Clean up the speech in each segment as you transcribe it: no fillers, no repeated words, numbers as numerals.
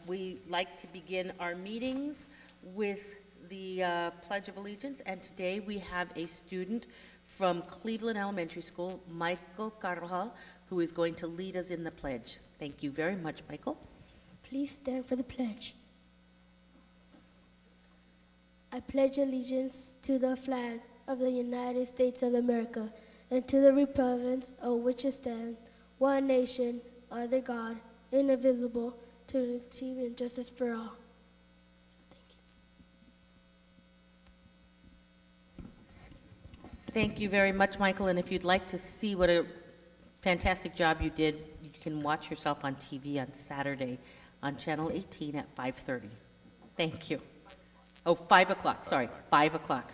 We like to begin our meetings with the Pledge of Allegiance, and today we have a student from Cleveland Elementary School, Michael Carvajal, who is going to lead us in the pledge. Thank you very much, Michael. Please stand for the pledge. I pledge allegiance to the flag of the United States of America and to the republic of which it stands, one nation, under God, indivisible, to achieve and justice for all. Thank you very much, Michael, and if you'd like to see what a fantastic job you did, you can watch yourself on TV on Saturday on Channel 18 at 5:30. Thank you. Oh, 5 o'clock, sorry, 5 o'clock.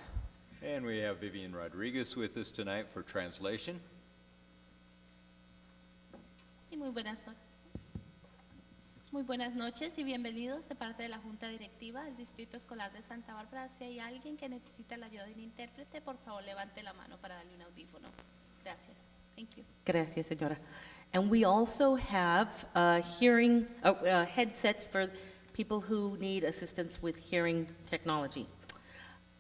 And we have Vivian Rodriguez with us tonight for translation. Sí, muy buenas noches y bienvenidos de parte de la Junta Directiva del Distrito Escolar de Santa Bárbara. Si hay alguien que necesita la ayuda de un intérprete, por favor levante la mano para darle un audífono. Gracias. Thank you. Gracias, señora. And we also have headsets for people who need assistance with hearing technology.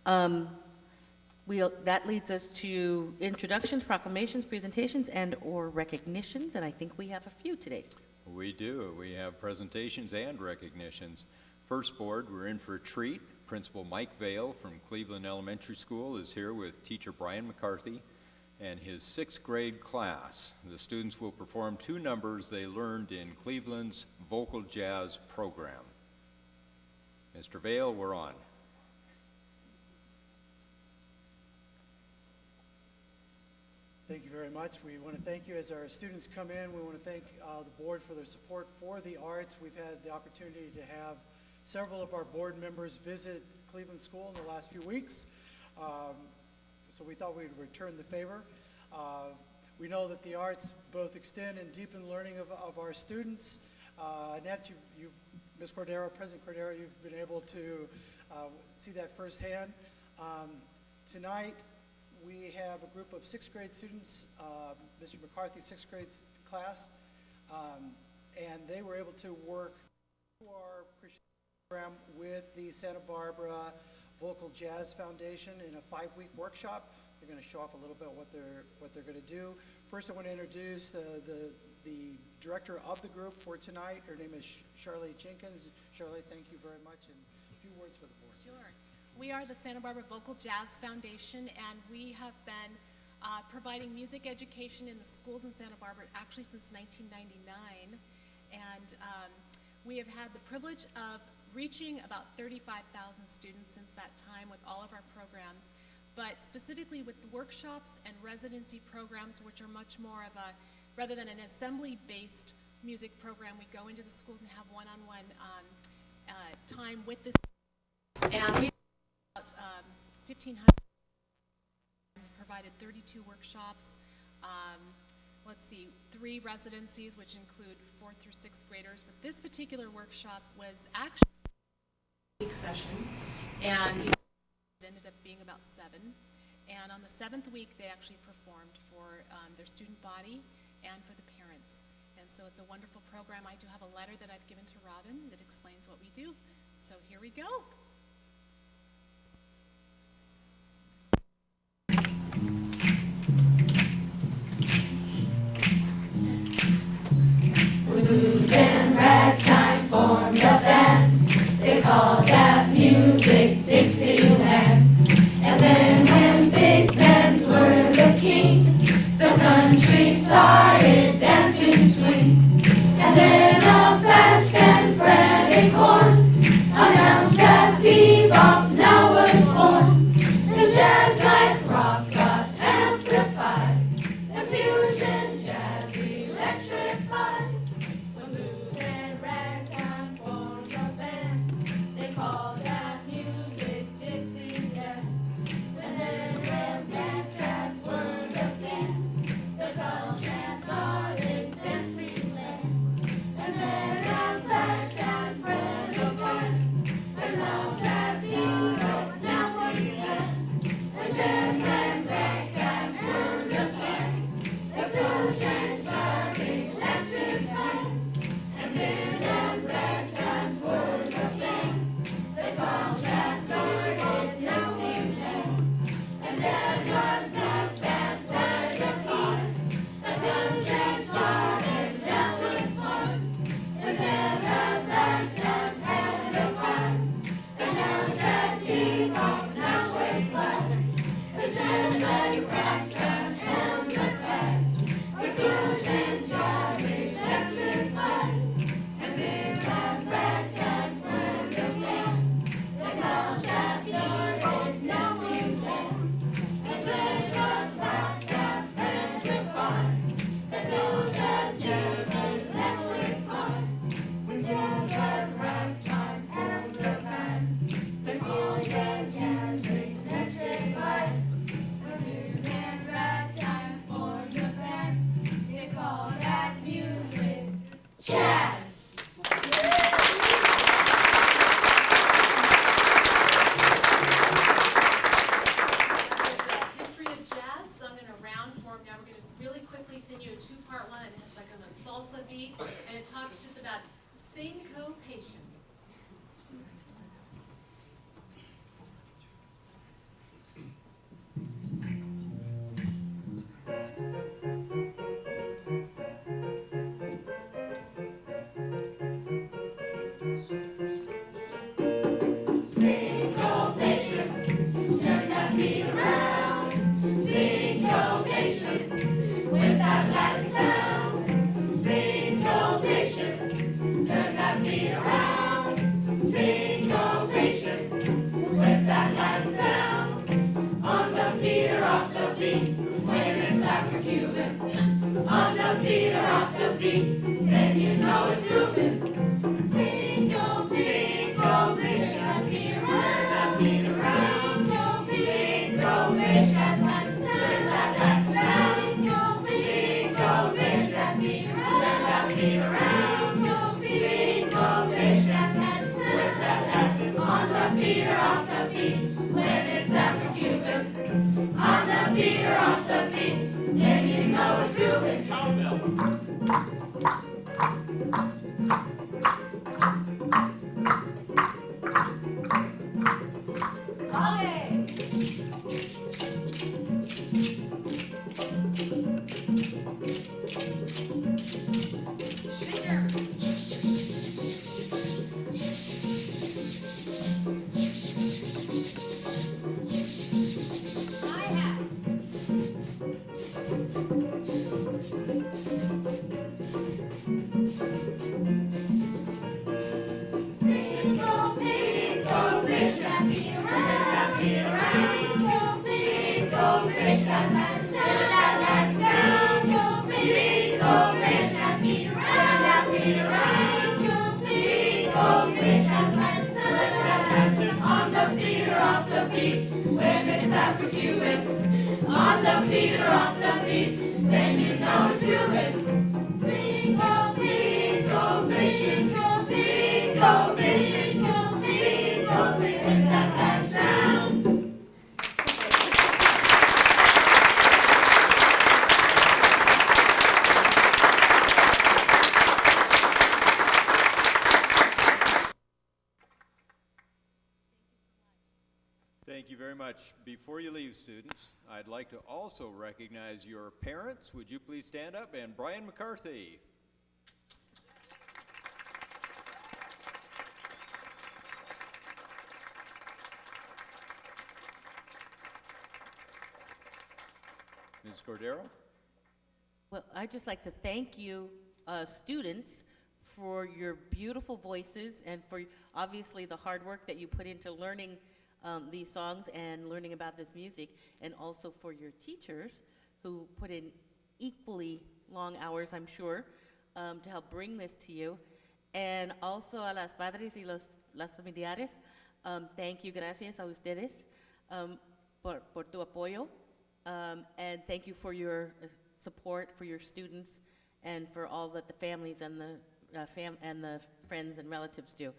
That leads us to introductions, proclamations, presentations, and/or recognitions, and I think we have a few today. We do. We have presentations and recognitions. First board, we're in for a treat. Principal Mike Vale from Cleveland Elementary School is here with teacher Brian McCarthy and his 6th grade class. The students will perform 2 numbers they learned in Cleveland's vocal jazz program. Mr. Vale, we're on. Thank you very much. We want to thank you as our students come in. We want to thank the board for their support for the arts. We've had the opportunity to have several of our board members visit Cleveland School in the last few weeks. So we thought we'd return the favor. We know that the arts both extend and deepen learning of our students. Annette, Ms. Cordero, President Cordero, you've been able to see that firsthand. Tonight, we have a group of 6th grade students, Mr. McCarthy's 6th grade class, and they were able to work through our Christian program with the Santa Barbara Vocal Jazz Foundation in a 5-week workshop. They're going to show off a little bit what they're going to do. First, I want to introduce the director of the group for tonight. Her name is Charlotte Jenkins. Charlotte, thank you very much, and a few words for the board. Sure. We are the Santa Barbara Vocal Jazz Foundation, and we have been providing music education in the schools in Santa Barbara actually since 1999. And we have had the privilege of reaching about 35,000 students since that time with all of our programs. But specifically with the workshops and residency programs, which are much more of a, rather than an assembly-based music program, we go into the schools and have one-on-one time with the and we about 1,500 provided 32 workshops. Let's see, 3 residencies, which include 4th through 6th graders. But this particular workshop was actually a week session, and it ended up being about 7. And on the 7th week, they actually performed for their student body and for the parents. And so it's a wonderful program. I do have a letter that I've given to Robin that explains what we do. So here we go. Blues and ragtime formed a band. They called that music Dixieland. And then when big bands were the king, the country started dancing swing. And then a fast and frantic horn announced that bebop now was born. The jazz like rock got amplified, and fusion jazz electrified. When blues and ragtime formed a band, they called that music Dixieland. And then when ragtime swirled again, the culture started perform now. We're going to really quickly sing you a two-part one. It's like on a salsa beat, and it talks just about syncopation. Thank you very much. Before you leave, students, I'd like to also recognize your parents. Would you please stand up? And Brian McCarthy. Ms. Cordero? Well, I'd just like to thank you, students, for your beautiful voices and for obviously the hard work that you put into learning these songs and learning about this music, and also for your teachers who put in equally long hours, I'm sure, to help bring this to you. And also a las padres y las familiares, thank you, gracias a ustedes por tu apoyo. And thank you for your support for your students and for all that the families and the friends and relatives do.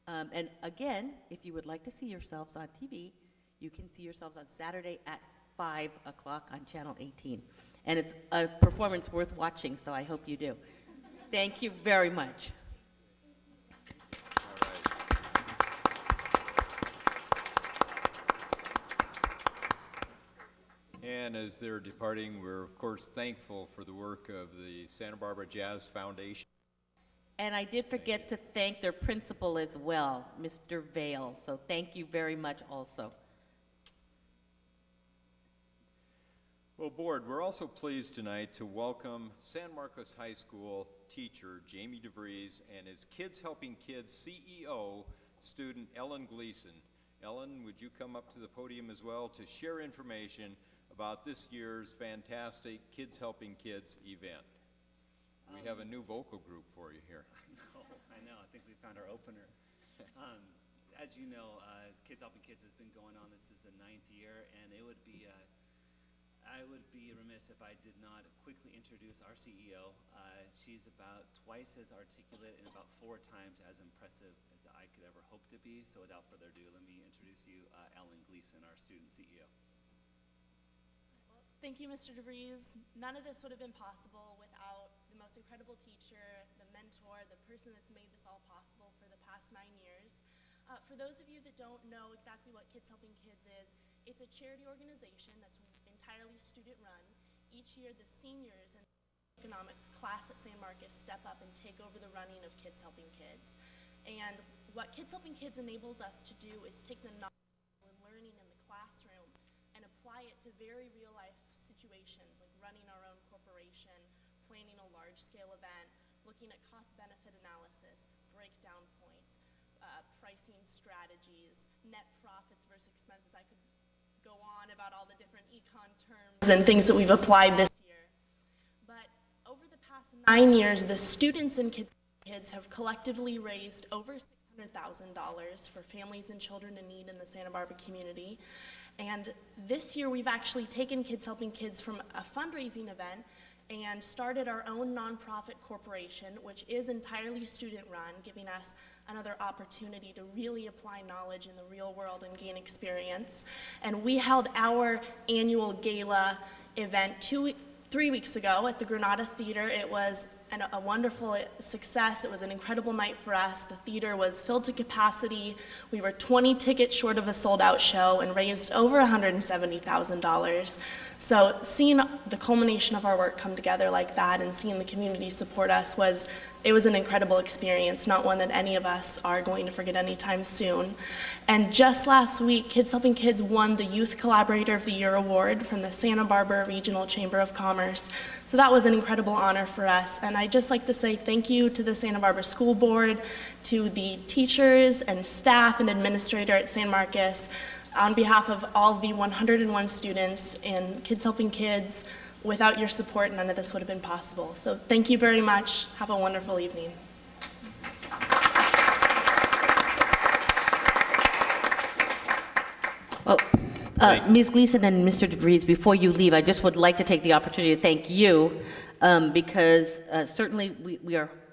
And again, if you would like to see yourselves on TV, you can see yourselves on Saturday at 5 o'clock on Channel 18. And it's a performance worth watching, so I hope you do. Thank you very much. And as they're departing, we're of course thankful for the work of the Santa Barbara Jazz Foundation. And I did forget to thank their principal as well, Mr. Vale. So thank you very much also. Well, Board, we're also pleased tonight to welcome San Marcos High School teacher Jamie DeVries and his Kids Helping Kids CEO, student Ellen Gleason. Ellen, would you come up to the podium as well to share information about this year's fantastic Kids Helping Kids event? We have a new vocal group for you here. I know. I think we found our opener. As you know, Kids Helping Kids has been going on. This is the 9th year, and I would be remiss if I did not quickly introduce our CEO. She's about twice as articulate and about 4 times as impressive as I could ever hope to be. So without further ado, let me introduce you Ellen Gleason, our student CEO. Thank you, Mr. DeVries. None of this would have been possible without the most incredible teacher, the mentor, the person that's made this all possible for the past 9 years. For those of you that don't know exactly what Kids Helping Kids is, it's a charity organization that's entirely student-run. Each year, the seniors in the economics class at San Marcos step up and take over the running of Kids Helping Kids. And what Kids Helping Kids enables us to do is take the knowledge we're learning in the classroom and apply it to very real-life situations, like running our own corporation, planning a large-scale event, looking at cost-benefit analysis, breakdown points, pricing strategies, net profits versus expenses. I could go on about all the different econ terms and things that we've applied this year. But over the past 9 years, the students in Kids have collectively raised over $600,000 for families and children in need in the Santa Barbara community. And this year, we've actually taken Kids Helping Kids from a fundraising event and started our own nonprofit corporation, which is entirely student-run, giving us another opportunity to really apply knowledge in the real world and gain experience. And we held our annual gala event 3 weeks ago at the Granada Theater. It was a wonderful success. It was an incredible night for us. The theater was filled to capacity. We were 20 tickets short of a sold-out show and raised over $170,000. So seeing the culmination of our work come together like that and seeing the community support us was an incredible experience, not one that any of us are going to forget anytime soon. And just last week, Kids Helping Kids won the Youth Collaborator of the Year award from the Santa Barbara Regional Chamber of Commerce. So that was an incredible honor for us. And I'd just like to say thank you to the Santa Barbara School Board, to the teachers and staff and administrator at San Marcos, on behalf of all the 101 students in Kids Helping Kids. Without your support, none of this would have been possible. So thank you very much. Have a wonderful evening. Well, Ms. Gleason and Mr. DeVries, before you leave, I just would like to take the opportunity to thank you because certainly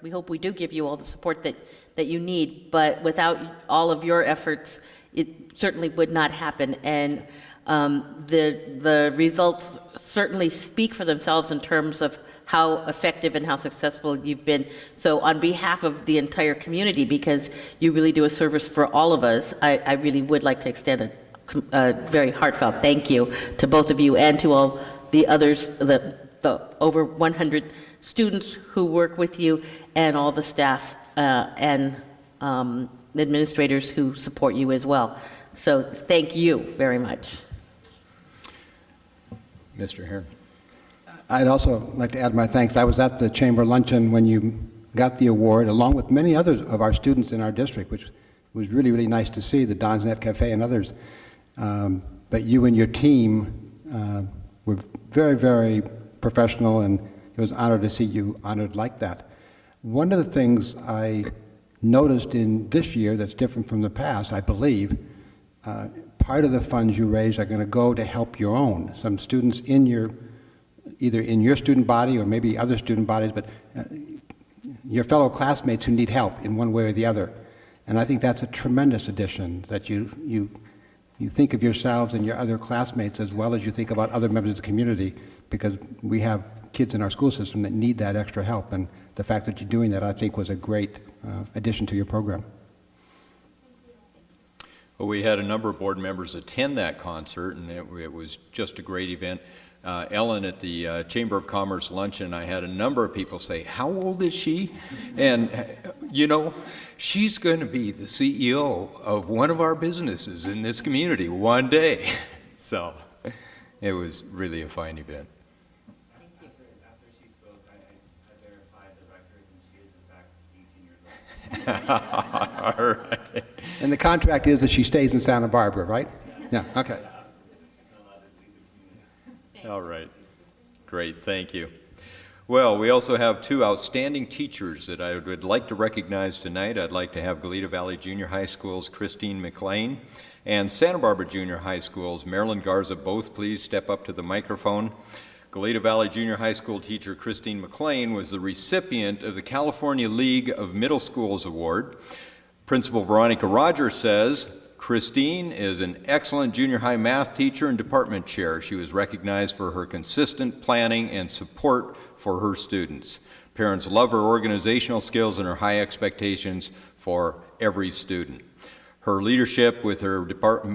we hope we do give you all the support that you need, but without all of your efforts, it certainly would not happen. And the results certainly speak for themselves in terms of how effective and how successful you've been. So on behalf of the entire community, because you really do a service for all of us, I really would like to extend a very heartfelt thank you to both of you and to all the others, the over 100 students who work with you, and all the staff and administrators who support you as well. So thank you very much. Mr. Heron. I'd also like to add my thanks. I was at the Chamber luncheon when you got the award, along with many others of our students in our district, which was really, really nice to see, the Don's Net Cafe and others. But you and your team were very, very professional, and it was an honor to see you honored like that. One of the things I noticed in this year that's different from the past, I believe, part of the funds you raise are going to go to help your own. Some students in either in your student body or maybe other student bodies, but your fellow classmates who need help in one way or the other. And I think that's a tremendous addition, that you think of yourselves and your other classmates as well as you think about other members of the community, because we have kids in our school system that need that extra help. And the fact that you're doing that, I think, was a great addition to your program. Well, we had a number of board members attend that concert, and it was just a great event. Ellen, at the Chamber of Commerce luncheon, I had a number of people say, "How old is she?" And, you know, she's going to be the CEO of one of our businesses in this community one day. So it was really a fine event. After she spoke, I verified the records, and she is, in fact, 18 years old. All right. And the contract is that she stays in Santa Barbara, right? Yeah, okay. All right. Great, thank you. Well, we also have two outstanding teachers that I would like to recognize tonight. I'd like to have Goleta Valley Junior High School's Christine McLean and Santa Barbara Junior High School's Marilyn Garza. Both please step up to the microphone. Goleta Valley Junior High School teacher Christine McLean was the recipient of the California League of Middle Schools Award. Principal Veronica Rogers says Christine is an excellent junior high math teacher and department chair. She was recognized for her consistent planning and support for her students. Parents love her organizational skills and her high expectations for every student. Her leadership with her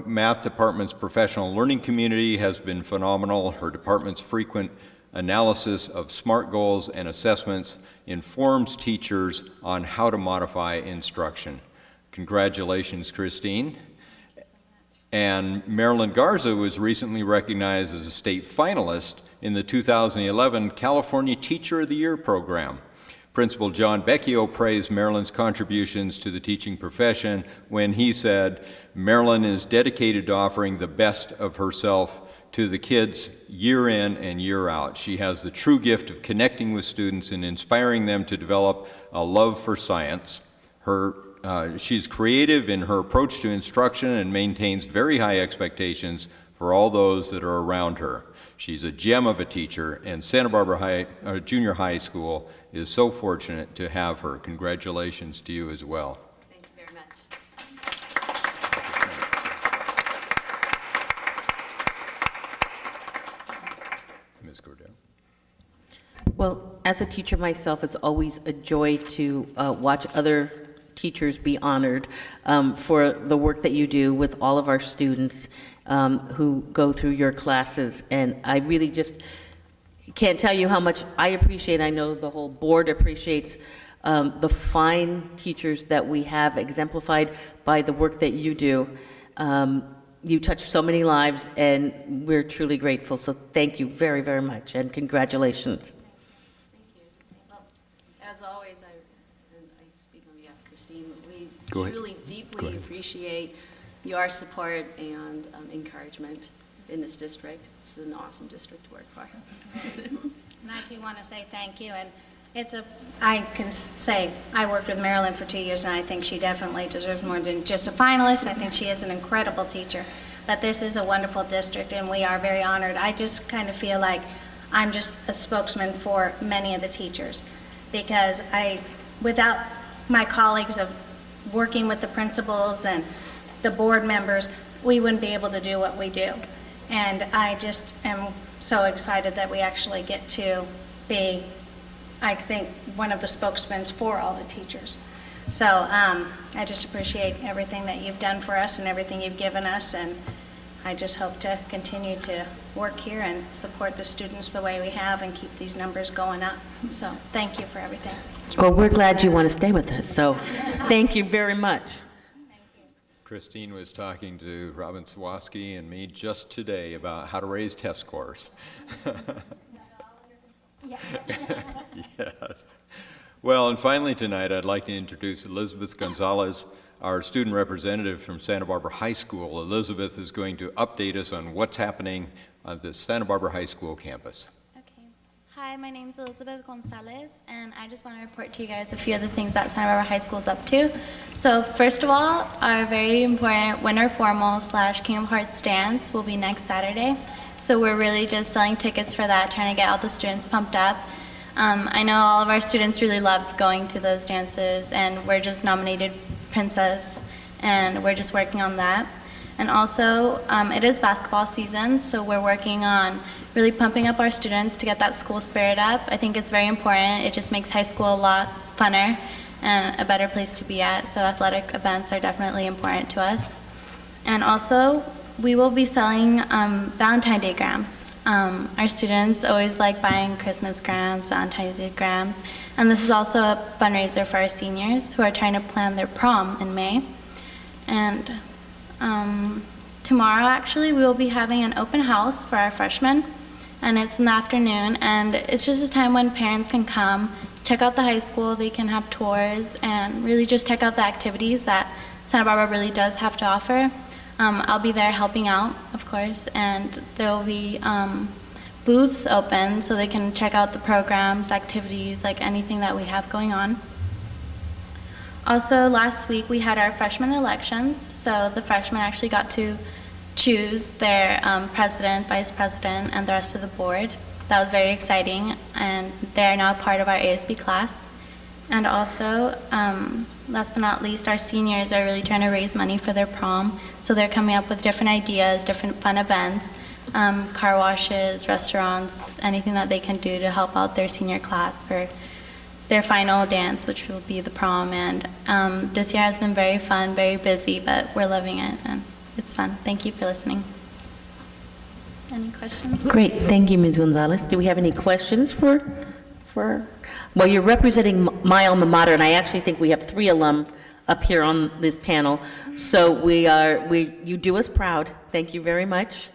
math department's professional learning community has been phenomenal. Her department's frequent analysis of SMART goals and assessments informs teachers on how to modify instruction. Congratulations, Christine. And Marilyn Garza was recently recognized as a state finalist in the 2011 California Teacher of the Year program. Principal John Becchio praised Marilyn's contributions to the teaching profession when he said, "Marilyn is dedicated to offering the best of herself to the kids year in and year out. She has the true gift of connecting with students and inspiring them to develop a love for science. She's creative in her approach to instruction and maintains very high expectations for all those that are around her. She's a gem of a teacher, and Santa Barbara Junior High School is so fortunate to have her. Congratulations to you as well." Thank you very much. Ms. Cordell. Well, as a teacher myself, it's always a joy to watch other teachers be honored for the work that you do with all of our students who go through your classes. And I really just can't tell you how much I appreciate, I know the whole board appreciates the fine teachers that we have exemplified by the work that you do. You touch so many lives, and we're truly grateful. So thank you very, very much, and congratulations. Thank you. Well, as always, I speak on behalf of Christine, we Go ahead. truly Go deeply ahead. appreciate your support and encouragement in this district. It's an awesome district to work for. And I do want to say thank you, and I can say, I worked with Marilyn for 2 years, and I think she definitely deserves more than just a finalist. I think she is an incredible teacher, but this is a wonderful district, and we are very honored. I just kind of feel like I'm just a spokesman for many of the teachers, because without my colleagues of working with the principals and the board members, we wouldn't be able to do what we do. And I just am so excited that we actually get to be, I think, one of the spokesmen for all the teachers. So I just appreciate everything that you've done for us and everything you've given us, and I just hope to continue to work here and support the students the way we have and keep these numbers going up. So thank you for everything. Well, we're glad you want to stay with us, so thank you very much. Christine was talking to Robin Sawaski and me just today about how to raise test scores. Yes. Well, and finally tonight, I'd like to introduce Elizabeth Gonzalez, our student representative from Santa Barbara High School. Elizabeth is going to update us on what's happening on the Santa Barbara High School campus. Okay. Hi, my name is Elizabeth Gonzalez, and I just want to report to you guys a few of the things that Santa Barbara High School is up to. So first of all, our very important Winter Formal / King of Hearts dance will be next Saturday. So we're really just selling tickets for that, trying to get all the students pumped up. I know all of our students really love going to those dances, and we're just nominated Princess, and we're just working on that. And also, it is basketball season, so we're working on really pumping up our students to get that school spirit up. I think it's very important. It just makes high school a lot funner and a better place to be at, so athletic events are definitely important to us. And also, we will be selling Valentine's Day grams. Our students always like buying Christmas grams, Valentine's Day grams, and this is also a fundraiser for our seniors who are trying to plan their prom in May. And tomorrow, actually, we will be having an open house for our freshmen, and it's in the afternoon, and it's just a time when parents can come, check out the high school, they can have tours, and really just check out the activities that Santa Barbara really does have to offer. I'll be there helping out, of course, and there will be booths open so they can check out the programs, activities, like anything that we have going on. Also, last week we had our freshman elections, so the freshmen actually got to choose their president, vice president, and the rest of the board. That was very exciting, and they're now part of our ASB class. And also, last but not least, our seniors are really trying to raise money for their prom. So they're coming up with different ideas, different fun events, car washes, restaurants, anything that they can do to help out their senior class for their final dance, which will be the prom. And this year has been very fun, very busy, but we're loving it, and it's fun. Thank you for listening. Any questions? Great, thank you, Ms. Gonzalez. Do we have any questions for? Well, you're representing my alma mater, and I actually think we have 3 alum up here on this panel. So you do us proud. Thank you very much.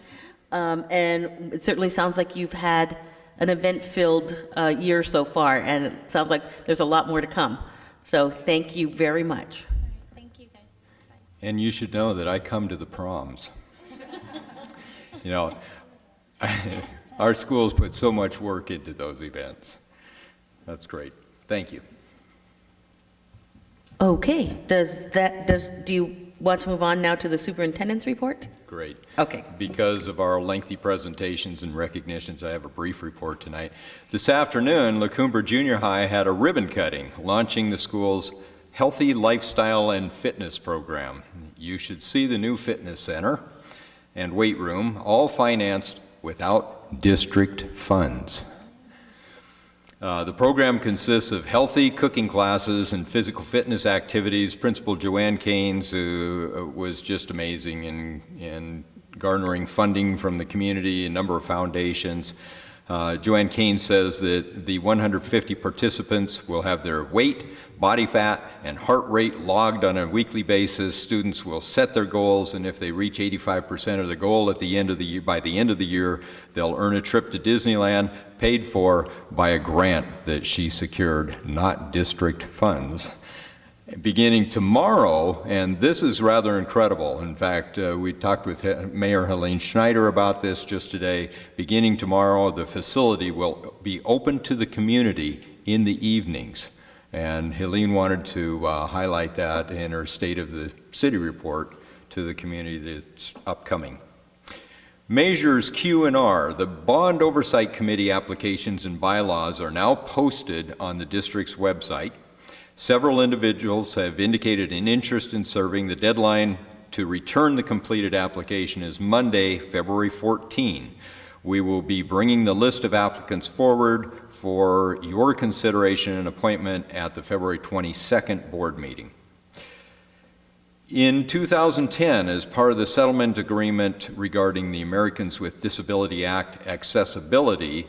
And it certainly sounds like you've had an event-filled year so far, and it sounds like there's a lot more to come. So thank you very much. Thank you, guys. Bye. And you should know that I come to the proms. You know, our schools put so much work into those events. That's great. Thank you. Okay, do you want to move on now to the superintendent's report? Great. Okay. Because of our lengthy presentations and recognitions, I have a brief report tonight. This afternoon, La Cumbre Junior High had a ribbon cutting, launching the school's Healthy Lifestyle and Fitness program. You should see the new fitness center and weight room, all financed without district funds. The program consists of healthy cooking classes and physical fitness activities. Principal Joanne Keynes was just amazing in garnering funding from the community, a number of foundations. Joanne Keynes says that the 150 participants will have their weight, body fat, and heart rate logged on a weekly basis. Students will set their goals, and if they reach 85% of the goal at the end of the year, by the end of the year, they'll earn a trip to Disneyland paid for by a grant that she secured, not district funds. Beginning tomorrow, and this is rather incredible. In fact, we talked with Mayor Helene Schneider about this just today. Beginning tomorrow, the facility will be open to the community in the evenings. And Helene wanted to highlight that in her State of the City report to the community that's upcoming. Measures Q and R, the Bond Oversight Committee applications and bylaws are now posted on the district's website. Several individuals have indicated an interest in serving. The deadline to return the completed application is Monday, February 14. We will be bringing the list of applicants forward for your consideration and appointment at the February 22nd board meeting. In 2010, as part of the settlement agreement regarding the Americans with Disability Act accessibility,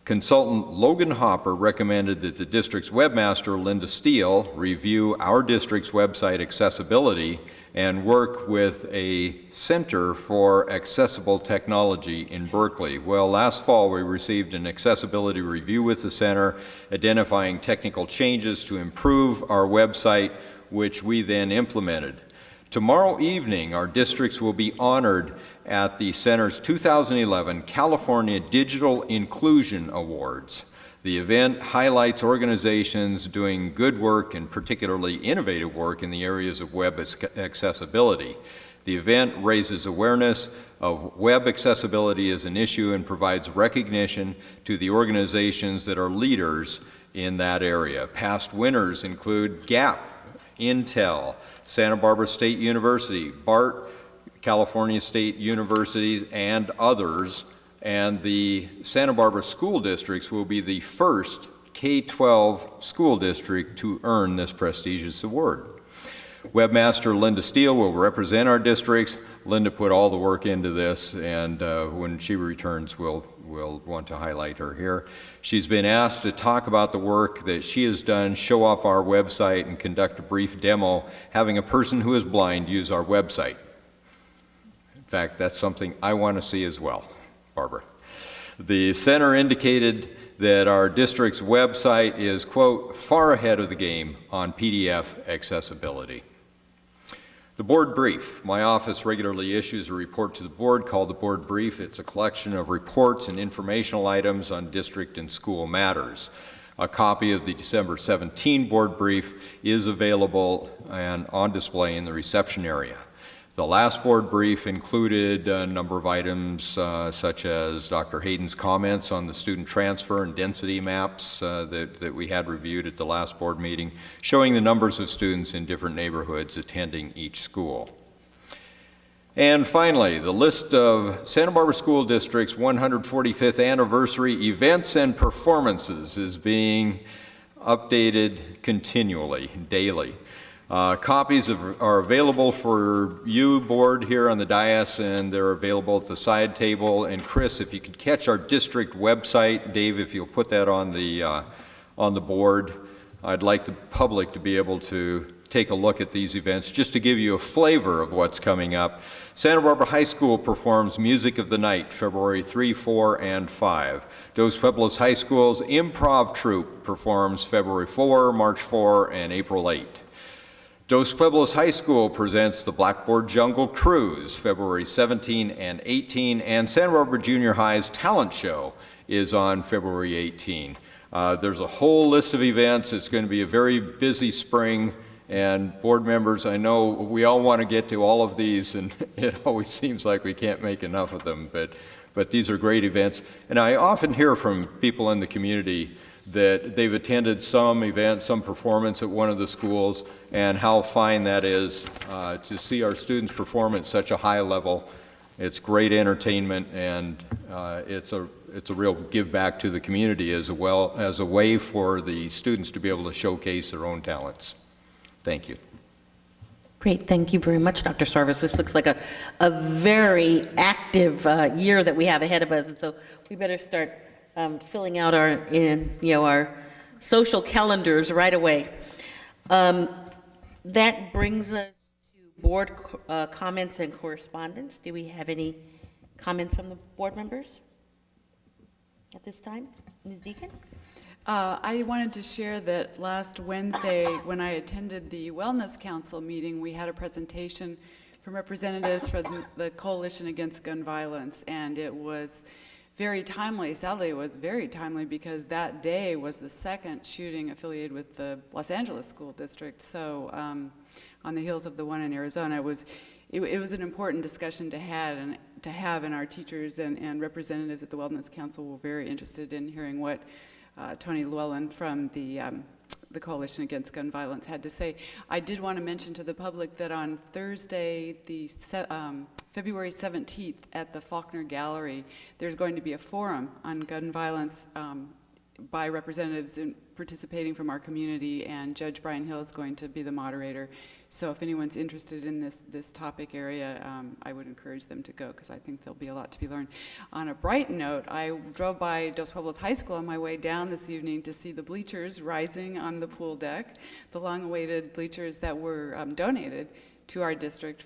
consultant Logan Hopper recommended that the district's webmaster, Linda Steele, review our district's website accessibility and work with a Center for Accessible Technology in Berkeley. Well, last fall we received an accessibility review with the center, identifying technical changes to improve our website, which we then implemented. Tomorrow evening, our districts will be honored at the Center's 2011 California Digital Inclusion Awards. The event highlights organizations doing good work and particularly innovative work in the areas of web accessibility. The event raises awareness of web accessibility as an issue and provides recognition to the organizations that are leaders in that area. Past winners include Gap, Intel, Santa Barbara State University, BART, California State University, and others. And the Santa Barbara school districts will be the first K-12 school district to earn this prestigious award. Webmaster Linda Steele will represent our districts. Linda put all the work into this, and when she returns, we'll want to highlight her here. She's been asked to talk about the work that she has done, show off our website, and conduct a brief demo, having a person who is blind use our website. In fact, that's something I want to see as well, Barbara. The center indicated that our district's website is, quote, far ahead of the game on PDF accessibility. The board brief. My office regularly issues a report to the board called the board brief. It's a collection of reports and informational items on district and school matters. A copy of the December 17 board brief is available and on display in the reception area. The last board brief included a number of items such as Dr. Hayden's comments on the student transfer and density maps that we had reviewed at the last board meeting, showing the numbers of students in different neighborhoods attending each school. And finally, the list of Santa Barbara School District's 145th anniversary events and performances is being updated continually, daily. Copies are available for you, board, here on the dais, and they're available at the side table. And Chris, if you could catch our district website, Dave, if you'll put that on the board, I'd like the public to be able to take a look at these events just to give you a flavor of what's coming up. Santa Barbara High School performs Music of the Night, February 3, 4, and 5. Dos Pueblos High School's Improv Troupe performs February 4, March 4, and April 8. Dos Pueblos High School presents the Blackboard Jungle Cruise, February 17 and 18, and Santa Barbara Junior High's Talent Show is on February 18. There's a whole list of events. It's going to be a very busy spring, and board members, I know we all want to get to all of these, and it always seems like we can't make enough of them, but these are great events. And I often hear from people in the community that they've attended some event, some performance at one of the schools, and how fine that is to see our students perform at such a high level. It's great entertainment, and it's a real give back to the community as well as a way for the students to be able to showcase their own talents. Thank you. Great, thank you very much, Dr. Sarvis. This looks like a very active year that we have ahead of us, and so we better start filling out our social calendars right away. That brings us to board comments and correspondence. Do we have any comments from the board members at this time? Ms. Deacon? I wanted to share that last Wednesday, when I attended the Wellness Council meeting, we had a presentation from representatives from the Coalition Against Gun Violence, and it was very timely. Sadly, it was very timely because that day was the second shooting affiliated with the Los Angeles School District. So on the heels of the one in Arizona, it was an important discussion to have, and our teachers and representatives at the Wellness Council were very interested in hearing what Tony Llewellyn from the Coalition Against Gun Violence had to say. I did want to mention to the public that on Thursday, February 17th at the Faulkner Gallery, there's going to be a forum on gun violence by representatives participating from our community, and Judge Brian Hill is going to be the moderator. So if anyone's interested in this topic area, I would encourage them to go because I think there'll be a lot to be learned. On a bright note, I drove by Dos Pueblos High School on my way down this evening to see the bleachers rising on the pool deck, the long-awaited bleachers that were donated to our district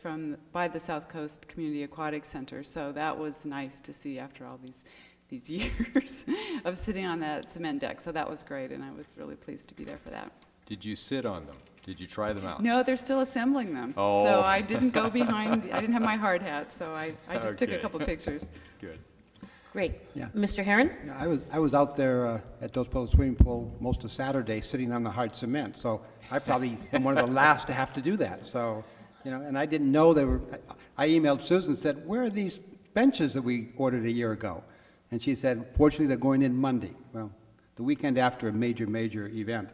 by the South Coast Community Aquatic Center. So that was nice to see after all these years of sitting on that cement deck. So that was great, and I was really pleased to be there for that. Did you sit on them? Did you try them out? No, they're still assembling them. Oh. So I didn't go behind, I didn't have my hard hat, so I just took a Okay. couple pictures. Good. Great. Yeah. Mr. Herron? Yeah, I was out there at Dos Pueblos swimming pool most of Saturday sitting on the hard cement, so I probably am one of the last to have to do that. So, and I didn't know they were, I emailed Susan and said, where are these benches that we ordered a year ago? And she said, fortunately, they're going in Monday. Well, the weekend after a major event.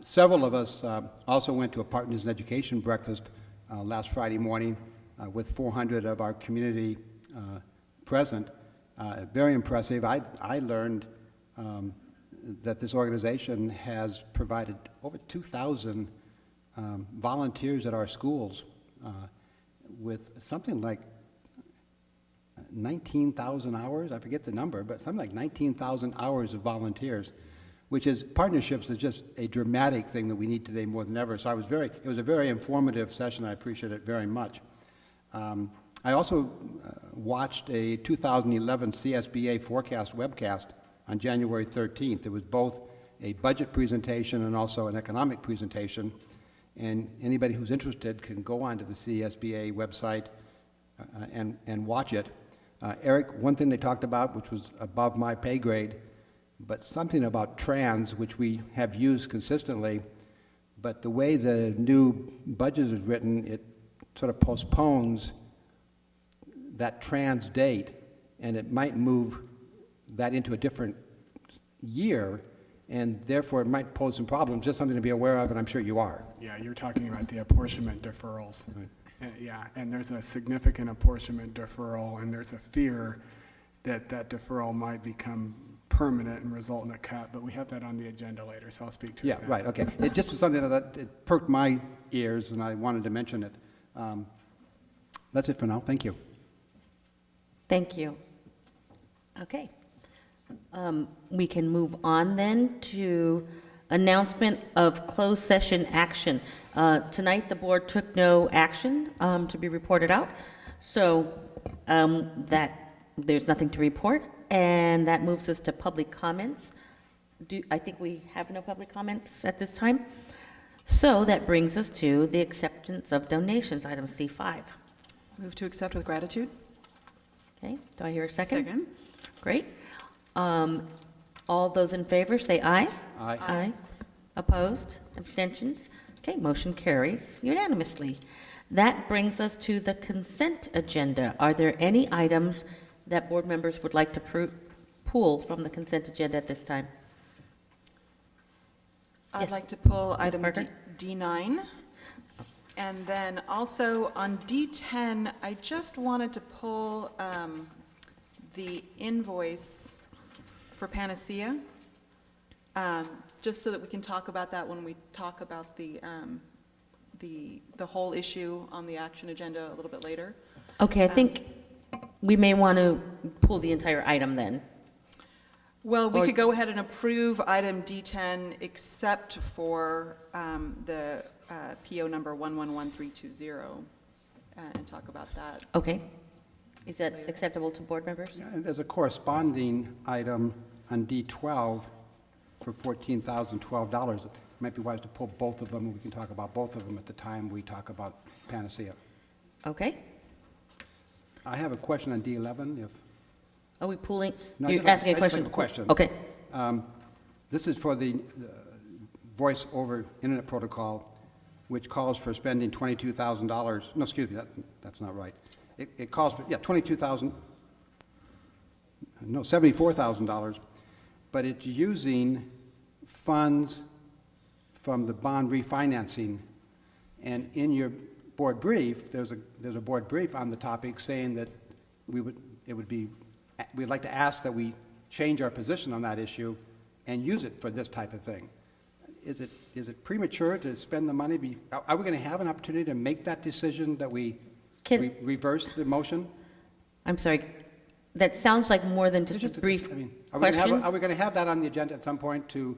Several of us also went to a Partners in Education breakfast last Friday morning with 400 of our community present. Very impressive. I learned that this organization has provided over 2,000 volunteers at our schools with something like 19,000 hours. I forget the number, but something like 19,000 hours of volunteers, which is, partnerships is just a dramatic thing that we need today more than ever. So it was a very informative session. I appreciate it very much. I also watched a 2011 CSBA forecast webcast on January 13th. It was both a budget presentation and also an economic presentation. And anybody who's interested can go onto the CSBA website and watch it. Eric, one thing they talked about, which was above my pay grade, but something about trans, which we have used consistently, but the way the new budget is written, sort of postpones that trans date, and it might move that into a different year, and therefore it might pose some problems, just something to be aware of, and I'm sure you are. Yeah, you're talking about the apportionment deferrals. Yeah, and there's a significant apportionment deferral, and there's a fear that that deferral might become permanent and result in a cut, but we have that on the agenda later, so I'll speak to it Yeah, then. right, okay. It just was something that it perked my ears, and I wanted to mention it. That's it for now, thank you. Thank you. Okay. We can move on then to announcement of closed session action. Tonight, the board took no action to be reported out, so that there's nothing to report, and that moves us to public comments. I think we have no public comments at this time. So that brings us to the acceptance of donations, item C5. Move to accept with gratitude. Okay, do I hear a second? Second. Great. All those in favor, say aye. Aye. Aye. Opposed? Abstentions? Okay, motion carries unanimously. That brings us to the consent agenda. Are there any items that board members would like to pull from the consent agenda at this time? I'd Yes. like to pull Ms. item Parker? D9. And then also on D10, I just wanted to pull the invoice for Panacea, just so that we can talk about that when we talk about the whole issue on the action agenda a little bit later. Okay, I think we may want to pull the entire item then. Well, we Or- could go ahead and approve item D10 except for the PO number 111320 and talk about that. Okay. Is that acceptable to board members? Yeah, and there's a corresponding item on D12 for $14,012. It might be wise to pull both of them, and we can talk about both of them at the time we talk about Panacea. Okay. I have a question on D11, if... Are we pulling? No, I You're just have- asking a I just question? have a question. Okay. This is for the voice over internet protocol, which calls for spending $22,000. No, excuse me, that's not right. It calls for, yeah, $74,000, but it's using funds from the bond refinancing. And in your board brief, there's a board brief on the topic saying that we'd like to ask that we change our position on that issue and use it for this type of thing. Is it premature to spend the money? Are we going to have an opportunity to make that decision that we reverse the motion? I'm sorry. That sounds like more than just a brief question. Are we going to have that on the agenda at some point to,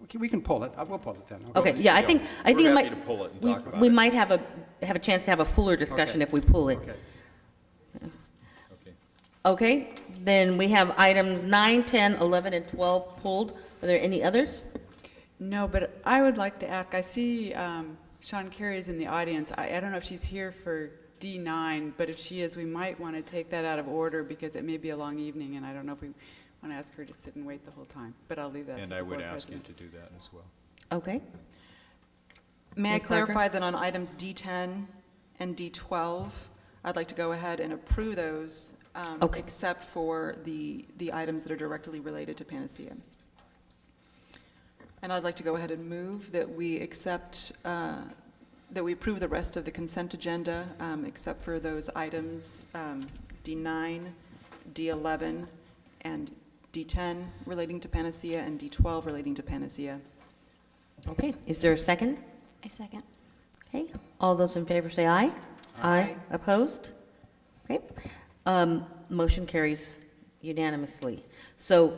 okay, we can pull it. We'll pull it then. Okay, yeah, I think it We're might. happy to pull it and we- talk about We it. might have a chance to have a fuller discussion Okay. if we pull it. Okay. Okay. Okay, then we have items 9, 10, 11, and 12 pulled. Are there any others? No, but I would like to ask, I see Sean Carey is in the audience. I don't know if she's here for D9, but if she is, we might want to take that out of order because it may be a long evening, and I don't know if we want to ask her to sit and wait the whole time, but I'll leave that to And the I would board ask you president. to do that as well. Okay. May I Ms. Parker? clarify that on items D10 and D12, I'd like to go ahead and approve those, Okay. except for the items that are directly related to Panacea. And I'd like to go ahead and move that we accept, that we approve the rest of the consent agenda, except for those items D9, D11, and D10 relating to Panacea, and D12 relating to Panacea. Okay, is there a second? I second. Okay, all those in favor say aye. Aye. Opposed? Okay, motion carries unanimously. So,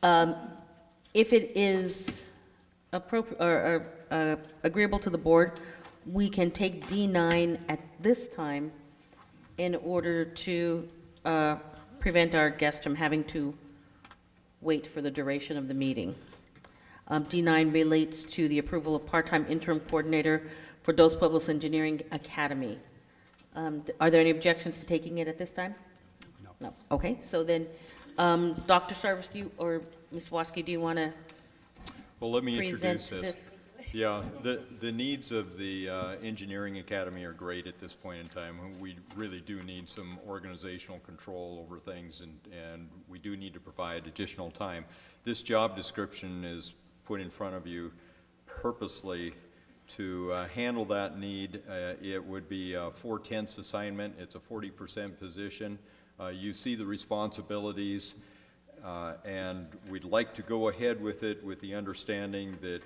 if it is appropriate, or agreeable to the board, we can take D9 at this time in order to prevent our guests from having to wait for the duration of the meeting. D9 relates to the approval of part-time interim coordinator for Dos Pueblos Engineering Academy. Are there any objections to taking it at this time? No. Okay, so then, Dr. Sarvis, or Ms. Waske, do you want to Well, let me present introduce this. Yeah, the needs of the engineering academy are great at this point in time. We really do need some organizational control over things, and we do need to provide additional time. This job description is put in front of you purposely to handle that need. It would be a 4/10 assignment. It's a 40% position. You see the responsibilities, and we'd like to go ahead with it with the understanding that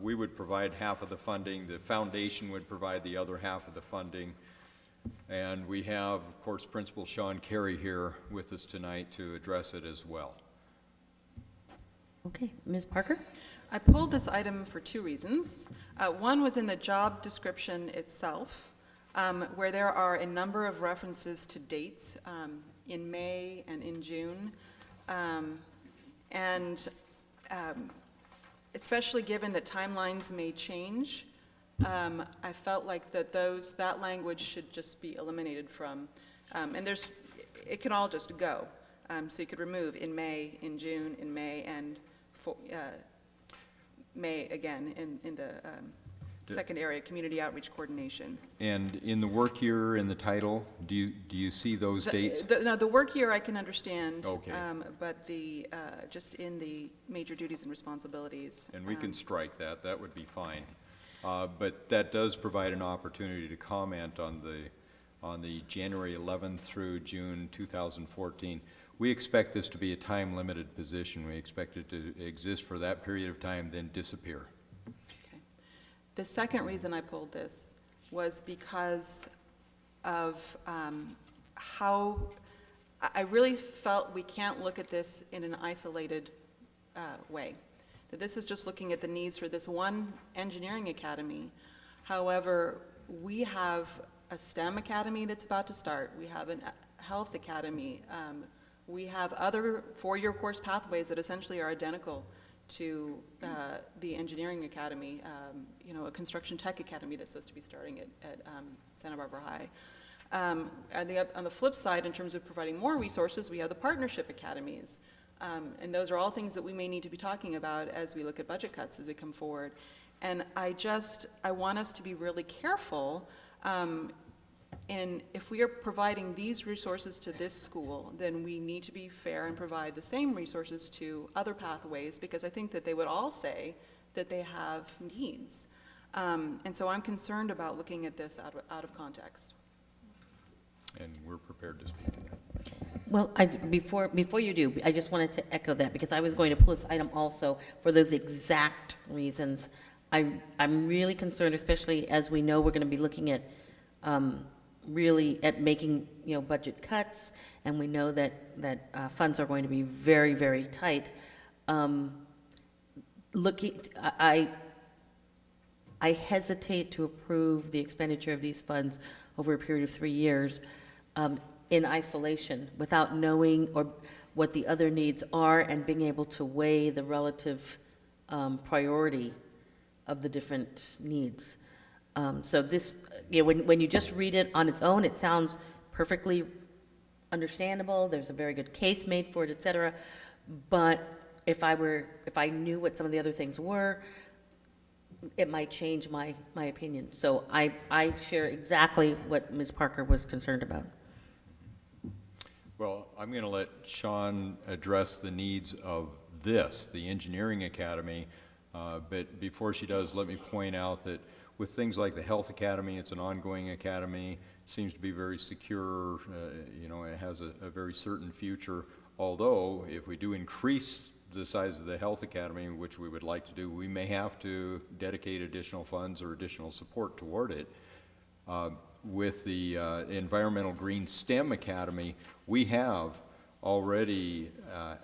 we would provide half of the funding, the foundation would provide the other half of the funding, and we have, of course, Principal Sean Carey here with us tonight to address it as well. Okay, Ms. Parker? I pulled this item for two reasons. One was in the job description itself, where there are a number of references to dates in May and in June. Especially given that timelines may change, I felt like that language should just be eliminated from, and it can all just go. So you could remove in May, in June, in May, and May again in the second area, community outreach coordination. And in the work year, in the title, do you see those dates? No, the work year I can understand. Okay. But just in the major duties and responsibilities. And we can strike that, that would be fine. But that does provide an opportunity to comment on the January 11th through June 2014. We expect this to be a time-limited position. We expect it to exist for that period of time, then disappear. The second reason I pulled this was because of how I really felt we can't look at this in an isolated way. That this is just looking at the needs for this one engineering academy. However, we have a STEM academy that's about to start. We have a health academy. We have other four-year course pathways that essentially are identical to the engineering academy, a construction tech academy that's supposed to be starting at Santa Barbara High. On the flip side, in terms of providing more resources, we have the partnership academies. And those are all things that we may need to be talking about as we look at budget cuts as we come forward. And I want us to be really careful. And if we are providing these resources to this school, then we need to be fair and provide the same resources to other pathways, because I think that they would all say that they have needs. And so I'm concerned about looking at this out of context. And we're prepared to speak to that. Well, before you do, I just wanted to echo that, because I was going to pull this item also for those exact reasons. I'm really concerned, especially as we know we're going to be looking at really at making budget cuts, and we know that funds are going to be very, very tight. I hesitate to approve the expenditure of these funds over a period of 3 years in isolation, without knowing what the other needs are and being able to weigh the relative priority of the different needs. So this, when you just read it on its own, it sounds perfectly understandable. There's a very good case made for it, et cetera. But if I knew what some of the other things were, it might change my opinion. So I share exactly what Ms. Parker was concerned about. Well, I'm going to let Sean address the needs of the Engineering Academy. But before she does, let me point out that with things like the Health Academy, it's an ongoing academy, seems to be very secure, it has a very certain future. Although, if we do increase the size of the Health Academy, which we would like to do, we may have to dedicate additional funds or additional support toward it. With the Environmental Green STEM Academy, we have already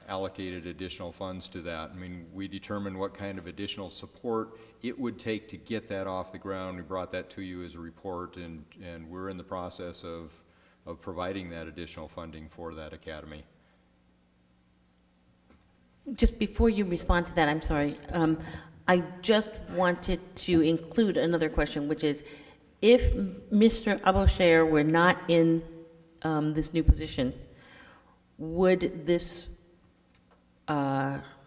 allocated additional funds to that. I mean, we determined what kind of additional support it would take to get that off the ground. We brought that to you as a report, and we're in the process of providing that additional funding for that academy. Just before you respond to that, I'm sorry, I just wanted to include another question, which is, if Mr. Aboucher were not in this new position, would this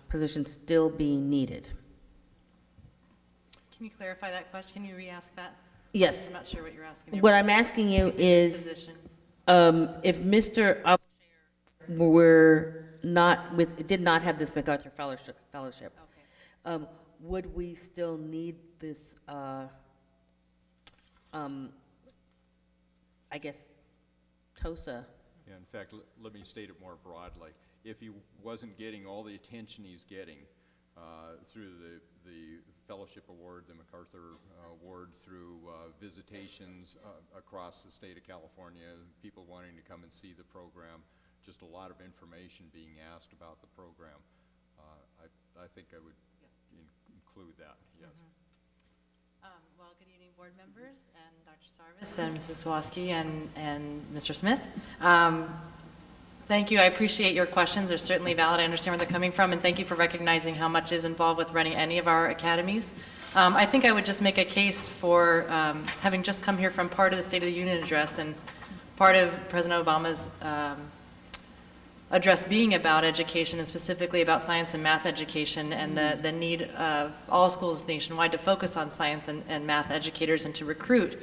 position still be needed? Can you clarify that question? Can you re-ask that? Yes. I'm not sure what you're asking. What I'm asking you Who's in this is, position? if Mr. Upshur were not with, did not have this MacArthur Fellowship, would we still need this, I guess, TOSA? Yeah, in fact, let me state it more broadly. If he wasn't getting all the attention he's getting through the Fellowship Award, the MacArthur Award, through visitations across the state of California, people wanting to come and see the program, just a lot of information being asked about the program, I think I would include that, yes. Well, good evening, board members, and Dr. Sarvis, and Mrs. Sawaski, and Mr. Smith. Thank you. I appreciate your questions. They're certainly valid. I understand where they're coming from, and thank you for recognizing how much is involved with running any of our academies. I think I would just make a case for having just come here from part of the State of the Union address and part of President Obama's address being about education, and specifically about science and math education, and the need of all schools nationwide to focus on science and math educators and to recruit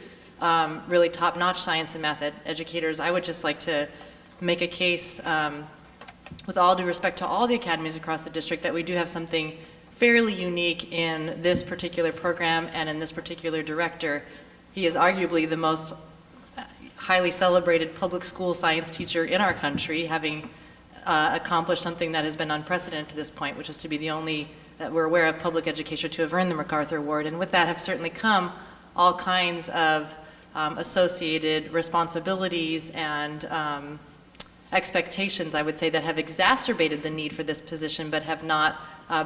really top-notch science and math educators. I would just like to make a case, with all due respect to all the academies across the district, that we do have something fairly unique in this particular program and in this particular director. He is arguably the most highly celebrated public school science teacher in our country, having accomplished something that has been unprecedented to this point, which is to be the only that we're aware of public education to have earned the MacArthur Award. And with that have certainly come all kinds of associated responsibilities and expectations, I would say, that have exacerbated the need for this position, but have not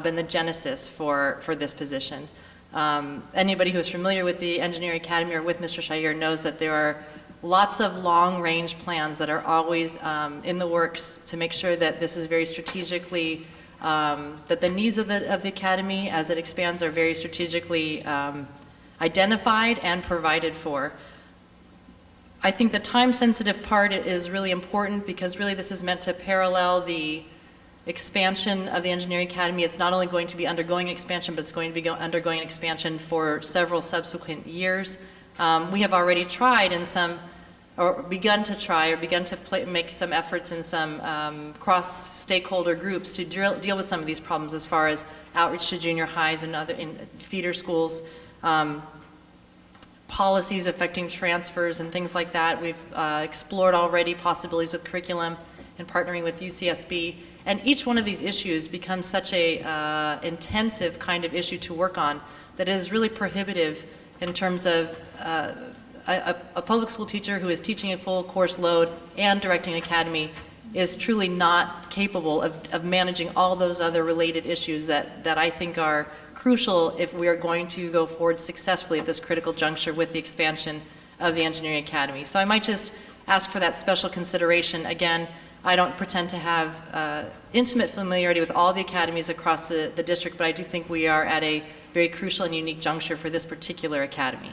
been the genesis for this position. Anybody who is familiar with the Engineering Academy or with Mr. Shire knows that there are lots of long-range plans that are always in the works to make sure that this is very strategically, that the needs of the Academy as it expands are very strategically identified and provided for. I think the time-sensitive part is really important because really this is meant to parallel the expansion of the Engineering Academy. It's not only going to be undergoing expansion, but it's going to be undergoing expansion for several subsequent years. We have already tried in some, or begun to try, or begun to make some efforts in some cross-stakeholder groups to deal with some of these problems as far as outreach to junior highs and other feeder schools, policies affecting transfers and things like that. We've explored already possibilities with curriculum and partnering with UCSB. And each one of these issues becomes such a intensive kind of issue to work on that is really prohibitive in terms of a public school teacher who is teaching a full course load and directing an academy is truly not capable of managing all those other related issues that I think are crucial if we are going to go forward successfully at this critical juncture with the expansion of the Engineering Academy. So I might just ask for that special consideration. Again, I don't pretend to have intimate familiarity with all the academies across the district, but I do think we are at a very crucial and unique juncture for this particular academy.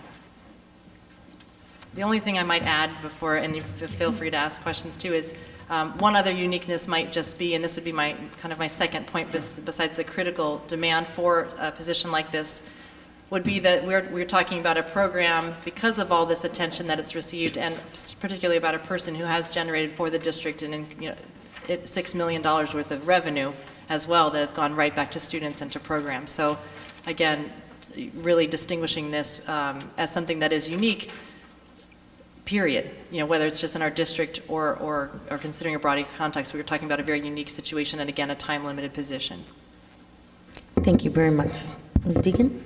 The only thing I might add before, and you feel free to ask questions too, is one other uniqueness might just be, and this would be my kind of my second point besides the critical demand for a position like this, would be that we're talking about a program because of all this attention that it's received, and particularly about a person who has generated for the district and $6 million worth of revenue as well that have gone right back to students and to programs. So again, really distinguishing this as something that is unique, period. Whether it's just in our district or considering a broader context, we were talking about a very unique situation and again, a time-limited position. Thank you very much. Ms. Deacon?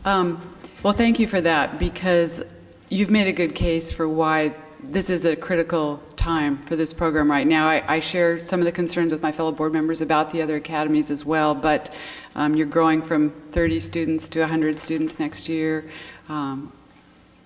Well, thank you for that, because you've made a good case for why this is a critical time for this program right now. I share some of the concerns with my fellow board members about the other academies as well, but you're growing from 30 students to 100 students next year.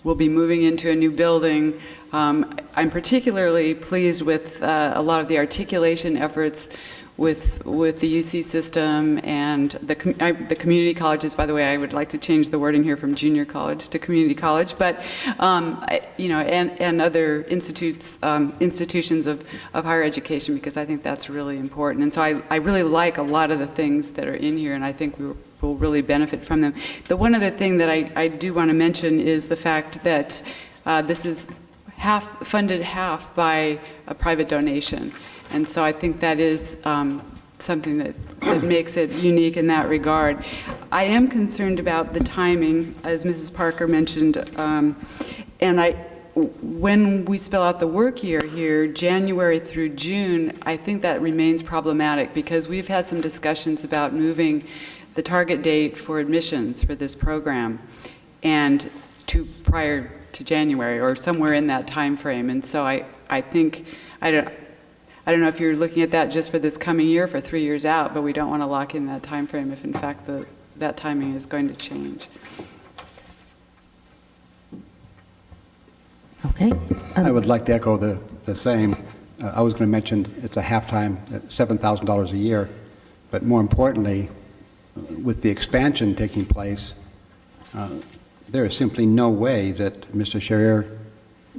We'll be moving into a new building. I'm particularly pleased with a lot of the articulation efforts with the UC system and the community colleges. By the way, I would like to change the wording here from junior college to community college, but and other institutions of higher education, because I think that's really important. And so I really like a lot of the things that are in here, and I think we'll really benefit from them. The one other thing that I do want to mention is the fact that this is funded half by a private donation. And so I think that is something that makes it unique in that regard. I am concerned about the timing, as Mrs. Parker mentioned, and when we spell out the work year here, January through June, I think that remains problematic, because we've had some discussions about moving the target date for admissions for this program and prior to January, or somewhere in that time frame. And so I think, I don't know if you're looking at that just for this coming year, for 3 years out, but we don't want to lock in that time frame if in fact that timing is going to change. Okay. I would like to echo the same. I was going to mention it's a half-time, $7,000 a year, but more importantly, with the expansion taking place, there is simply no way that Mr. Charrier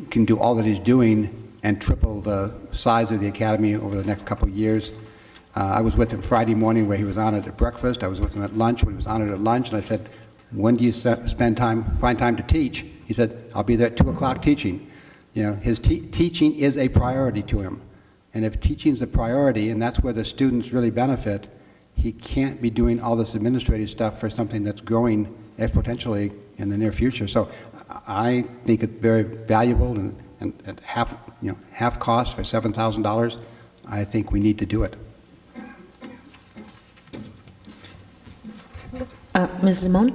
can do all that he's doing and triple the size of the academy over the next couple of years. I was with him Friday morning where he was honored at breakfast. I was with him at lunch when he was honored at lunch, and I said, when do you find time to teach? He said, I'll be there at 2 o'clock teaching. You know, his teaching is a priority to him. And if teaching is a priority, and that's where the students really benefit, he can't be doing all this administrative stuff for something that's growing exponentially in the near future. So I think it's very valuable, and at half cost for $7,000, I think we need to do it. Ms. Limon?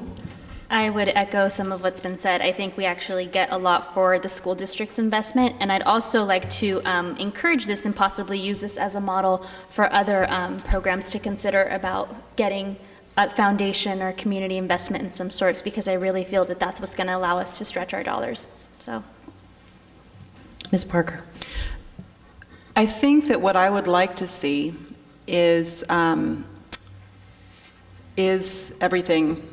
I would echo some of what's been said. I think we actually get a lot for the school district's investment, and I'd also like to encourage this and possibly use this as a model for other programs to consider about getting a foundation or community investment in some sorts, because I really feel that that's what's going to allow us to stretch our dollars. So, Ms. Parker. I think that what I would like to see is everything,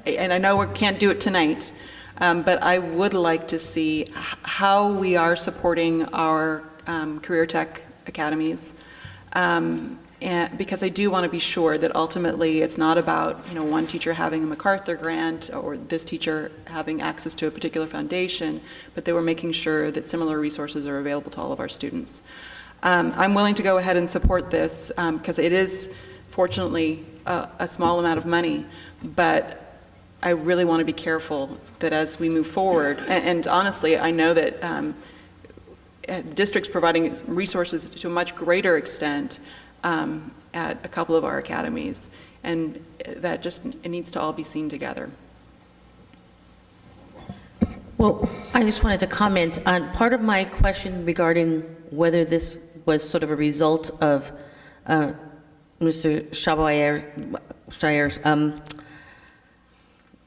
and I know we can't do it tonight, but I would like to see how we are supporting our career tech academies, and because I do want to be sure that ultimately it's not about one teacher having a MacArthur grant or this teacher having access to a particular foundation, but that we're making sure that similar resources are available to all of our students. I'm willing to go ahead and support this because it is fortunately a small amount of money, but I really want to be careful that as we move forward, and honestly, I know that districts providing resources to a much greater extent at a couple of our academies, and that it needs to all be seen together. Well, I just wanted to comment on part of my question regarding whether this was sort of a result of Mr. Charrier's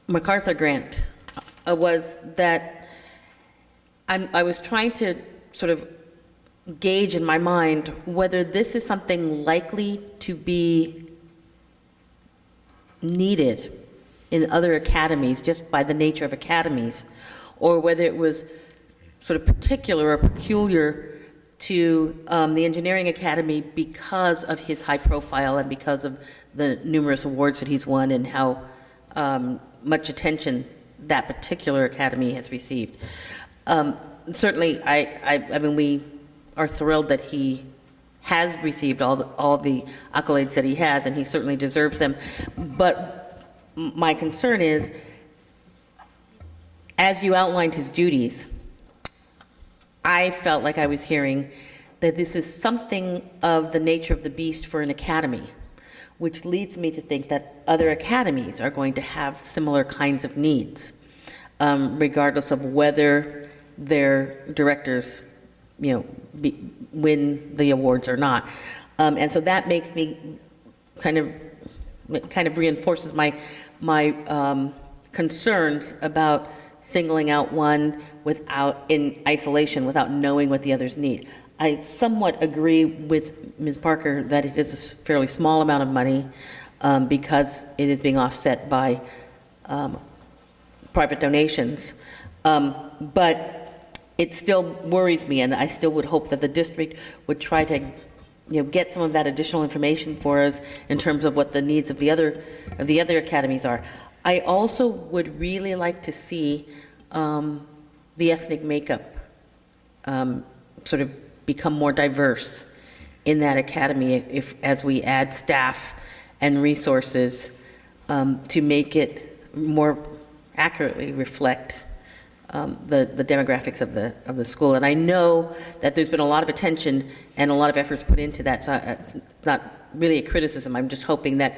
MacArthur grant, was that I was trying to sort of gauge in my mind whether this is something likely to be needed in other academies just by the nature of academies, or whether it was sort of particular or peculiar to the engineering academy because of his high profile and because of the numerous awards that he's won and how much attention that particular academy has received. Certainly, I mean, we are thrilled that he has received all the accolades that he has, and he certainly deserves them. But my concern is, as you outlined his duties, I felt like I was hearing that this is something of the nature of the beast for an academy, which leads me to think that other academies are going to have similar kinds of needs, regardless of whether their directors, win the awards or not. And so that makes me kind of reinforces my concerns about singling out one in isolation without knowing what the others need. I somewhat agree with Ms. Parker that it is a fairly small amount of money because it is being offset by private donations. But it still worries me, and I still would hope that the district would try to, get some of that additional information for us in terms of what the needs of the other academies are. I also would really like to see the ethnic makeup sort of become more diverse in that academy as we add staff and resources to make it more accurately reflect the demographics of the school. And I know that there's been a lot of attention and a lot of efforts put into that, so it's not really a criticism. I'm just hoping that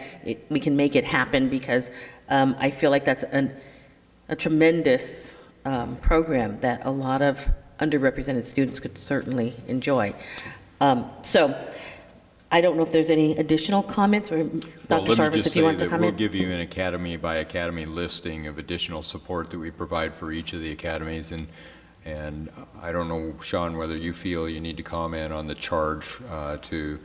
we can make it happen, because I feel like that's a tremendous program that a lot of underrepresented students could certainly enjoy. So I don't know if there's any additional comments, or Dr. Sarvis, if you want to comment. We'll give you an academy by academy listing of additional support that we provide for each of the academies. And I don't know, Sean, whether you feel you need to comment on the charge to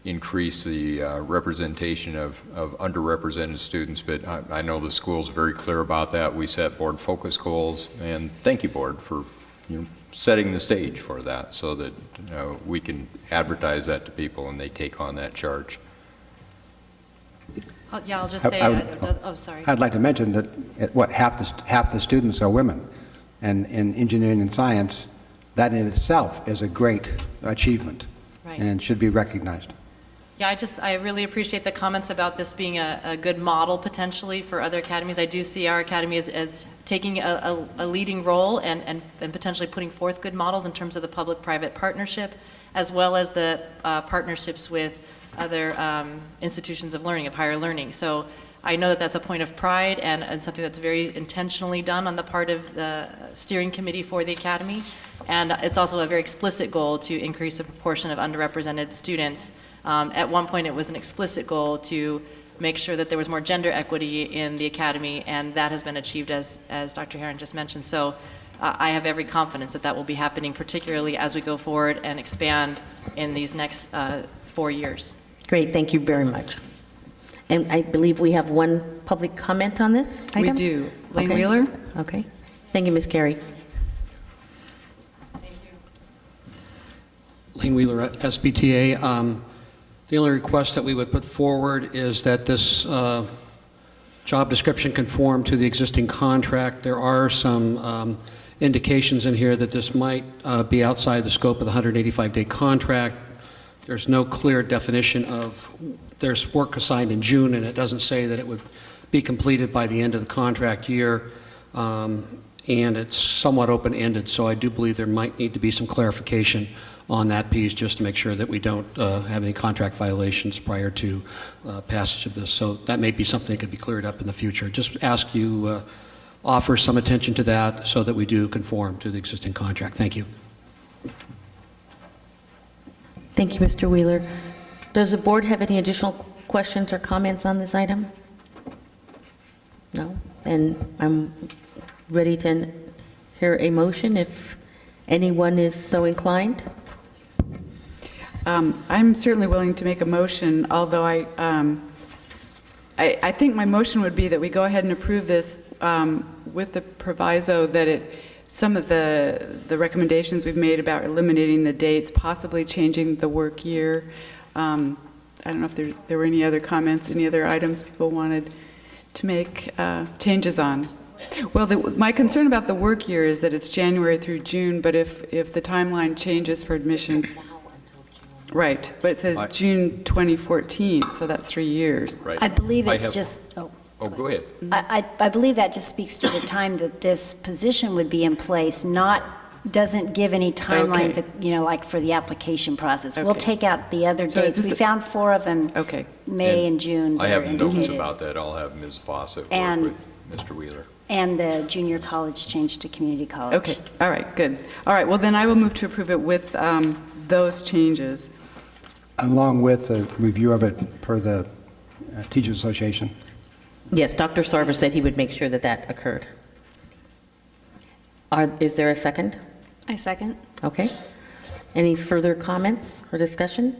increase the representation of underrepresented students, but I know the school's very clear about that. We set board focus goals, and thank you, board, for setting the stage for that, so that we can advertise that to people and they take on that charge. Yeah, I'll just say, sorry. I'd like to mention that half the students are women, and in engineering and science, that in itself is a great achievement, Right. and should be recognized. Yeah, I really appreciate the comments about this being a good model potentially for other academies. I do see our academy as taking a leading role and potentially putting forth good models in terms of the public-private partnership, as well as the partnerships with other institutions of learning, of higher learning. So I know that that's a point of pride and something that's very intentionally done on the part of the steering committee for the academy. And it's also a very explicit goal to increase the proportion of underrepresented students. At one point, it was an explicit goal to make sure that there was more gender equity in the academy, and that has been achieved, as Dr. Herron just mentioned. So I have every confidence that that will be happening, particularly as we go forward and expand in these next 4 years. Great, thank you very much. And I believe we have one public comment on this item? We do. Lane Okay. Wheeler? Okay. Thank you, Ms. Carey. Lane Wheeler, SBTA. The only request that we would put forward is that this job description conform to the existing contract. There are some indications in here that this might be outside the scope of the 185-day contract. There's no clear definition of, there's work assigned in June, and it doesn't say that it would be completed by the end of the contract year. And it's somewhat open-ended, so I do believe there might need to be some clarification on that piece, just to make sure that we don't have any contract violations prior to passage of this. So that may be something that could be cleared up in the future. Just ask you offer some attention to that so that we do conform to the existing contract. Thank you. Thank you, Mr. Wheeler. Does the board have any additional questions or comments on this item? No? Then I'm ready to hear a motion if anyone is so inclined. I'm certainly willing to make a motion, although I think my motion would be that we go ahead and approve this with the proviso that some of the recommendations we've made about eliminating the dates, possibly changing the work year. I don't know if there were any other comments, any other items people wanted to make changes on. Well, my concern about the work year is that it's January through June, but if the timeline changes for admissions, right, but it says June 2014, so that's 3 years. Right. I believe it's just, Oh, go ahead. I believe that just speaks to the time that this position would be in place, doesn't give any timelines, like for the application process. We'll take out the other So is dates. We this found 4 of them, May and June, I that are have notes indicated. about that. I'll have Ms. Fawcett work And- with Mr. Wheeler. And the junior college changed to community college. Okay, all right, good. All right, well, then I will move to approve it with those changes. Along with a review of it per the Teachers Association. Yes, Dr. Sarver said he would make sure that that occurred. Is there a second? I second. Okay. Any further comments or discussion?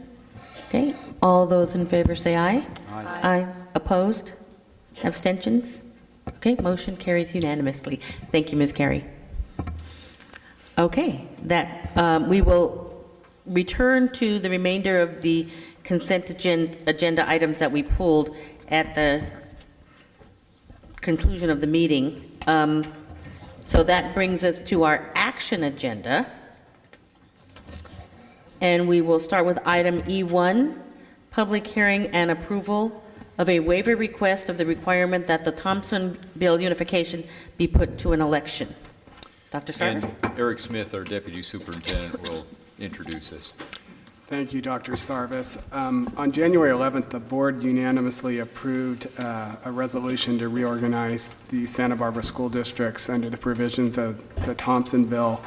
Okay, all those in favor say aye. Aye. Opposed? Abstentions? Okay, motion carries unanimously. Thank you, Ms. Carey. Okay, we will return to the remainder of the consent agenda items that we pulled at the conclusion of the meeting. So that brings us to our action agenda. And we will start with item E1, public hearing and approval of a waiver request of the requirement that the Thompsonville unification be put to an election. Dr. Sarvis? And Eric Smith, our Deputy Superintendent, will introduce us. Thank you, Dr. Sarvis. On January 11th, the board unanimously approved a resolution to reorganize the Santa Barbara school districts under the provisions of the Thompson bill.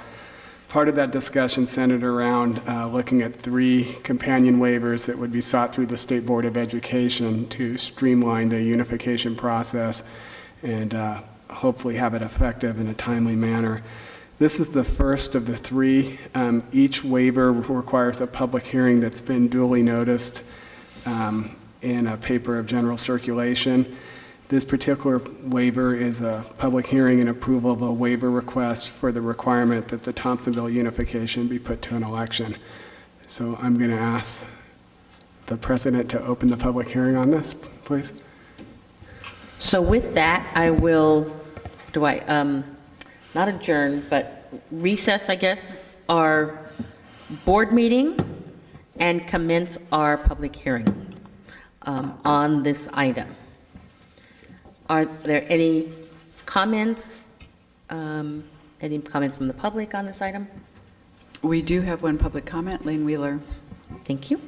Part of that discussion centered around looking at 3 companion waivers that would be sought through the State Board of Education to streamline the unification process and hopefully have it effective in a timely manner. This is the first of the 3. Each waiver requires a public hearing that's been duly noticed in a paper of general circulation. This particular waiver is a public hearing and approval of a waiver request for the requirement that the Thompsonville unification be put to an election. So I'm going to ask the president to open the public hearing on this, please. So with that, I will, not adjourn, but recess, I guess, our board meeting and commence our public hearing on this item. Are there any comments? Any comments from the public on this item? We do have one public comment, Lane Wheeler. Thank you.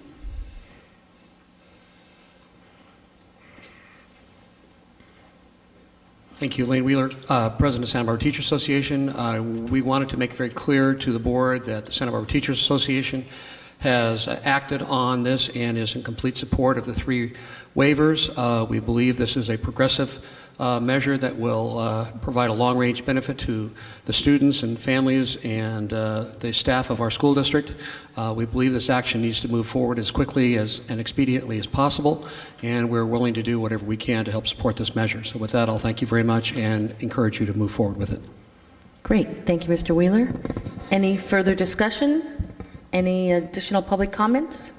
Thank you, Lane Wheeler, President of Santa Barbara Teachers Association. We wanted to make very clear to the board that the Santa Barbara Teachers Association has acted on this and is in complete support of the 3 waivers. We believe this is a progressive measure that will provide a long-range benefit to the students and families and the staff of our school district. We believe this action needs to move forward as quickly and expediently as possible, and we're willing to do whatever we can to help support this measure. So with that, I'll thank you very much and encourage you to move forward with it. Great. Thank you, Mr. Wheeler. Any further discussion? Any additional public comments?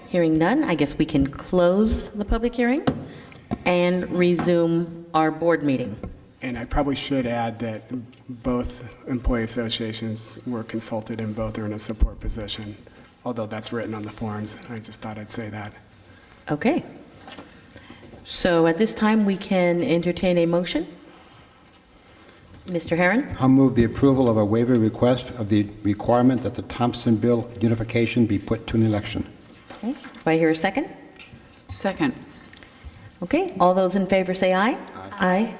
Hearing none, I guess we can close the public hearing and resume our board meeting. And I probably should add that both employee associations were consulted and both are in a support position, although that's written on the forms. I just thought I'd say that. Okay. So at this time, we can entertain a motion. Mr. Herron? I'll move the approval of a waiver request of the requirement that the Thompsonville unification be put to an election. Okay. Do I hear a second? Second. Okay. All those in favor say aye. Aye.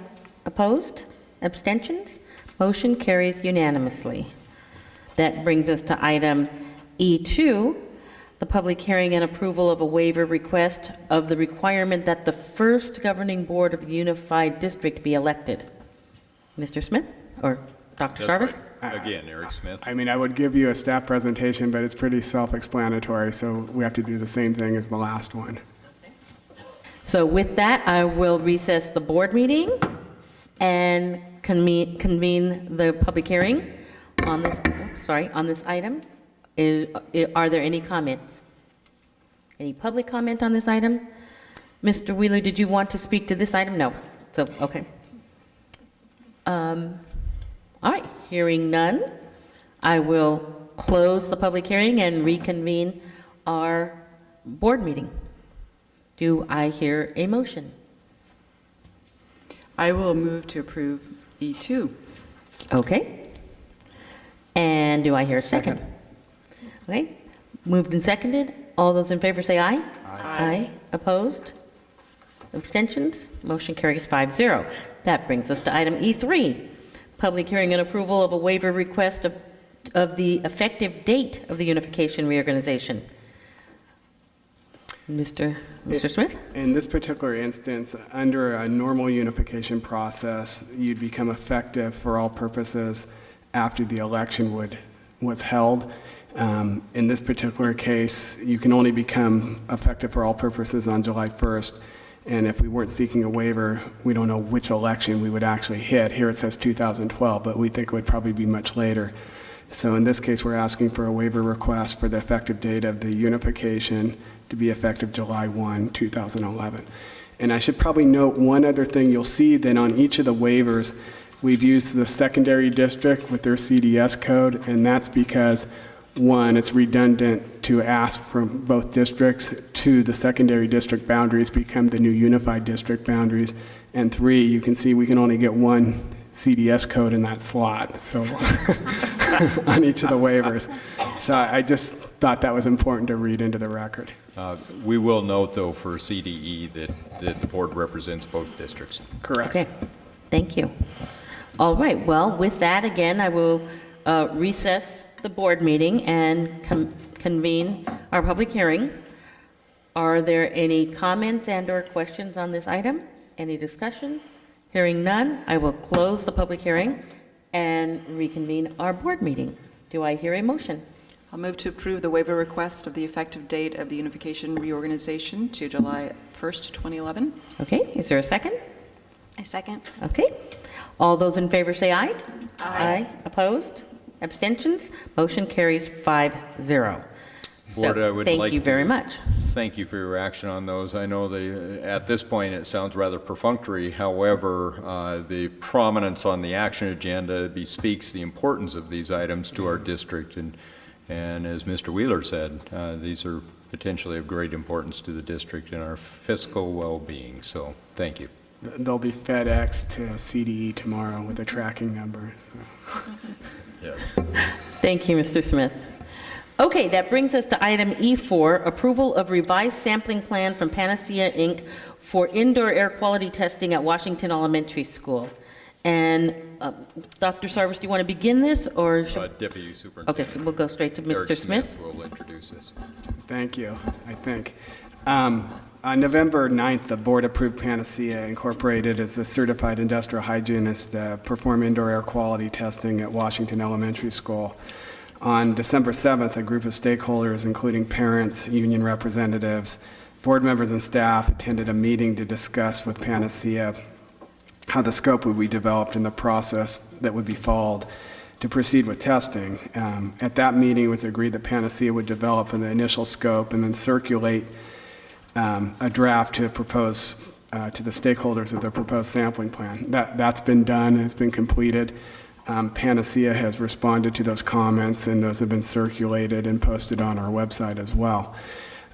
Opposed? Abstentions? Motion carries unanimously. That brings us to item E2, the public hearing and approval of a waiver request of the requirement that the first governing board of the unified district be elected. Mr. Smith or Dr. Sarvis? Right. Again, Eric Smith. I mean, I would give you a staff presentation, but it's pretty self-explanatory, so we have to do the same thing as the last one. So with that, I will recess the board meeting and convene the public hearing on this, on this item. Are there any comments? Any public comment on this item? Mr. Wheeler, did you want to speak to this item? No. So, okay. All right, hearing none, I will close the public hearing and reconvene our board meeting. Do I hear a motion? I will move to approve E2. Okay. And do I hear a second? Okay. Moved and seconded. All those in favor say aye. Aye. Opposed? Abstentions? Motion carries 5-0. That brings us to item E3, public hearing and approval of a waiver request of the effective date of the unification reorganization. Mr. Smith? In this particular instance, under a normal unification process, you'd become effective for all purposes after the election was held. In this particular case, you can only become effective for all purposes on July 1st. And if we weren't seeking a waiver, we don't know which election we would actually hit. Here it says 2012, but we think it would probably be much later. So in this case, we're asking for a waiver request for the effective date of the unification to be effective July 1, 2011. And I should probably note one other thing. You'll see that on each of the waivers, we've used the secondary district with their CDS code, and that's because, one, it's redundant to ask from both districts. Two, the secondary district boundaries become the new unified district boundaries. And three, you can see we can only get one CDS code in that slot, so on each of the waivers. So I just thought that was important to read into the record. We will note, though, for CDE that the board represents both districts. Correct. Okay, thank you. All right, well, with that, again, I will recess the board meeting and convene our public hearing. Are there any comments and/or questions on this item? Any discussion? Hearing none, I will close the public hearing and reconvene our board meeting. Do I hear a motion? I'll move to approve the waiver request of the effective date of the unification reorganization to July 1st, 2011. Okay, is there a second? I second. Okay. All those in favor say aye. Aye. Opposed? Abstentions? Motion carries 5-0. Board, I would like thank you very much. Thank you for your action on those. I know at this point it sounds rather perfunctory. However, the prominence on the action agenda bespeaks the importance of these items to our district. And as Mr. Wheeler said, these are potentially of great importance to the district and our fiscal well-being. So thank you. They'll be FedEx to CDE tomorrow with a tracking number. So. Yes. Thank you, Mr. Smith. Okay, that brings us to item E4, approval of revised sampling plan from Panacea Inc. for indoor air quality testing at Washington Elementary School. And Dr. Sarvis, do you want to begin this, or Deputy Superintendent. Okay, so we'll go straight to Mr. Smith. Will introduce this. Thank you, I think. On November 9th, the board approved Panacea Incorporated as the certified industrial hygienist to perform indoor air quality testing at Washington Elementary School. On December 7th, a group of stakeholders, including parents, union representatives, board members, and staff, attended a meeting to discuss with Panacea how the scope would be developed and the process that would be followed to proceed with testing. At that meeting, it was agreed that Panacea would develop an initial scope and then circulate a draft to propose to the stakeholders of the proposed sampling plan. That's been done, and it's been completed. Panacea has responded to those comments, and those have been circulated and posted on our website as well.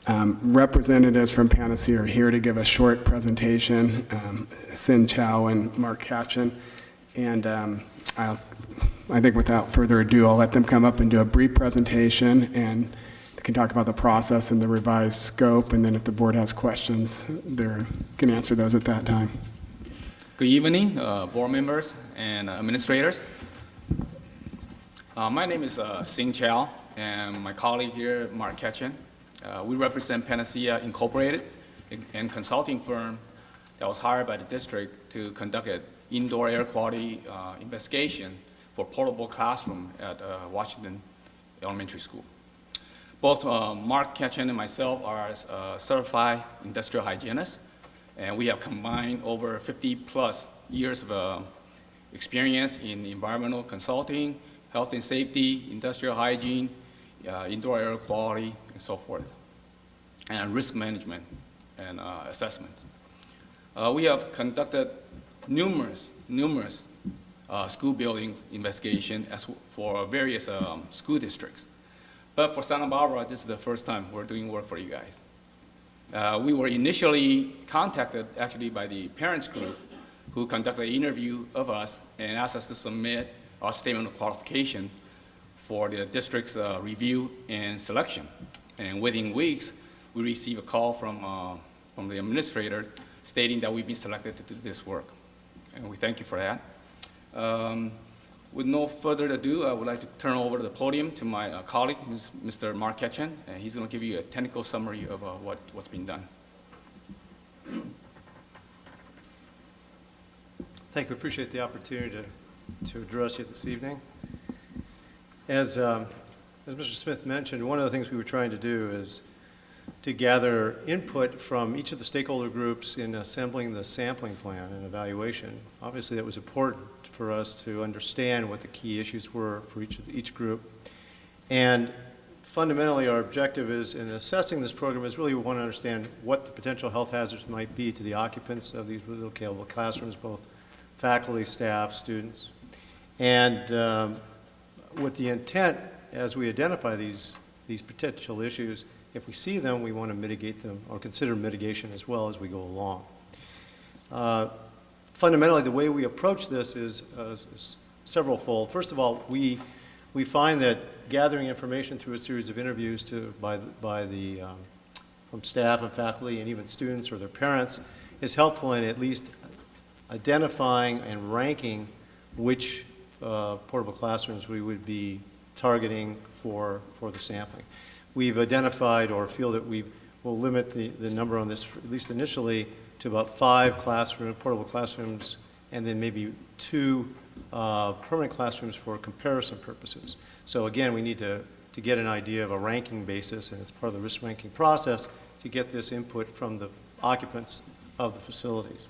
Representatives from Panacea are here to give a short presentation, Sin Chow and Mark Katchen, and I think without further ado, I'll let them come up and do a brief presentation, and they can talk about the process and the revised scope, and then if the board has questions, they can answer those at that time. Good evening, board members and administrators. My name is Sing Chow, and my colleague here, Mark Ketchen. We represent Panacea Incorporated, a consulting firm that was hired by the district to conduct an indoor air quality investigation for portable classroom at Washington Elementary School. Both Mark Ketchen and myself are certified industrial hygienists, and we have combined over 50+ years of experience in environmental consulting, health and safety, industrial hygiene, indoor air quality, and so forth, and risk management and assessment. We have conducted numerous school buildings investigation for various school districts. But for Santa Barbara, this is the first time we're doing work for you guys. We were initially contacted actually by the parents group who conducted an interview of us and asked us to submit our statement of qualification for the district's review and selection. And within weeks, we received a call from the administrator stating that we've been selected to do this work. And we thank you for that. With no further ado, I would like to turn over the podium to my colleague, Mr. Mark Ketchen, and he's going to give you a technical summary of what's been done. Thank you. Appreciate the opportunity to address you this evening. As as Mr. Smith mentioned, one of the things we were trying to do is to gather input from each of the stakeholder groups in assembling the sampling plan and evaluation. Obviously, that was important for us to understand what the key issues were for each group. And fundamentally, our objective is in assessing this program is really we want to understand what the potential health hazards might be to the occupants of these relocatable classrooms, both faculty, staff, students. And with the intent, as we identify these potential issues, if we see them, we want to mitigate them or consider mitigation as well as we go along. Fundamentally, the way we approach this is several-fold. First of all, we find that gathering information through a series of interviews from staff and faculty and even students or their parents is helpful in at least identifying and ranking which portable classrooms we would be targeting for the sampling. We've identified or feel that we will limit the number on this, at least initially, to about 5 portable classrooms, and then maybe 2 permanent classrooms for comparison purposes. So again, we need to get an idea of a ranking basis, and it's part of the risk ranking process to get this input from the occupants of the facilities.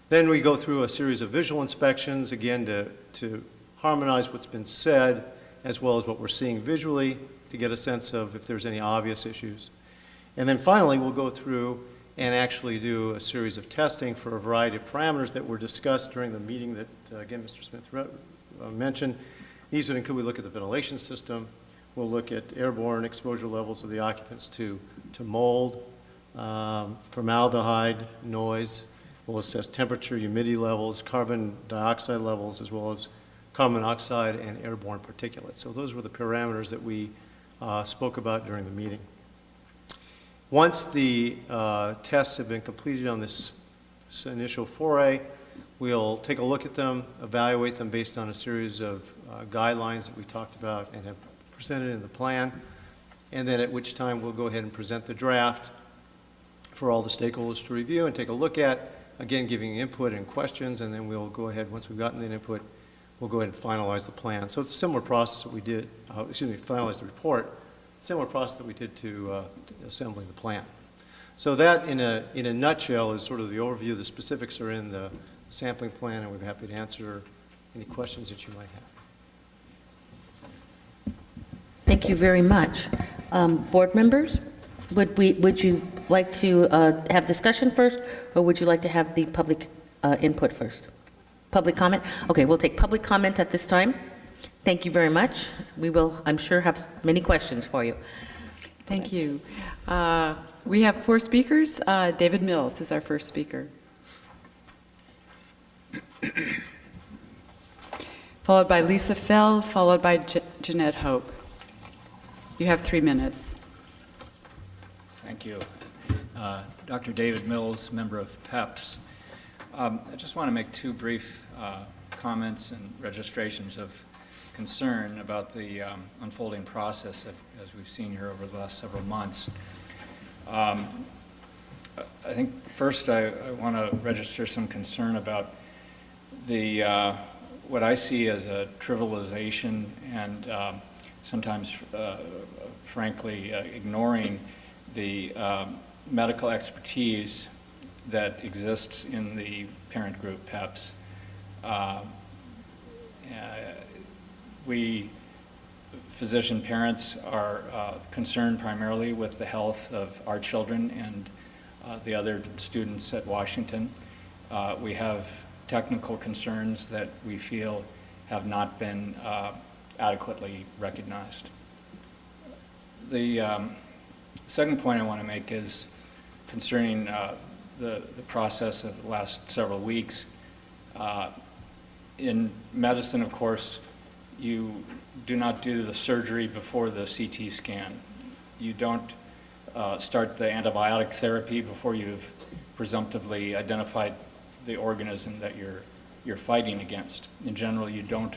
Then we go through a series of visual inspections, again, to harmonize what's been said as well as what we're seeing visually to get a sense of if there's any obvious issues. And then finally, we'll go through and actually do a series of testing for a variety of parameters that were discussed during the meeting that, again, Mr. Smith mentioned. These would include, we look at the ventilation system, we'll look at airborne exposure levels of the occupants to mold, formaldehyde, noise. We'll assess temperature, humidity levels, carbon dioxide levels, as well as carbon monoxide and airborne particulates. So those were the parameters that we spoke about during the meeting. Once the tests have been completed on this initial foray, we'll take a look at them, evaluate them based on a series of guidelines that we talked about and have presented in the plan, and then at which time we'll go ahead and present the draft for all the stakeholders to review and take a look at, again, giving input and questions, and then we'll go ahead, once we've gotten the input, we'll go ahead and finalize the plan. So it's a similar process that we did, finalize the report, similar process that we did to assembling the plan. So that, in a nutshell, is sort of the overview. The specifics are in the sampling plan, and we'd be happy to answer any questions that you might have. Thank you very much. Board members, would you like to have discussion first, or would you like to have the public input first? Public comment? Okay, we'll take public comment at this time. Thank you very much. We will, I'm sure, have many questions for you. Thank you. We have 4 speakers. David Mills is our first speaker. Followed by Lisa Fell, followed by Jeanette Hope. You have 3 minutes. Thank you. Dr. David Mills, member of PEPS. I just want to make 2 brief comments and registrations of concern about the unfolding process as we've seen here over the last several months. I think first I want to register some concern about the what I see as a trivialization and sometimes, frankly, ignoring the medical expertise that exists in the parent group, PEPS. We physician parents are concerned primarily with the health of our children and the other students at Washington. We have technical concerns that we feel have not been adequately recognized. The second point I want to make is concerning the process of the last several weeks. In medicine, of course, you do not do the surgery before the CT scan. You don't start the antibiotic therapy before you've presumptively identified the organism that you're fighting against. In general, you don't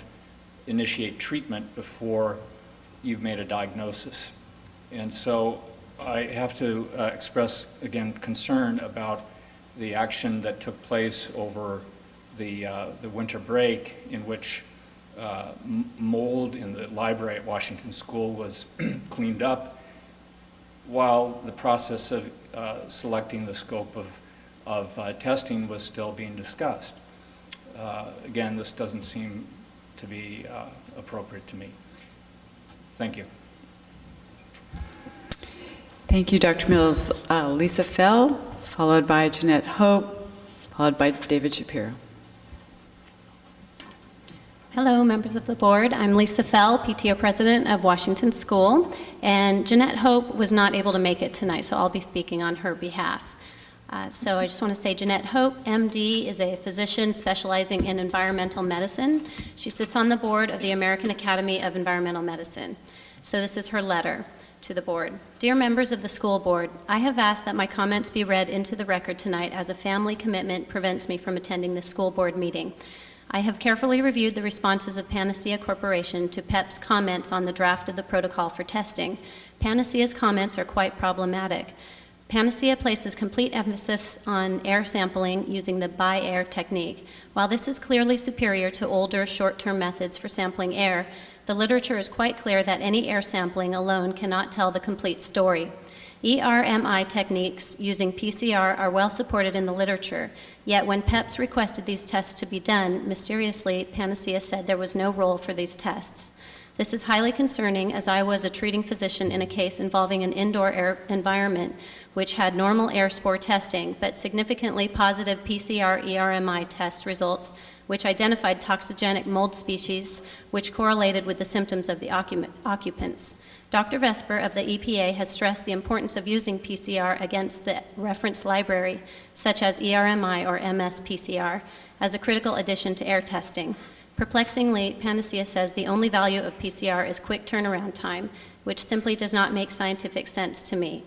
initiate treatment before you've made a diagnosis. And so I have to express, again, concern about the action that took place over the winter break, in which mold in the library at Washington School was cleaned up while the process of selecting the scope of testing was still being discussed. Again, this doesn't seem to be appropriate to me. Thank you. Thank you, Dr. Mills. Lisa Fell, followed by Jeanette Hope, followed by David Shapiro. Hello, members of the board. I'm Lisa Fell, PTO president of Washington School, and Jeanette Hope was not able to make it tonight, so I'll be speaking on her behalf. So I just want to say Jeanette Hope, MD, is a physician specializing in environmental medicine. She sits on the board of the American Academy of Environmental Medicine. So this is her letter to the board. Dear members of the school board, I have asked that my comments be read into the record tonight as a family commitment prevents me from attending this school board meeting. I have carefully reviewed the responses of Panacea Corporation to PEP's comments on the draft of the protocol for testing. Panacea's comments are quite problematic. Panacea places complete emphasis on air sampling using the by-air technique. While this is clearly superior to older short-term methods for sampling air, the literature is quite clear that any air sampling alone cannot tell the complete story. ERMI techniques using PCR are well supported in the literature, yet when PEPs requested these tests to be done, mysteriously, Panacea said there was no role for these tests. This is highly concerning, as I was a treating physician in a case involving an indoor air environment which had normal air spore testing, but significantly positive PCR ERMI test results which identified toxigenic mold species which correlated with the symptoms of the occupants. Dr. Vesper of the EPA has stressed the importance of using PCR against the reference library, such as ERMI or MS-PCR, as a critical addition to air testing. Perplexingly, Panacea says the only value of PCR is quick turnaround time, which simply does not make scientific sense to me.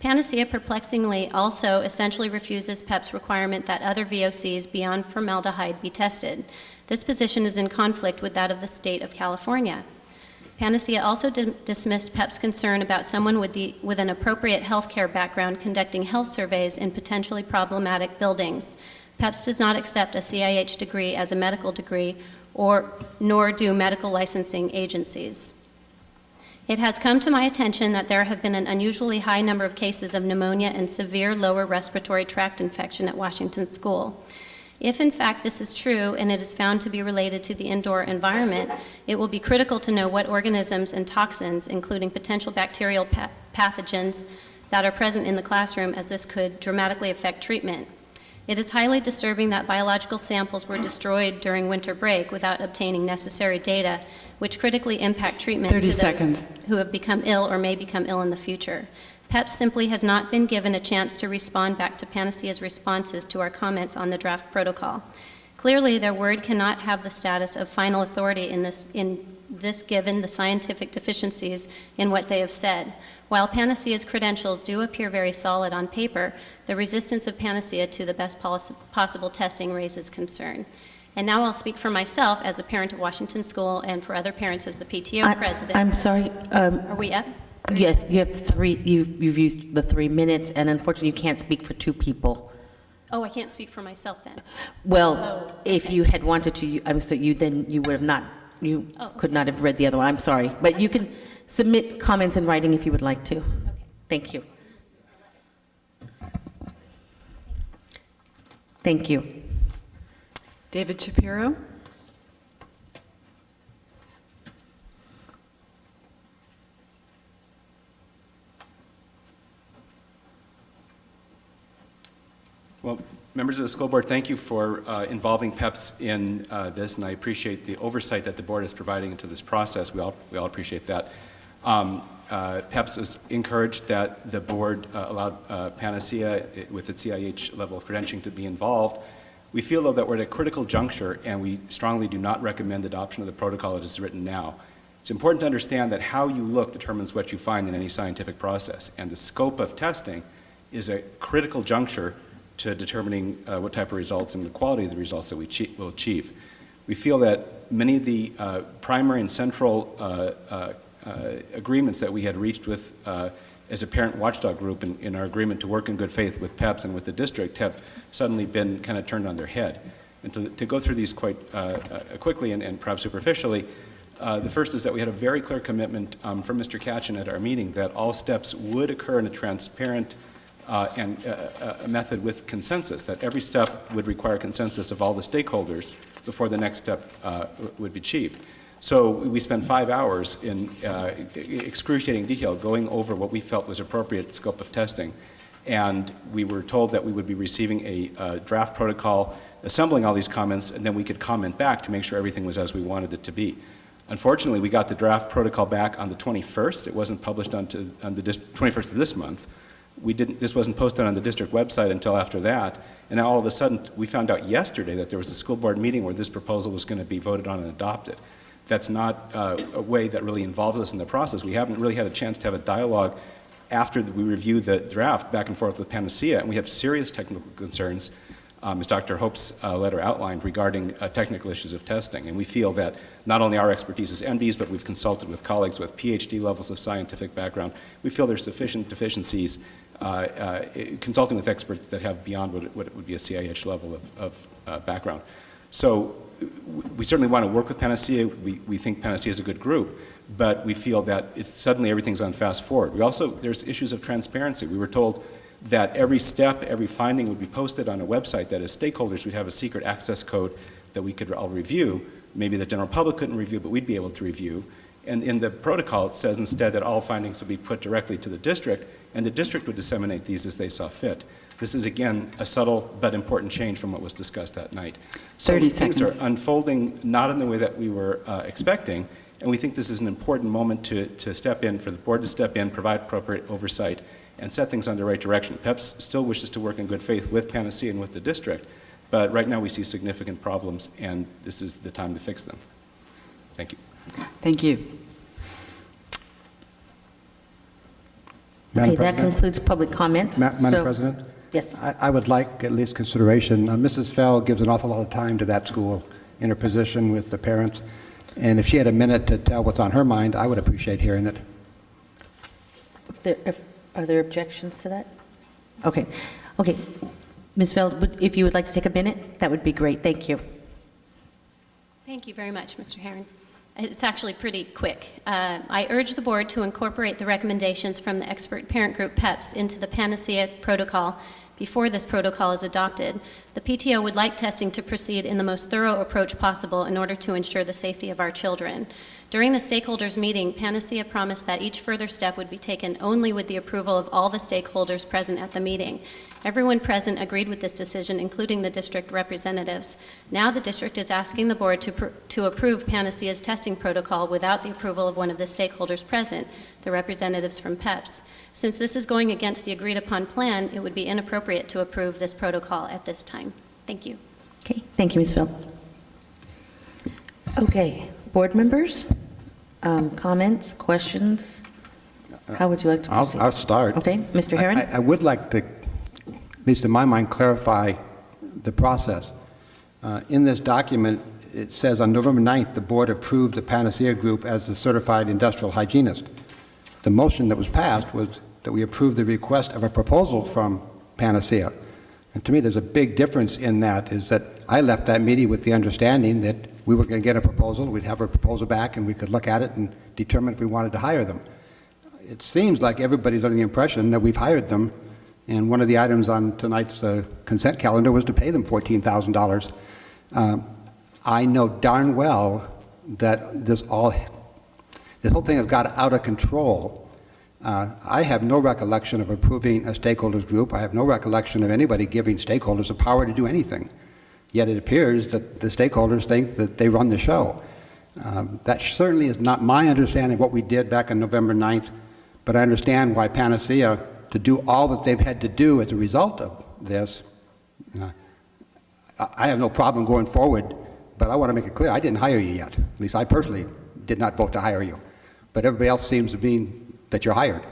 Panacea perplexingly also essentially refuses PEP's requirement that other VOCs beyond formaldehyde be tested. This position is in conflict with that of the state of California. Panacea also dismissed PEP's concern about someone with an appropriate healthcare background conducting health surveys in potentially problematic buildings. PEPS does not accept a CIH degree as a medical degree, nor do medical licensing agencies. It has come to my attention that there have been an unusually high number of cases of pneumonia and severe lower respiratory tract infection at Washington School. If in fact this is true and it is found to be related to the indoor environment, it will be critical to know what organisms and toxins, including potential bacterial pathogens, that are present in the classroom, as this could dramatically affect treatment. It is highly disturbing that biological samples were destroyed during winter break without obtaining necessary data, which critically impact treatment 30 to those seconds. who have become ill or may become ill in the future. PEPS simply has not been given a chance to respond back to Panacea's responses to our comments on the draft protocol. Clearly, their word cannot have the status of final authority in this given the scientific deficiencies in what they have said. While Panacea's credentials do appear very solid on paper, the resistance of Panacea to the best possible testing raises concern. And now I'll speak for myself as a parent of Washington School and for other parents as the PTO president. I'm sorry. Are we up? Yes, you have three. You've used the 3 minutes, and unfortunately, you can't speak for 2 people. Oh, I can't speak for myself then. Well, Oh, if you had wanted to, then you would have not. You could not have read the other one. I'm sorry, but you can submit comments in writing if you would like to. Okay. Thank you. Thank you. David Shapiro. Well, members of the school board, thank you for involving PEPS in this, and I appreciate the oversight that the board is providing into this process. We all appreciate that. PEPS is encouraged that the board allowed Panacea with its CIH level of credentialing to be involved. We feel, though, that we're at a critical juncture, and we strongly do not recommend adoption of the protocol as is written now. It's important to understand that how you look determines what you find in any scientific process, and the scope of testing is a critical juncture to determining what type of results and the quality of the results that we will achieve. We feel that many of the primary and central agreements that we had reached with as a parent watchdog group in our agreement to work in good faith with PEPS and with the district have suddenly been kind of turned on their head. And to go through these quite quickly and perhaps superficially, the first is that we had a very clear commitment from Mr. Katchen at our meeting that all steps would occur in a transparent and a method with consensus, that every step would require consensus of all the stakeholders before the next step would be achieved. So we spent 5 hours in excruciating detail going over what we felt was appropriate scope of testing. And we were told that we would be receiving a draft protocol, assembling all these comments, and then we could comment back to make sure everything was as we wanted it to be. Unfortunately, we got the draft protocol back on the 21st. It wasn't published on the 21st of this month. This wasn't posted on the district website until after that. And now all of a sudden, we found out yesterday that there was a school board meeting where this proposal was going to be voted on and adopted. That's not a way that really involves us in the process. We haven't really had a chance to have a dialogue after we review the draft back and forth with Panacea, and we have serious technical concerns, as Dr. Hope's letter outlined, regarding technical issues of testing. And we feel that not only our expertise as MDs, but we've consulted with colleagues with PhD levels of scientific background. We feel there's sufficient deficiencies consulting with experts that have beyond what would be a CIH level of background. So we certainly want to work with Panacea. We think Panacea is a good group, but we feel that suddenly everything's on fast forward. There's issues of transparency. We were told that every step, every finding would be posted on a website that as stakeholders we'd have a secret access code that we could all review. Maybe the general public couldn't review, but we'd be able to review. And in the protocol, it says instead that all findings would be put directly to the district, and the district would disseminate these as they saw fit. This is, again, a subtle but important change from what was discussed that night. So 30 things seconds. are unfolding not in the way that we were expecting, and we think this is an important moment to step in, for the board to step in, provide appropriate oversight, and set things on the right direction. PEPS still wishes to work in good faith with Panacea and with the district, but right now we see significant problems, and this is the time to fix them. Thank you. Thank you. Okay, that concludes public comment. Madam President? Yes. I would like at least consideration. Mrs. Fell gives an awful lot of time to that school in her position with the parents, and if she had a minute to tell what's on her mind, I would appreciate hearing it. Are there objections to that? Okay. Okay. Ms. Feld, if you would like to take a minute, that would be great. Thank you. Thank you very much, Mr. Herron. It's actually pretty quick. I urge the board to incorporate the recommendations from the expert parent group PEPS into the Panacea protocol before this protocol is adopted. The PTO would like testing to proceed in the most thorough approach possible in order to ensure the safety of our children. During the stakeholders meeting, Panacea promised that each further step would be taken only with the approval of all the stakeholders present at the meeting. Everyone present agreed with this decision, including the district representatives. Now the district is asking the board to approve Panacea's testing protocol without the approval of one of the stakeholders present, the representatives from PEPS. Since this is going against the agreed upon plan, it would be inappropriate to approve this protocol at this time. Thank you. Okay, thank you, Ms. Phil. Okay, board members, comments, questions? How would you like to proceed? I'll start. Okay, Mr. Herron? I would like to, at least in my mind, clarify the process. In this document, it says on November 9th, the board approved the Panacea Group as the certified industrial hygienist. The motion that was passed was that we approve the request of a proposal from Panacea. And to me, there's a big difference in that, is that I left that meeting with the understanding that we were going to get a proposal, we'd have a proposal back, and we could look at it and determine if we wanted to hire them. It seems like everybody's under the impression that we've hired them, and one of the items on tonight's consent calendar was to pay them $14,000. I know darn well that this whole thing has got out of control. I have no recollection of approving a stakeholders group. I have no recollection of anybody giving stakeholders the power to do anything. Yet it appears that the stakeholders think that they run the show. That certainly is not my understanding of what we did back on November 9th, but I understand why Panacea, to do all that they've had to do as a result of this, I have no problem going forward, but I want to make it clear, I didn't hire you yet. At least I personally did not vote to hire you. But everybody else seems to mean that you're hired.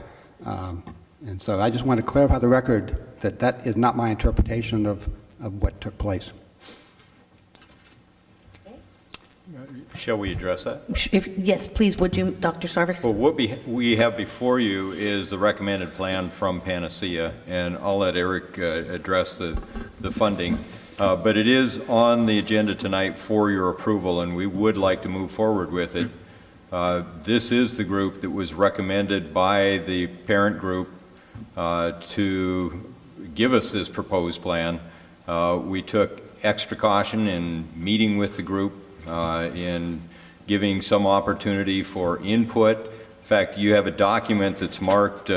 And so I just want to clarify the record that that is not my interpretation of what took place. Shall we address that? Yes, please, would you, Dr. Sarvis? Well, what we have before you is the recommended plan from Panacea, and I'll let Eric address the funding. But it is on the agenda tonight for your approval, and we would like to move forward with it. This is the group that was recommended by the parent group to give us this proposed plan. We took extra caution in meeting with the group, in giving some opportunity for input. In fact, you have a document that's marked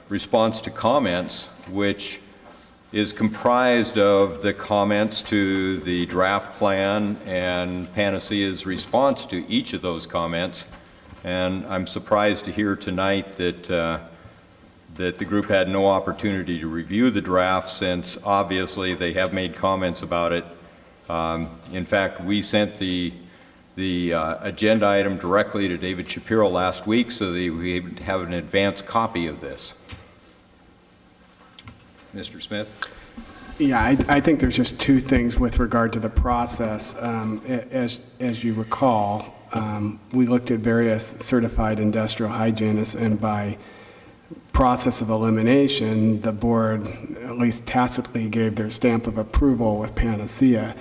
response to comments, which is comprised of the comments to the draft plan and Panacea's response to each of those comments. And I'm surprised to hear tonight that that the group had no opportunity to review the draft, since obviously they have made comments about it. In fact, we sent the agenda item directly to David Shapiro last week so that we would have an advance copy of this. Mr. Smith? Yeah, I think there's just two things with regard to the process. As you recall, we looked at various certified industrial hygienists, and by process of elimination, the board at least tacitly gave their stamp of approval with Panacea.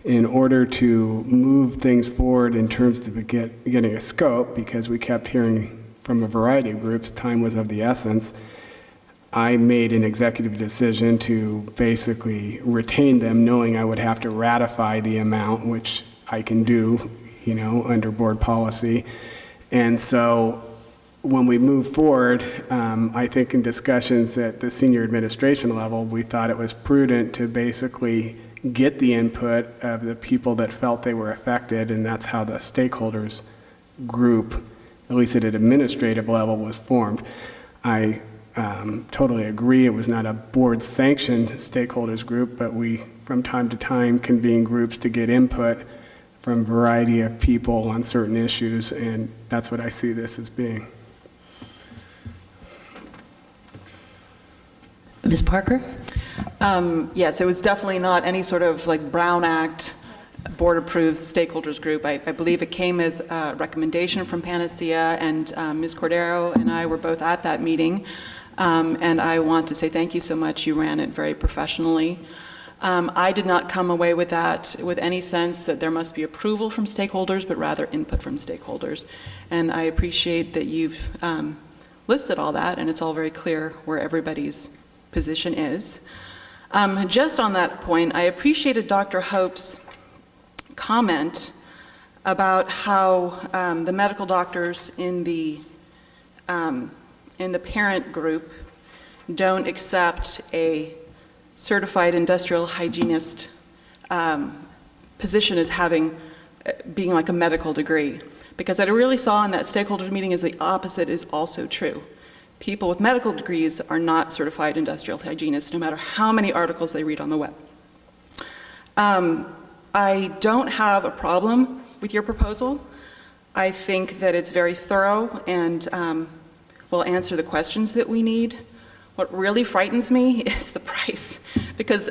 In order to move things forward in terms of getting a scope, because we kept hearing from a variety of groups, time was of the essence, I made an executive decision to basically retain them, knowing I would have to ratify the amount, which I can do, you know, under board policy. And so when we move forward, I think in discussions at the senior administration level, we thought it was prudent to basically get the input of the people that felt they were affected, and that's how the stakeholders group, at least at an administrative level, was formed. I totally agree it was not a board-sanctioned stakeholders group, but we, from time to time, convene groups to get input from a variety of people on certain issues, and that's what I see this as being. Ms. Parker? Yes, it was definitely not any sort of like Brown Act board-approved stakeholders group. I believe it came as a recommendation from Panacea, and Ms. Cordero and I were both at that meeting. And I want to say thank you so much. You ran it very professionally. I did not come away with that with any sense that there must be approval from stakeholders, but rather input from stakeholders. And I appreciate that you've listed all that, and it's all very clear where everybody's position is. Just on that point, I appreciated Dr. Hope's comment about how the medical doctors in the parent group don't accept a certified industrial hygienist position as being like a medical degree. Because what I really saw in that stakeholders meeting is the opposite is also true. People with medical degrees are not certified industrial hygienists, no matter how many articles they read on the web. I don't have a problem with your proposal. I think that it's very thorough and will answer the questions that we need. What really frightens me is the price,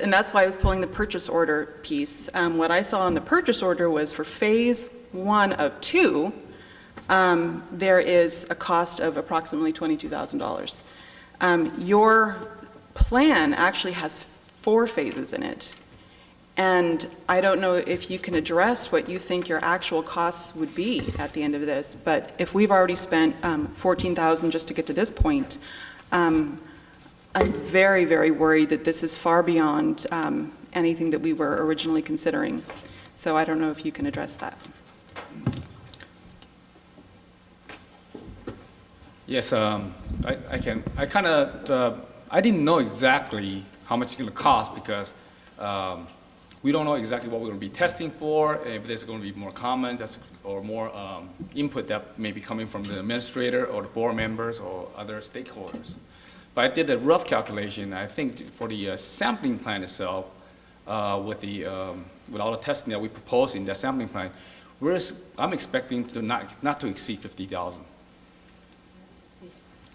and that's why I was pulling the purchase order piece. What I saw in the purchase order was for phase 1 of 2, there is a cost of approximately $22,000. Your plan actually has 4 phases in it. And I don't know if you can address what you think your actual costs would be at the end of this, but if we've already spent $14,000 just to get to this point, I'm very, very worried that this is far beyond anything that we were originally considering. So I don't know if you can address that. Yes, I can. I didn't know exactly how much it's going to cost because we don't know exactly what we're going to be testing for, if there's going to be more comments or more input that may be coming from the administrator or the board members or other stakeholders. But I did a rough calculation. I think for the sampling plan itself, with all the testing that we propose in that sampling plan, I'm expecting to not to exceed $50,000.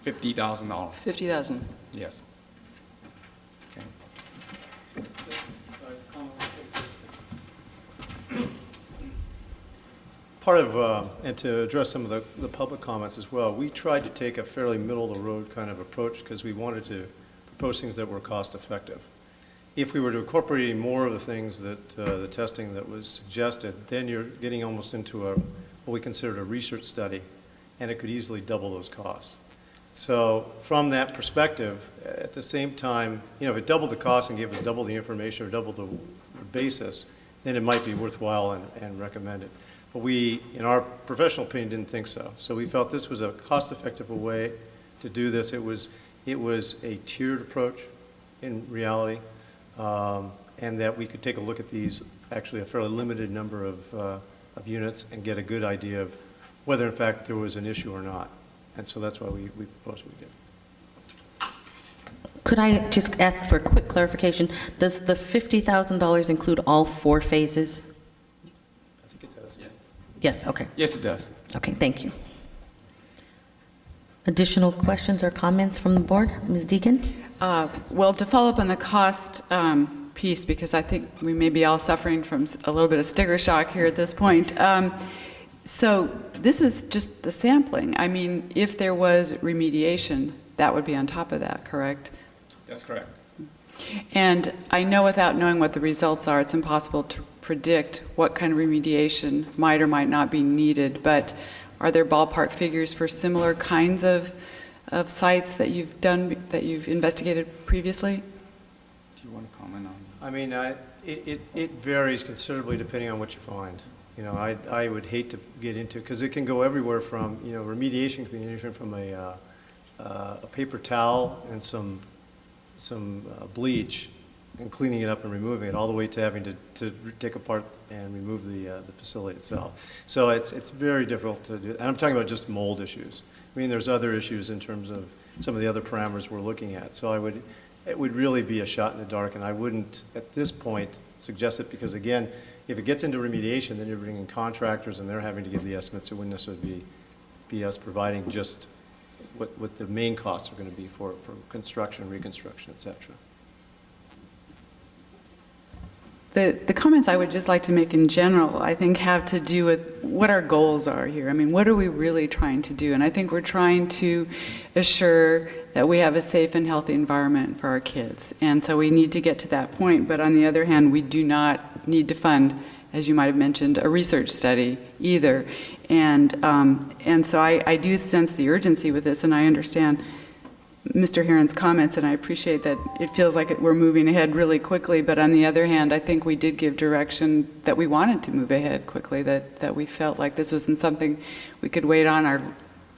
$50,000. $50,000. Yes. Part of, and to address some of the public comments as well, we tried to take a fairly middle-of-the-road kind of approach because we wanted to propose things that were cost-effective. if we were to incorporate any more of the things that, the testing that was suggested, then you're getting almost into what we consider a research study, and it could easily double those costs. So from that perspective, at the same time, if it doubled the cost and gave us double the information or double the basis, then it might be worthwhile and recommended. But we, in our professional opinion, didn't think so. So we felt this was a cost-effective way to do this. It was a tiered approach in reality, and that we could take a look at these, actually a fairly limited number of units, and get a good idea of whether in fact there was an issue or not. And so that's why we proposed what we did. Could I just ask for a quick clarification? Does the $50,000 include all 4 phases? I think it does. Yeah. Yes, okay. Yes, it does. Okay, thank you. Additional questions or comments from the board? Ms. Deacon? Well, to follow up on the cost piece, because I think we may be all suffering from a little bit of sticker shock here at this point. So this is just the sampling. I mean, if there was remediation, that would be on top of that, correct? That's correct. And I know without knowing what the results are, it's impossible to predict what kind of remediation might or might not be needed, but are there ballpark figures for similar kinds of sites that you've done, that you've investigated previously? Do you want to comment on that? I mean, it varies considerably depending on what you find. I would hate to get into, because it can go everywhere from, remediation can be anything from a paper towel and some bleach and cleaning it up and removing it, all the way to having to take apart and remove the facility itself. So it's very difficult to do, and I'm talking about just mold issues. I mean, there's other issues in terms of some of the other parameters we're looking at. So it would really be a shot in the dark, and I wouldn't, at this point, suggest it, because again, if it gets into remediation, then you're bringing contractors and they're having to give the estimates. It wouldn't necessarily be us providing just what the main costs are going to be for construction, reconstruction, et cetera. The comments I would just like to make in general, I think, have to do with what our goals are here. I mean, what are we really trying to do? And I think we're trying to assure that we have a safe and healthy environment for our kids. And so we need to get to that point. But on the other hand, we do not need to fund, as you might have mentioned, a research study either. And so I do sense the urgency with this, and I understand Mr. Heron's comments, and I appreciate that it feels like we're moving ahead really quickly, but on the other hand, I think we did give direction that we wanted to move ahead quickly, that we felt like this wasn't something we could wait on. Our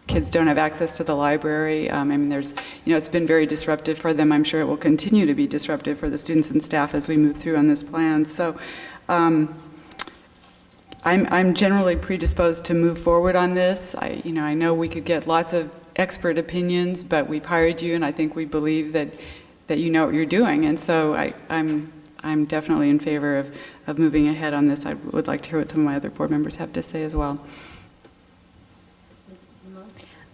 kids don't have access to the library. I mean, it's been very disruptive for them. I'm sure it will continue to be disruptive for the students and staff as we move through on this plan. So I'm generally predisposed to move forward on this. I know we could get lots of expert opinions, but we've hired you, and I think we believe that you know what you're doing. And so I'm definitely in favor of moving ahead on this. I would like to hear what some of my other board members have to say as well.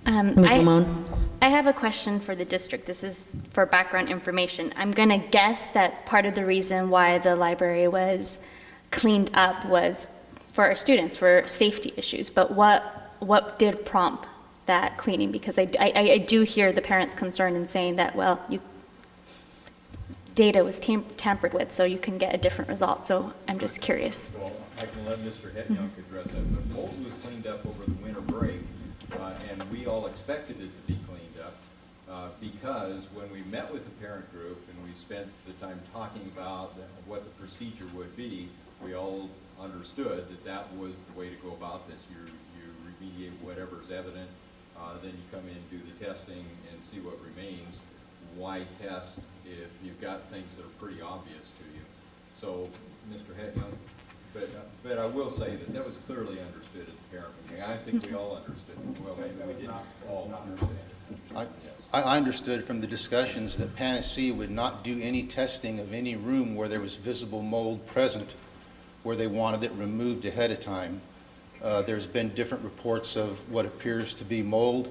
Ms. Limon? I have a question for the district. This is for background information. I'm going to guess that part of the reason why the library was cleaned up was for our students, for safety issues. But what did prompt that cleaning? Because I do hear the parents' concern in saying that, well, data was tampered with, so you can get a different result. So I'm just curious. Well, I can let Mr. Hetniak address that, but Mold was cleaned up over the winter break, and we all expected it to be cleaned up because when we met with the parent group and we spent the time talking about what the procedure would be, we all understood that was the way to go about this. You remediate whatever's evident, then you come in, do the testing, and see what remains. Why test if you've got things that are pretty obvious to you? So, Mr. Hetniak, but I will say that was clearly understood at the parent meeting. I think we all understood it. Well, maybe we didn't all understand it. I understood from the discussions that Panacea would not do any testing of any room where there was visible mold present, where they wanted it removed ahead of time. There's been different reports of what appears to be mold.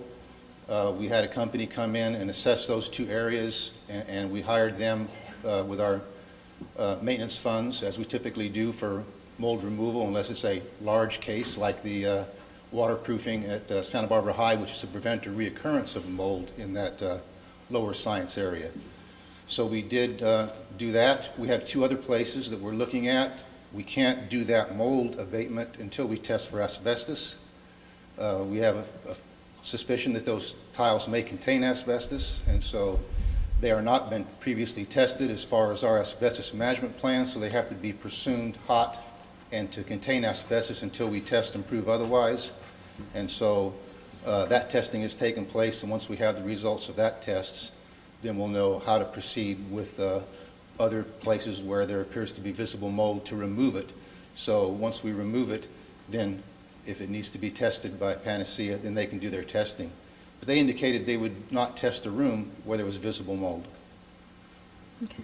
We had a company come in and assess those 2 areas, and we hired them with our maintenance funds, as we typically do for mold removal, unless it's a large case like the waterproofing at Santa Barbara High, which is to prevent a reoccurrence of mold in that lower science area. So we did do that. We have 2 other places that we're looking at. We can't do that mold abatement until we test for asbestos. We have a suspicion that those tiles may contain asbestos, and so they are not been previously tested as far as our asbestos management plan, so they have to be presumed hot and to contain asbestos until we test and prove otherwise. And so that testing has taken place, and once we have the results of that tests, then we'll know how to proceed with other places where there appears to be visible mold to remove it. So once we remove it, then if it needs to be tested by Panacea, then they can do their testing. But they indicated they would not test a room where there was visible mold. Okay.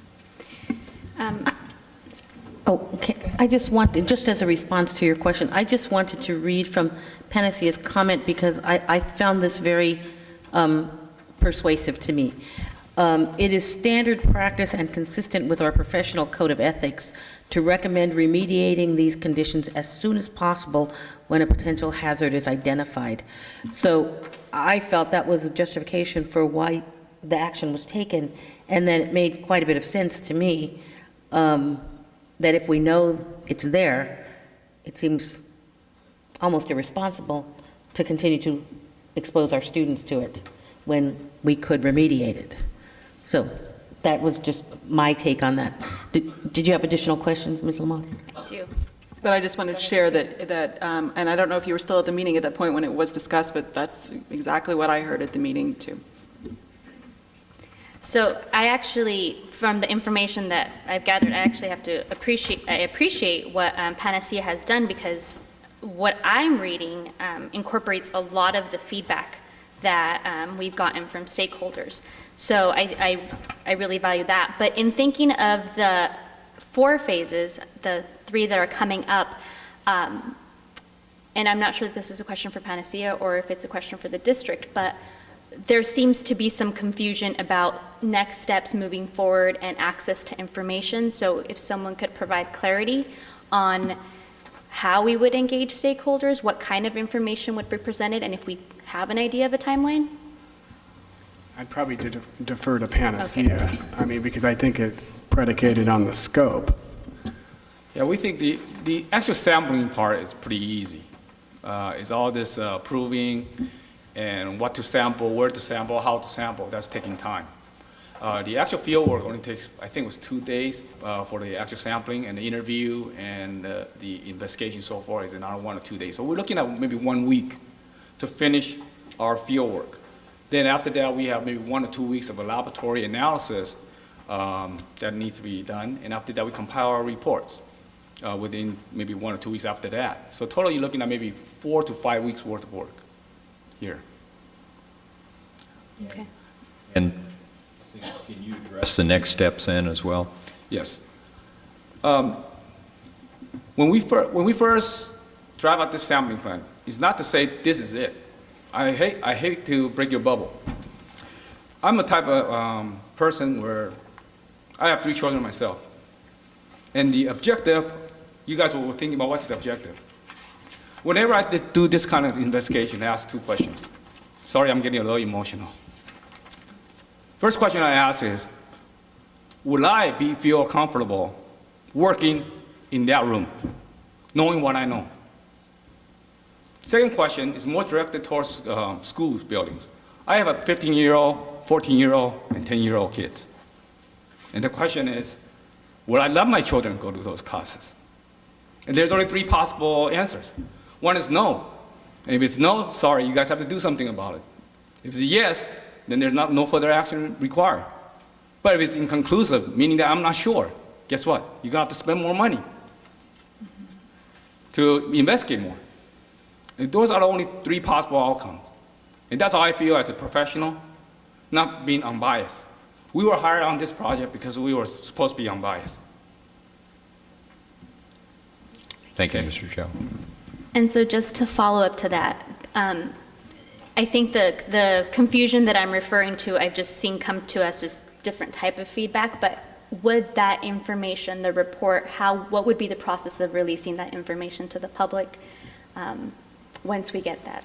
I just wanted, just as a response to your question, I just wanted to read from Panacea's comment because I found this very persuasive to me. It is standard practice and consistent with our professional code of ethics to recommend remediating these conditions as soon as possible when a potential hazard is identified. So I felt that was a justification for why the action was taken, and that it made quite a bit of sense to me that if we know it's there, it seems almost irresponsible to continue to expose our students to it when we could remediate it. So that was just my take on that. Did you have additional questions, Ms. Lamont? I do. But I just wanted to share that and I don't know if you were still at the meeting at that point when it was discussed, but that's exactly what I heard at the meeting too. So I actually, from the information that I've gathered, I actually have to appreciate what Panacea has done, because what I'm reading incorporates a lot of the feedback that we've gotten from stakeholders. So I really value that. But in thinking of the 4 phases, the 3 that are coming up, and I'm not sure if this is a question for Panacea or if it's a question for the district, but there seems to be some confusion about next steps moving forward and access to information. So if someone could provide clarity on how we would engage stakeholders, what kind of information would be presented, and if we have an idea of a timeline? I'd probably defer to Panacea. Okay. I mean, because I think it's predicated on the scope. Yeah, we think the actual sampling part is pretty easy. It's all this proving and what to sample, where to sample, how to sample. That's taking time. The actual field work only takes, I think it was 2 days for the actual sampling, and the interview and the investigation so far is another 1 or 2 days. So we're looking at maybe 1 week to finish our field work. Then after that, we have maybe 1 or 2 weeks of a laboratory analysis that needs to be done. And after that, we compile our reports within maybe 1 or 2 weeks after that. So totally you're looking at maybe 4 to 5 weeks worth of work here. Okay. And can you address the next steps then as well? Yes. When we first drive out this sampling plan, it's not to say this is it. I hate to break your bubble. I'm a type of person where I have 3 children myself. And the objective, you guys were thinking about what's the objective. Whenever I do this kind of investigation, I ask 2 questions. Sorry, I'm getting a little emotional. First question I ask is, will I feel comfortable working in that room, knowing what I know? Second question is more directed towards schools, buildings. I have a 15-year-old, 14-year-old, and 10-year-old kids. And the question is, will I let my children go to those classes? And there's only 3 possible answers. One is no. And if it's no, sorry, you guys have to do something about it. If it's a yes, then there's no further action required. But if it's inconclusive, meaning that I'm not sure, guess what? You're gonna have to spend more money to investigate more. And those are the only 3 possible outcomes. And that's how I feel as a professional, not being unbiased. We were hired on this project because we were supposed to be unbiased. Thank you, Mr. Chow. And so just to follow up to that, I think the confusion that I'm referring to, I've just seen come to us as different type of feedback, but would that information, the report, what would be the process of releasing that information to the public once we get that?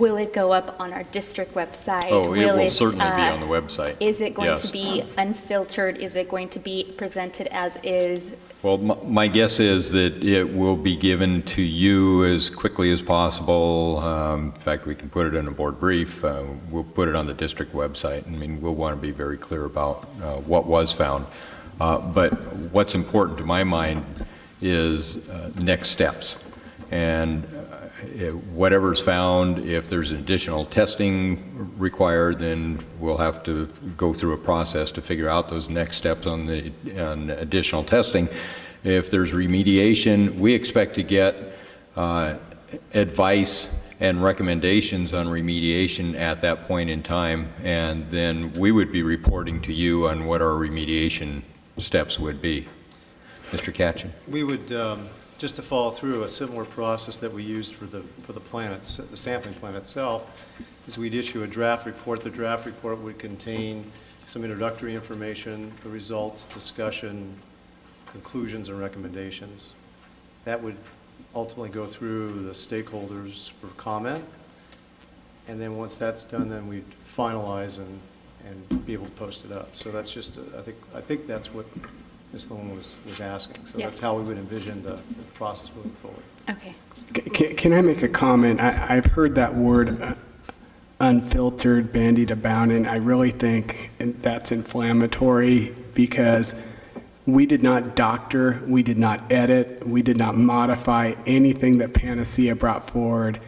Will it go up on our district website? Oh, it will it, certainly be on the website. Is it going Yes. to be unfiltered? Is it going to be presented as is? Well, my guess is that it will be given to you as quickly as possible. In fact, we can put it in a board brief. We'll put it on the district website. I mean, we'll want to be very clear about what was found. But what's important to my mind is next steps. And whatever's found, if there's additional testing required, then we'll have to go through a process to figure out those next steps on additional testing. If there's remediation, we expect to get advice and recommendations on remediation at that point in time, and then we would be reporting to you on what our remediation steps would be. Mr. Katchen? We would, just to follow through, a similar process that we used for the plan, the sampling plan itself, is we'd issue a draft report. The draft report would contain some introductory information, the results, discussion, conclusions, and recommendations. That would ultimately go through the stakeholders for comment. And then once that's done, then we'd finalize and be able to post it up. So that's just, I think that's what Ms. Lowen was asking. So Yes. that's how we would envision the process moving forward. Okay. Can I make a comment? I've heard that word unfiltered bandied about, and I really think that's inflammatory because we did not doctor, we did not edit, we did not modify anything that Panacea brought forward.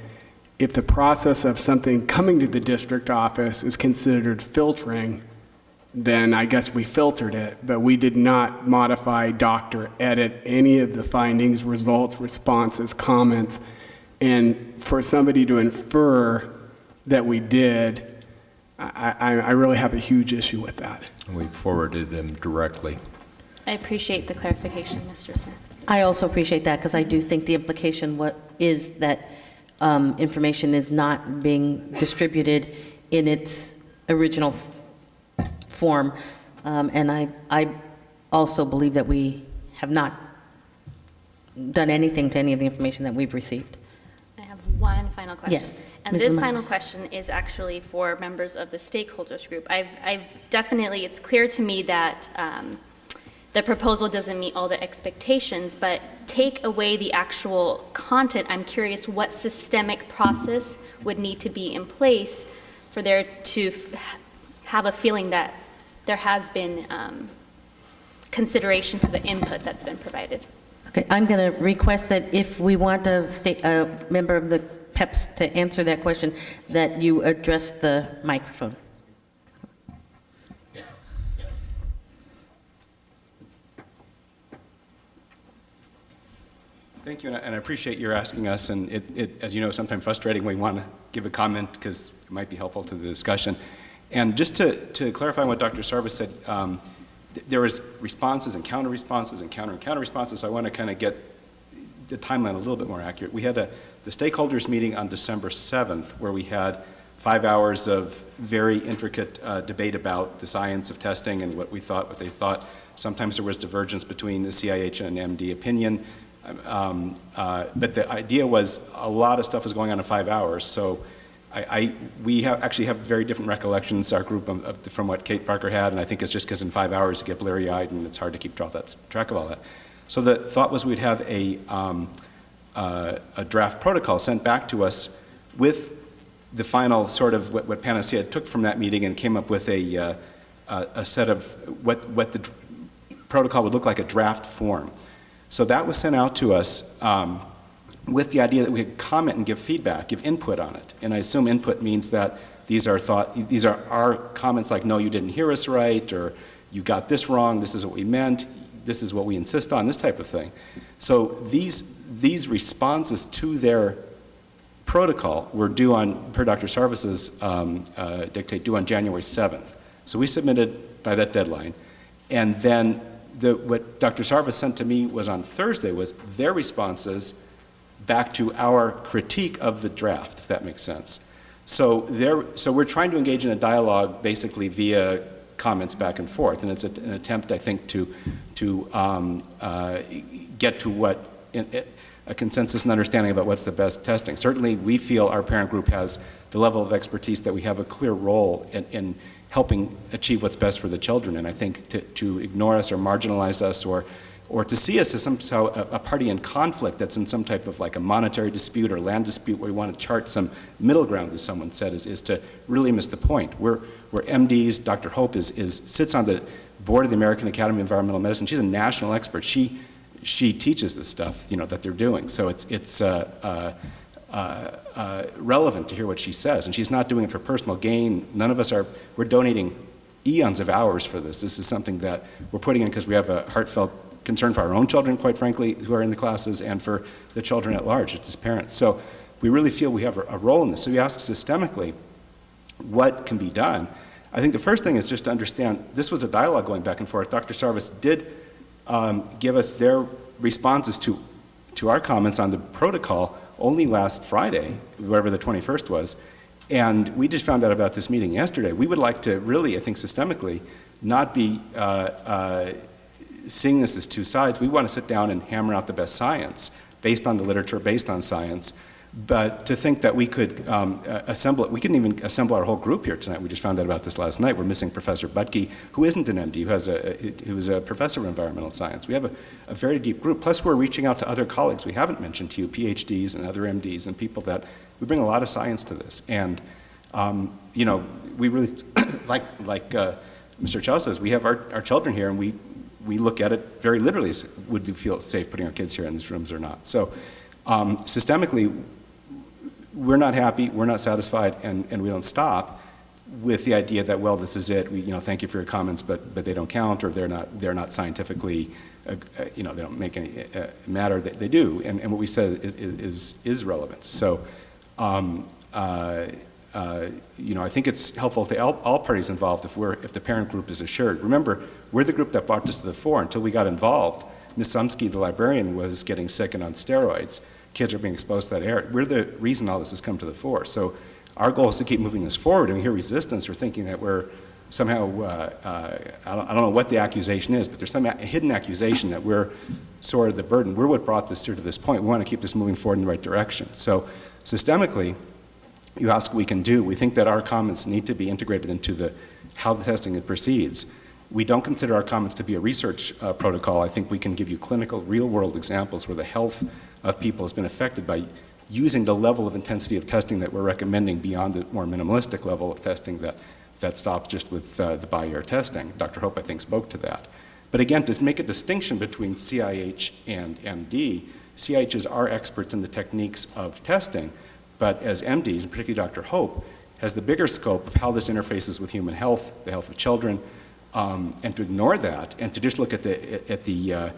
If the process of something coming to the district office is considered filtering, then I guess we filtered it, but we did not modify, doctor, edit any of the findings, results, responses, comments. And for somebody to infer that we did, I really have a huge issue with that. We forwarded them directly. I appreciate the clarification, Mr. Smith. I also appreciate that because I do think the implication is that information is not being distributed in its original form. And I also believe that we have not done anything to any of the information that we've received. I have one final question. Yes, And Ms. this Lamont. final question is actually for members of the stakeholders group. I've definitely, it's clear to me that the proposal doesn't meet all the expectations, but take away the actual content. I'm curious what systemic process would need to be in place for there to have a feeling that there has been consideration to the input that's been provided. Okay, I'm going to request that if we want a member of the PEPS to answer that question, that you address the microphone. Thank you, and I appreciate your asking us, and it, as you know, sometimes frustrating when we want to give a comment because it might be helpful to the discussion. And just to clarify what Dr. Sarvis said, there was responses and counter-responses and counter-responses, so I want to kind of get the timeline a little bit more accurate. We had the stakeholders meeting on December 7th, where we had 5 hours of very intricate debate about the science of testing and what they thought. Sometimes there was divergence between the CIH and MD opinion. But the idea was a lot of stuff was going on in 5 hours. So we actually have very different recollections, our group, from what Kate Parker had, and I think it's just because in 5 hours you get blurry-eyed and it's hard to keep track of all that. So the thought was we'd have a draft protocol sent back to us with the final sort of what Panacea took from that meeting and came up with a set of what the protocol would look like, a draft form. So that was sent out to us with the idea that we could comment and give feedback, give input on it. And I assume input means that these are our comments like, no, you didn't hear us right, or you got this wrong, this is what we meant, this is what we insist on, this type of thing. So these responses to their protocol were due on, per Dr. Sarvis's dictate, due on January 7th. So we submitted by that deadline. And then what Dr. Sarvis sent to me was on Thursday was their responses back to our critique of the draft, if that makes sense. So we're trying to engage in a dialogue basically via comments back and forth, and it's an attempt, I think, to get to what a consensus and understanding about what's the best testing. Certainly, we feel our parent group has the level of expertise that we have a clear role in helping achieve what's best for the children. And I think to ignore us or marginalize us or to see us as somehow a party in conflict that's in some type of like a monetary dispute or land dispute where we want to chart some middle ground, as someone said, is to really miss the point. We're MDs. Dr. Hope sits on the board of the American Academy of Environmental Medicine. She's a national expert. She teaches this stuff, that they're doing. So it's relevant to hear what she says. And she's not doing it for personal gain. None of us we're donating eons of hours for this. This is something that we're putting in because we have a heartfelt concern for our own children, quite frankly, who are in the classes, and for the children at large, as parents. So we really feel we have a role in this. So we ask systemically, what can be done? I think the first thing is just to understand, this was a dialogue going back and forth. Dr. Sarvis did give us their responses to our comments on the protocol only last Friday, whatever the 21st was, and we just found out about this meeting yesterday. We would like to really, I think systemically, not be seeing this as two sides. We want to sit down and hammer out the best science based on the literature, based on science. But to think that we could assemble it, we couldn't even assemble our whole group here tonight. We just found out about this last night. We're missing Professor Butke, who isn't an MD, who is a professor of environmental science. We have a very deep group. Plus, we're reaching out to other colleagues we haven't mentioned to you, PhDs and other MDs and people that we bring a lot of science to this. And we really like Mr. Chow says, we have our children here, and we look at it very literally. Would we feel safe putting our kids here in these rooms or not? So systemically, we're not happy, we're not satisfied, and we don't stop with the idea that, well, this is it. Thank you for your comments, but they don't count, or they're not scientifically, they don't make any matter. They do, and what we said is relevant. So, I think it's helpful to all parties involved if the parent group is assured. Remember, we're the group that brought this to the fore. Until we got involved, Ms. Sumsky, the librarian, was getting sick and on steroids. Kids are being exposed to that air. We're the reason all this has come to the fore. So our goal is to keep moving this forward, and we hear resistance or thinking that we're somehow, I don't know what the accusation is, but there's some hidden accusation that we're sort of the burden. We're what brought this here to this point. We want to keep this moving forward in the right direction. So systemically, you ask what we can do. We think that our comments need to be integrated into how the testing proceeds. We don't consider our comments to be a research protocol. I think we can give you clinical, real-world examples where the health of people has been affected by using the level of intensity of testing that we're recommending beyond the more minimalistic level of testing that stops just with the by-ear testing. Dr. Hope, I think, spoke to that. But again, to make a distinction between CIH and MD, CIHs are experts in the techniques of testing, but as MDs, and particularly Dr. Hope, has the bigger scope of how this interfaces with human health, the health of children, and to ignore that and to just look at the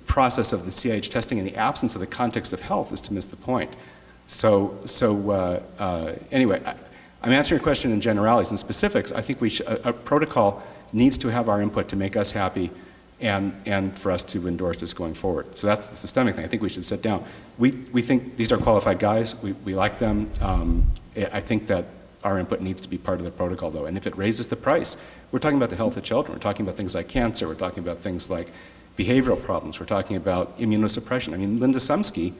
process of the CIH testing in the absence of the context of health is to miss the point. So anyway, I'm answering your question in generalities. In specifics, I think a protocol needs to have our input to make us happy and for us to endorse this going forward. So that's the systemic thing. I think we should sit down. We think these are qualified guys. We like them. I think that our input needs to be part of the protocol, though. And if it raises the price, we're talking about the health of children. We're talking about things like cancer. We're talking about things like behavioral problems. We're talking about immunosuppression. I mean, Linda Sumsky,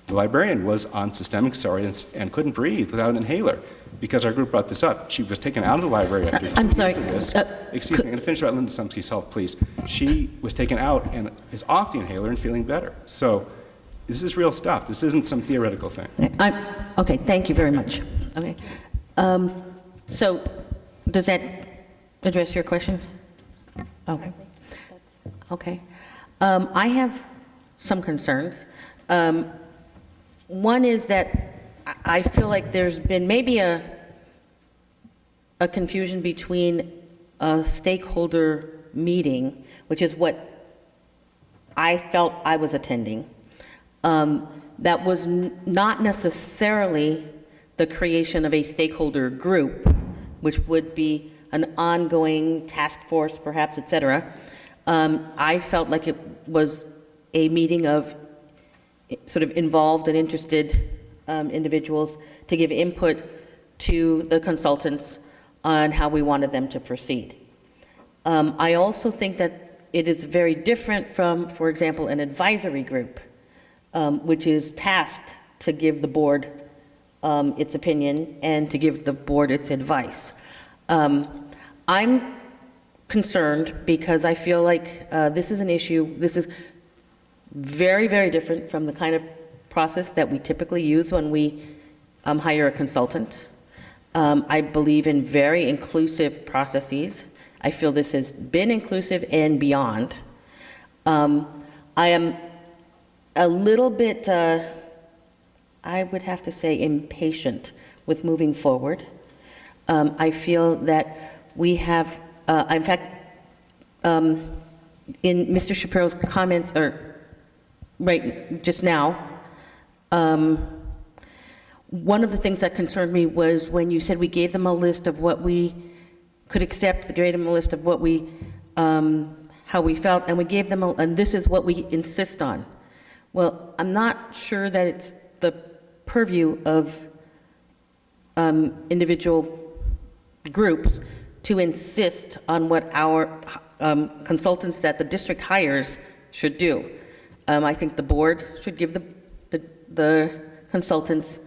the librarian, was on systemic steroids and couldn't breathe without an inhaler because our group brought this up. She was taken out of the library after 2 years of this. Excuse me, I'm going to finish about Linda Sumsky's health, please. She was taken out and is off the inhaler and feeling better. So this is real stuff. This isn't some theoretical thing. Okay, thank you very much. Okay. So does that address your question? Okay. Okay. I have some concerns. One is that I feel like there's been maybe a confusion between a stakeholder meeting, which is what I felt I was attending, that was not necessarily the creation of a stakeholder group, which would be an ongoing task force, perhaps, et cetera. I felt like it was a meeting of sort of involved and interested individuals to give input to the consultants on how we wanted them to proceed. I also think that it is very different from, for example, an advisory group, which is tasked to give the board its opinion and to give the board its advice. I'm concerned because I feel like this is an issue, this is very, very different from the kind of process that we typically use when we hire a consultant. I believe in very inclusive processes. I feel this has been inclusive and beyond. I am a little bit, I would have to say, impatient with moving forward. I feel that we have, in fact, in Mr. Shapiro's comments, or right just now, one of the things that concerned me was when you said we gave them a list of what we could accept, gave them a list of what we, how we felt, and we gave them, and this is what we insist on. Well, I'm not sure that it's the purview of individual groups to insist on what our consultants that the district hires should do. I think the board should give the consultants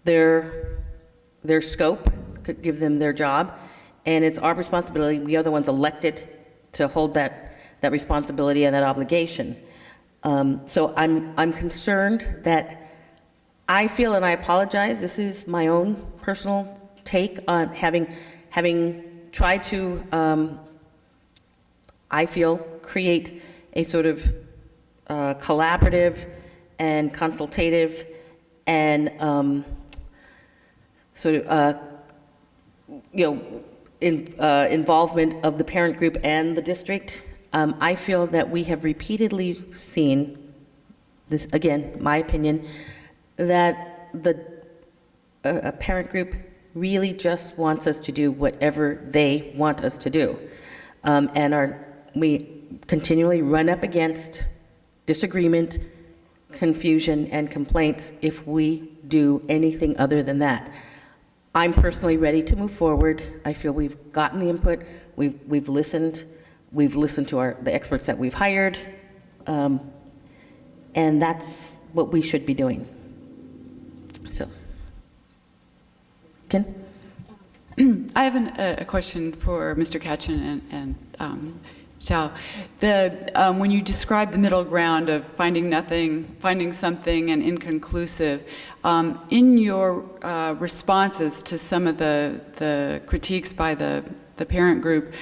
their scope, could give them their job, and it's our responsibility. We are the ones elected to hold that responsibility and that obligation. So I'm concerned that I feel, and I apologize, this is my own personal take on having tried to, I feel, create a sort of collaborative and consultative and sort of, involvement of the parent group and the district. I feel that we have repeatedly seen this, again, my opinion, that a parent group really just wants us to do whatever they want us to do. We continually run up against disagreement, confusion, and complaints if we do anything other than that. I'm personally ready to move forward. I feel we've gotten the input, we've listened to the experts that we've hired, and that's what we should be doing. So, Ken? I have a question for Mr. Katchen and Xiao. When you describe the middle ground of finding nothing, finding something, and inconclusive, in your responses to some of the critiques by the parent group,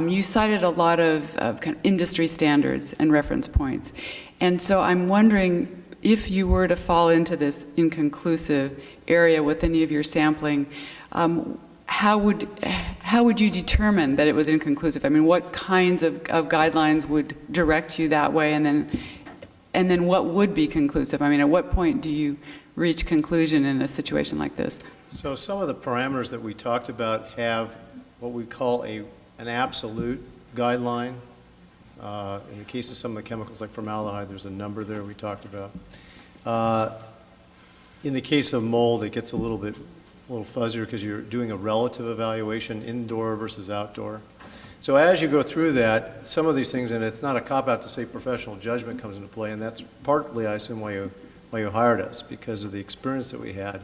you cited a lot of kind of industry standards and reference points. And so I'm wondering if you were to fall into this inconclusive area with any of your sampling, how would you determine that it was inconclusive? I mean, what kinds of guidelines would direct you that way, and then what would be conclusive? I mean, at what point do you reach conclusion in a situation like this? So some of the parameters that we talked about have what we call an absolute guideline. In the case of some of the chemicals like formaldehyde, there's a number there we talked about. In the case of mold, it gets a little fuzzier because you're doing a relative evaluation, indoor versus outdoor. So as you go through that, some of these things, and it's not a cop-out to say professional judgment comes into play, and that's partly, I assume, why you hired us, because of the experience that we had,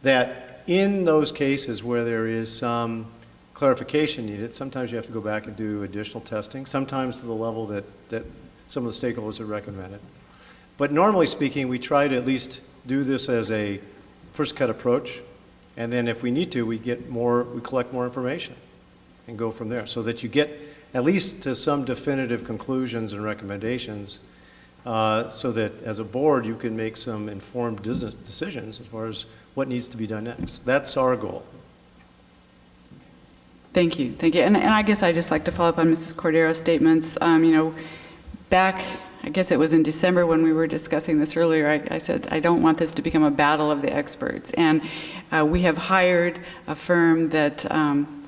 that in those cases where there is some clarification needed, sometimes you have to go back and do additional testing, sometimes to the level that some of the stakeholders have recommended. But normally speaking, we try to at least do this as a first cut approach, and then if we need to, we collect more information and go from there, so that you get at least to some definitive conclusions and recommendations, so that as a board you can make some informed decisions as far as what needs to be done next. That's our goal. Thank you. And I guess I'd just like to follow up on Mrs. Cordero's statements. Back, I guess it was in December when we were discussing this earlier, I said, I don't want this to become a battle of the experts. And we have hired a firm that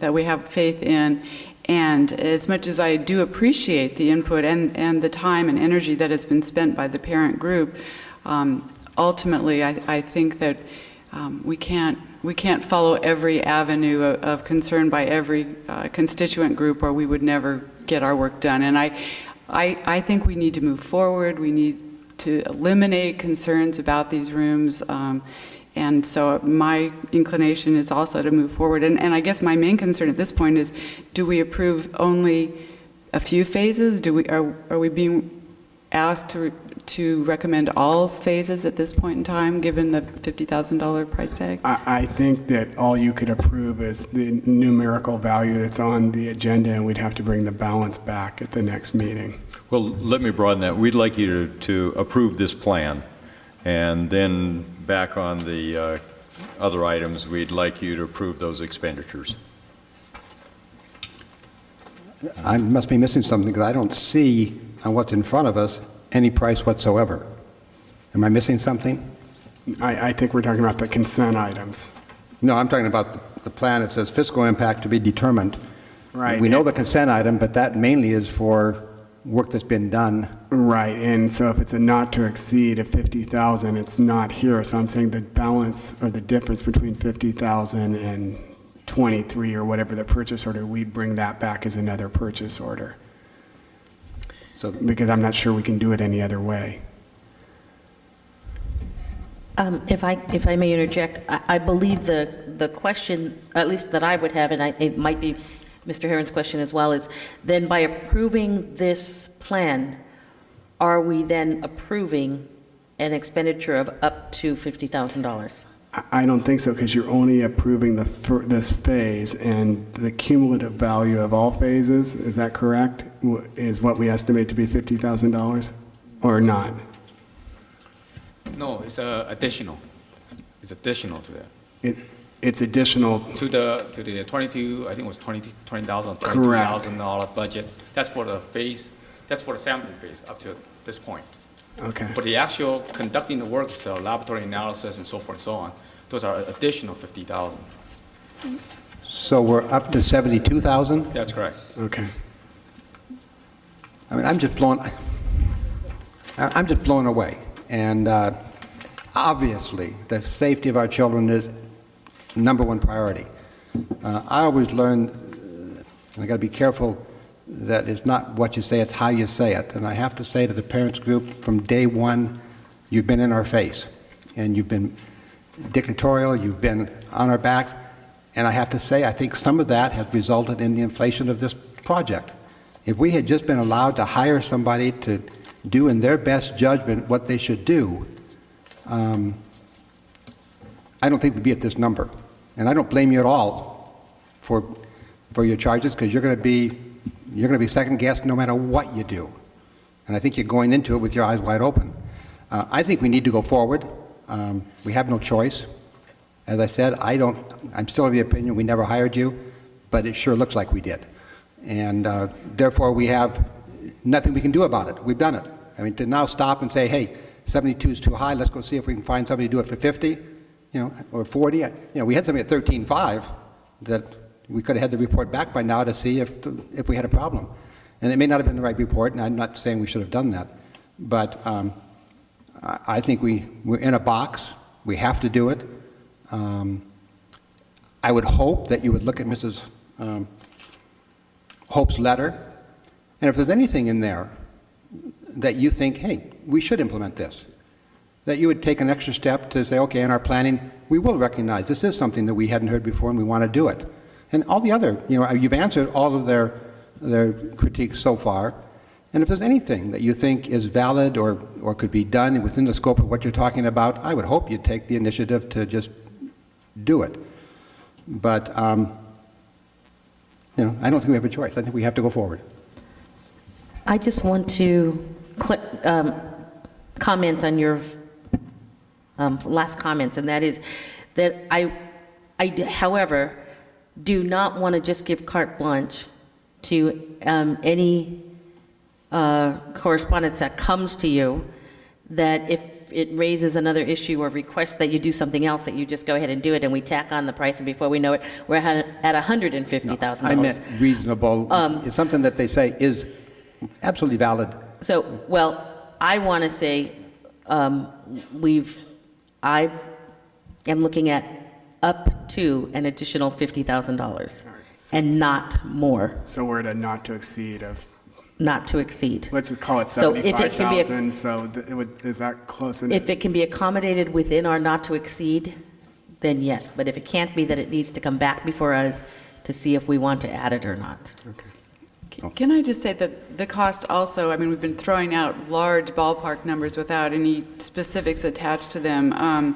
we have faith in. And as much as I do appreciate the input and the time and energy that has been spent by the parent group, ultimately I think that we can't follow every avenue of concern by every constituent group, or we would never get our work done. And I think we need to move forward. We need to eliminate concerns about these rooms. And so my inclination is also to move forward. And I guess my main concern at this point is, do we approve only a few phases? Are we being asked to recommend all phases at this point in time, given the $50,000 price tag? I think that all you could approve is the numerical value that's on the agenda, and we'd have to bring the balance back at the next meeting. Well, let me broaden that. We'd like you to approve this plan, and then back on the other items, we'd like you to approve those expenditures. I must be missing something, because I don't see on what's in front of us any price whatsoever. Am I missing something? I think we're talking about the consent items. No, I'm talking about the plan. It says fiscal impact to be determined. Right. We know the consent item, but that mainly is for work that's been done. Right, and so if it's a not to exceed of 50,000, it's not here. So I'm saying the balance or the difference between 50,000 and 23 or whatever the purchase order, we'd bring that back as another purchase order. So, because I'm not sure we can do it any other way. If I may interject, I believe the question, at least that I would have, and it might be Mr. Herron's question as well, is then by approving this plan, are we then approving an expenditure of up to $50,000? I don't think so, because you're only approving this phase, and the cumulative value of all phases, is that correct? Is what we estimate to be $50,000 or not? No, it's additional. It's additional to that. It's additional to the 22. I think it was $20,000 $22,000 budget. That's for the phase. That's for the sampling phase up to this point. Okay. For the actual conducting the work, so laboratory analysis and so forth and so on, those are additional 50,000. So we're up to 72,000? That's correct. Okay. I mean, I'm just blown away. And obviously, the safety of our children is number one priority. I always learn, and I got to be careful, that it's not what you say, it's how you say it. And I have to say to the parents group, from day one, you've been in our face, and you've been dictatorial, you've been on our backs, and I have to say, I think some of that has resulted in the inflation of this project. If we had just been allowed to hire somebody to do in their best judgment what they should do, I don't think we'd be at this number. And I don't blame you at all for your charges, because you're going to be second guessed no matter what you do. And I think you're going into it with your eyes wide open. I think we need to go forward. We have no choice. As I said, I'm still of the opinion we never hired you, but it sure looks like we did. And therefore we have nothing we can do about it. We've done it. I mean, to now stop and say, hey, 72 is too high, let's go see if we can find somebody to do it for 50, or 40. We had somebody at 13.5 that we could have had the report back by now to see if we had a problem. And it may not have been the right report, and I'm not saying we should have done that. But I think we're in a box. We have to do it. I would hope that you would look at Mrs. Hope's letter, and if there's anything in there that you think, hey, we should implement this, that you would take an extra step to say, okay, in our planning, we will recognize this is something that we hadn't heard before and we want to do it. And all the other, you've answered all of their critiques so far. And if there's anything that you think is valid or could be done within the scope of what you're talking about, I would hope you'd take the initiative to just do it. But, I don't think we have a choice. I think we have to go forward. I just want to comment on your last comments, and that is that I, however, do not want to just give carte blanche to any correspondence that comes to you, that if it raises another issue or requests that you do something else, that you just go ahead and do it, and we tack on the price, and before we know it, we're at $150,000. I meant reasonable. It's something that they say is absolutely valid. So, well, I want to say I am looking at up to an additional $50,000 and not more, So we're at a not to exceed of, not to exceed. let's just call it So if it can be a- 75,000, so is that close enough? If it can be accommodated within our not to exceed, then yes. But if it can't be, then it needs to come back before us to see if we want to add it or not. Can I just say that the cost also, I mean, we've been throwing out large ballpark numbers without any specifics attached to them.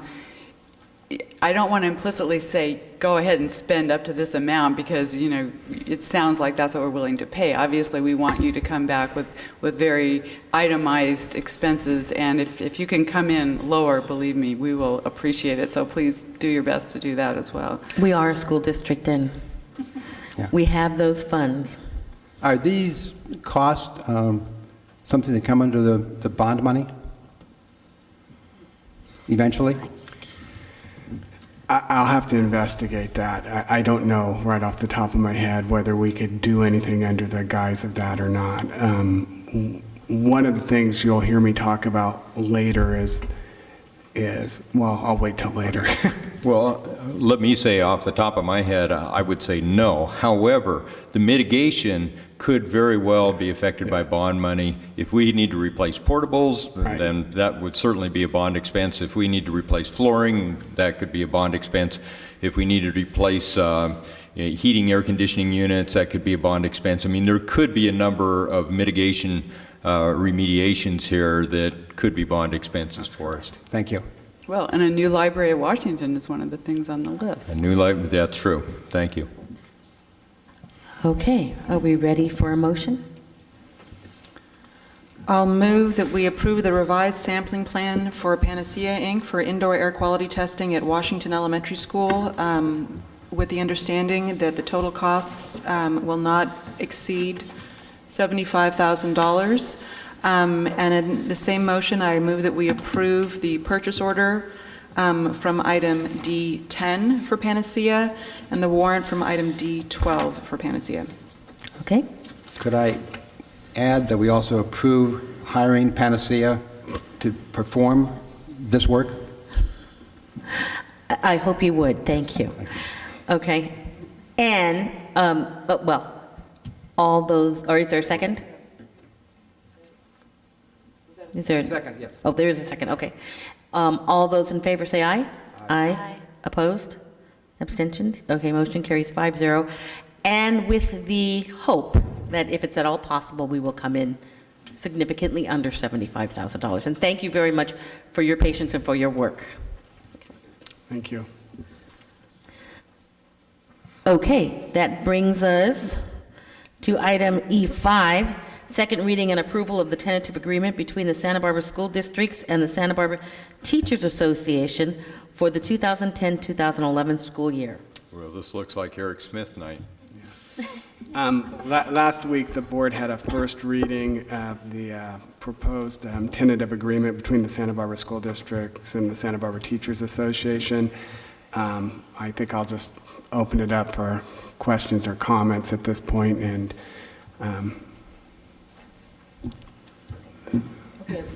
I don't want to implicitly say, go ahead and spend up to this amount because, you know, it sounds like that's what we're willing to pay. Obviously, we want you to come back with very itemized expenses, and if you can come in lower, believe me, we will appreciate it. So please do your best to do that as well. We are a school district and we have those funds. Are these costs something that come under the bond money eventually? I'll have to investigate that. I don't know right off the top of my head whether we could do anything under the guise of that or not. One of the things you'll hear me talk about later is well, I'll wait till later. Well, let me say off the top of my head, I would say no. However, the mitigation could very well be affected by bond money. If we need to replace portables, then that would certainly be a bond expense. If we need to replace flooring, that could be a bond expense. If we need to replace heating, air conditioning units, that could be a bond expense. I mean, there could be a number of mitigation remediations here that could be bond expenses for us. Thank you. Well, and a new library at Washington is one of the things on the list. A new library, that's true. Thank you. Okay, are we ready for a motion? I'll move that we approve the revised sampling plan for Panacea, Inc. for indoor air quality testing at Washington Elementary School, with the understanding that the total costs will not exceed $75,000. And in the same motion, I move that we approve the purchase order from item D10 for Panacea and the warrant from item D12 for Panacea. Okay. Could I add that we also approve hiring Panacea to perform this work? I hope you would, thank you. Okay, and, well, all those, or is there a second? Is there? Second, yes. Oh, there is a second, okay. All those in favor say aye. Aye. Opposed? Abstentions? Okay, motion carries 5-0. And with the hope that if it's at all possible, we will come in significantly under $75,000. And thank you very much for your patience and for your work. Thank you. Okay, that brings us to item E5, second reading and approval of the tentative agreement between the Santa Barbara School Districts and the Santa Barbara Teachers Association for the 2010-2011 school year. Well, this looks like Eric Smith night. Last week, the board had a first reading of the proposed tentative agreement between the Santa Barbara School Districts and the Santa Barbara Teachers Association. I think I'll just open it up for questions or comments at this point, and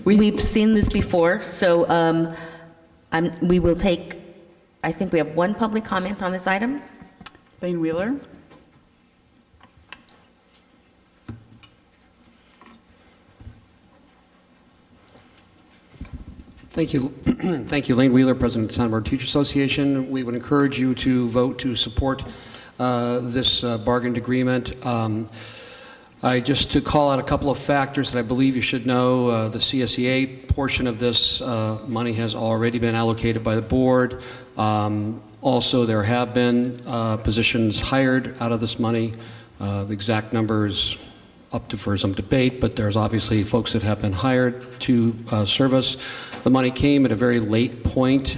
We've seen this before, so we will take, I think we have one public comment on this item. Lane Wheeler? Thank you. Thank you, Lane Wheeler, President of the Santa Barbara Teacher Association. We would encourage you to vote to support this bargained agreement. Just to call out a couple of factors that I believe you should know, the CSEA portion of this money has already been allocated by the board. Also, there have been positions hired out of this money. The exact numbers up for some debate, but there's obviously folks that have been hired to serve us. The money came at a very late point.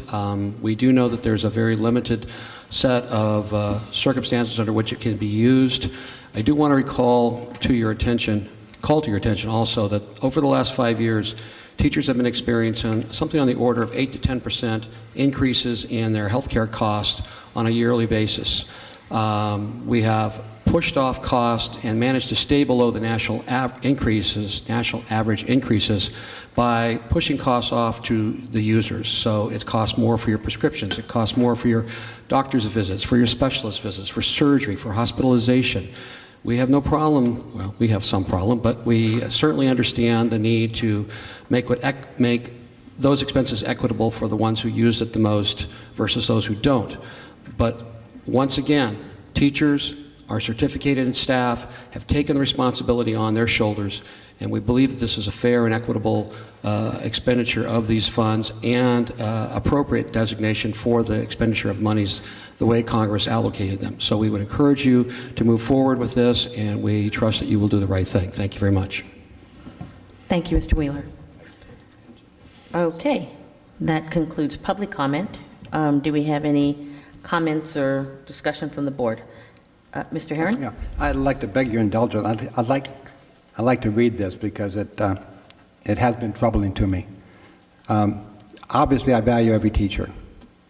We do know that there's a very limited set of circumstances under which it can be used. I do want to call to your attention also that over the last 5 years, teachers have been experiencing something on the order of 8 to 10% increases in their health care costs on a yearly basis. We have pushed off cost and managed to stay below the national average increases by pushing costs off to the users. So it costs more for your prescriptions, it costs more for your doctor's visits, for your specialist visits, for surgery, for hospitalization. We have no problem, well, we have some problem, but we certainly understand the need to make those expenses equitable for the ones who use it the most versus those who don't. But once again, teachers, our certificated staff have taken the responsibility on their shoulders, and we believe that this is a fair and equitable expenditure of these funds and appropriate designation for the expenditure of monies the way Congress allocated them. So we would encourage you to move forward with this, and we trust that you will do the right thing. Thank you very much. Thank you, Mr. Wheeler. Okay, that concludes public comment. Do we have any comments or discussion from the board? Mr. Herron? Yeah, I'd like to beg your indulgence. I'd like to read this because it has been troubling to me. Obviously, I value every teacher,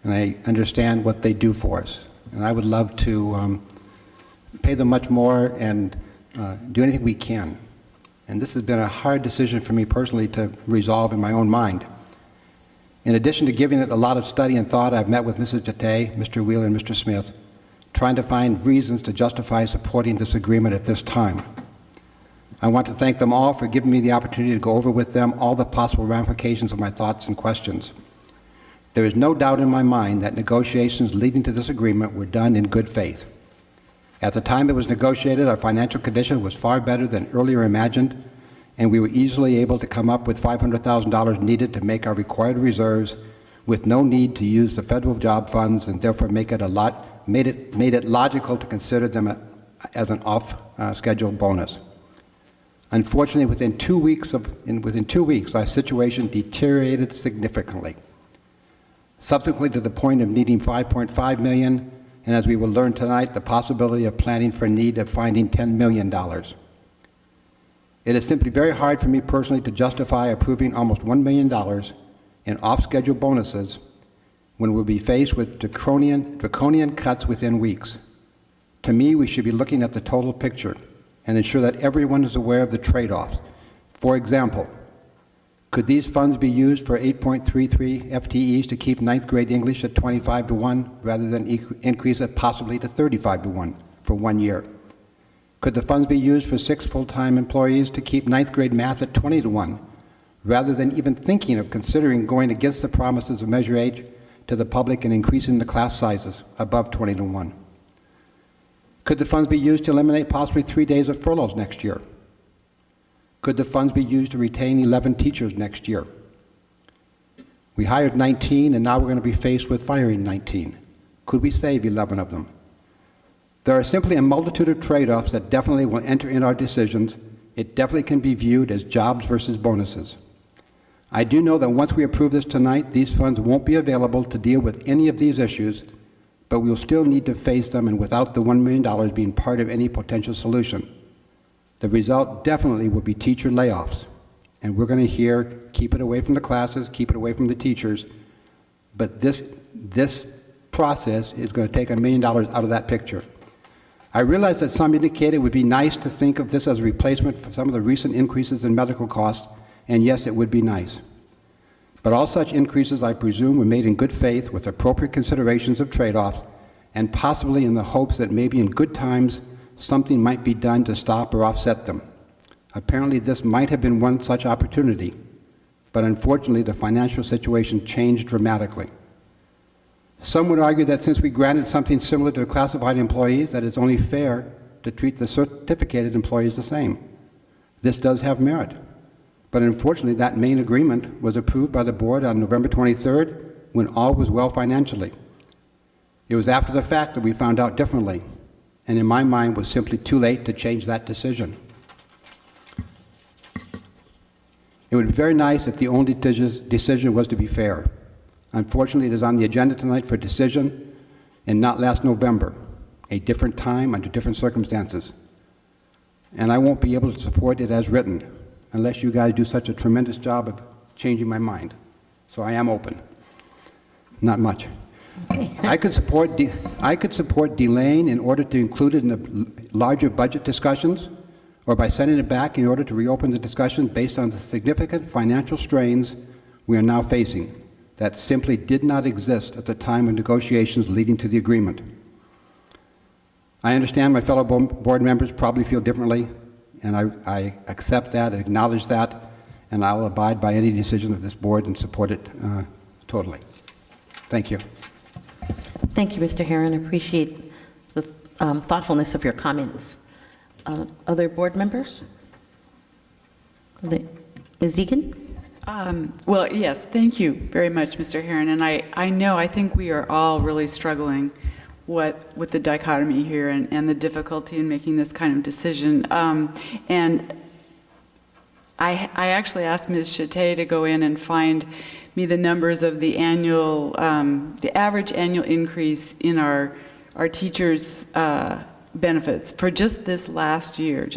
and I understand what they do for us. And I would love to pay them much more and do anything we can. And this has been a hard decision for me personally to resolve in my own mind. In addition to giving it a lot of study and thought, I've met with Mrs. Jate, Mr. Wheeler, and Mr. Smith, trying to find reasons to justify supporting this agreement at this time. I want to thank them all for giving me the opportunity to go over with them all the possible ramifications of my thoughts and questions. There is no doubt in my mind that negotiations leading to this agreement were done in good faith. At the time it was negotiated, our financial condition was far better than earlier imagined, and we were easily able to come up with $500,000 needed to make our required reserves with no need to use the federal job funds, and therefore made it logical to consider them as an off-schedule bonus. Unfortunately, within 2 weeks, our situation deteriorated significantly, subsequently to the point of needing $5.5 million, and as we will learn tonight, the possibility of planning for a need of finding $10 million. It is simply very hard for me personally to justify approving almost $1 million in off-schedule bonuses when we'll be faced with draconian cuts within weeks. To me, we should be looking at the total picture and ensure that everyone is aware of the trade-offs. For example, could these funds be used for 8.33 FTEs to keep 9th grade English at 25-1 rather than increase it possibly to 35-1 for 1 year? Could the funds be used for 6 full-time employees to keep 9th grade math at 20-1 rather than even thinking of considering going against the promises of Measure H to the public and increasing the class sizes above 20-1? Could the funds be used to eliminate possibly 3 days of furloughs next year? Could the funds be used to retain 11 teachers next year? We hired 19, and now we're going to be faced with firing 19. Could we save 11 of them? There are simply a multitude of trade-offs that definitely will enter in our decisions. It definitely can be viewed as jobs versus bonuses. I do know that once we approve this tonight, these funds won't be available to deal with any of these issues, but we will still need to face them, and without the $1 million being part of any potential solution. The result definitely will be teacher layoffs, and we're going to hear, keep it away from the classes, keep it away from the teachers, but this process is going to take $1 million out of that picture. I realize that some indicated it would be nice to think of this as a replacement for some of the recent increases in medical costs, and yes, it would be nice. But all such increases, I presume, were made in good faith with appropriate considerations of trade-offs, and possibly in the hopes that maybe in good times something might be done to stop or offset them. Apparently, this might have been one such opportunity, but unfortunately, the financial situation changed dramatically. Some would argue that since we granted something similar to the classified employees, that it's only fair to treat the certificated employees the same. This does have merit, but unfortunately, that main agreement was approved by the board on November 23rd when all was well financially. It was after the fact that we found out differently, and in my mind was simply too late to change that decision. It would be very nice if the only decision was to be fair. Unfortunately, it is on the agenda tonight for decision and not last November, a different time under different circumstances. And I won't be able to support it as written unless you guys do such a tremendous job of changing my mind. So I am open. Not much. I could support delaying in order to include it in the larger budget discussions, or by sending it back in order to reopen the discussion based on the significant financial strains we are now facing that simply did not exist at the time of negotiations leading to the agreement. I understand my fellow board members probably feel differently, and I accept that, acknowledge that, and I'll abide by any decision of this board and support it totally. Thank you. Thank you, Mr. Herron. I appreciate the thoughtfulness of your comments. Other board members? Ms. Deegan? Well, yes, thank you very much, Mr. Herron. And I think we are all really struggling with the dichotomy here and the difficulty in making this kind of decision. And I actually asked Ms. Chate to go in and find me the numbers of the annual, the average annual increase in our teachers' benefits for just this last year,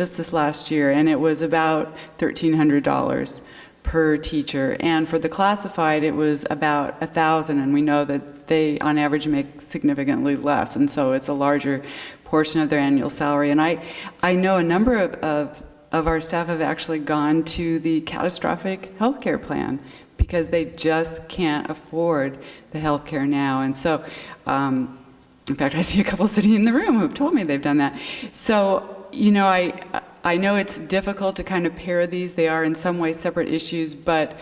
and it was about $1,300 per teacher. And for the classified, it was about $1,000, and we know that they, on average, make significantly less, and so it's a larger portion of their annual salary. And I know a number of our staff have actually gone to the catastrophic health care plan because they just can't afford the health care now. And so, in fact, I see a couple sitting in the room who've told me they've done that. So, you know, I know it's difficult to kind of pair these. They are in some ways separate issues, but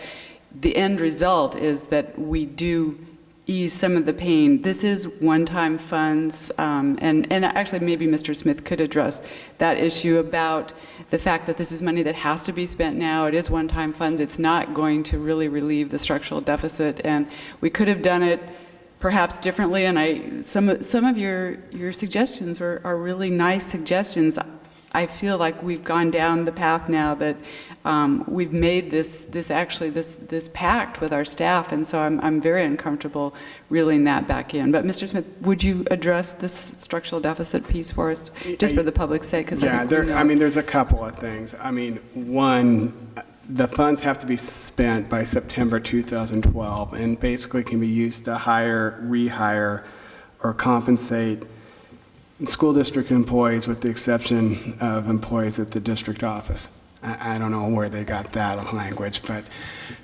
the end result is that we do ease some of the pain. This is one-time funds, and actually maybe Mr. Smith could address that issue about the fact that this is money that has to be spent now. It is one-time funds. It's not going to really relieve the structural deficit, and we could have done it perhaps differently. And some of your suggestions are really nice suggestions. I feel like we've gone down the path now that we've made this pact with our staff, and so I'm very uncomfortable reeling that back in. But Mr. Smith, would you address this structural deficit piece for us, just for the public's sake? Yeah, there's a couple of things. I mean, one, the funds have to be spent by September 2012, and basically can be used to hire, rehire, or compensate school district employees, with the exception of employees at the district office. I don't know where they got that language, but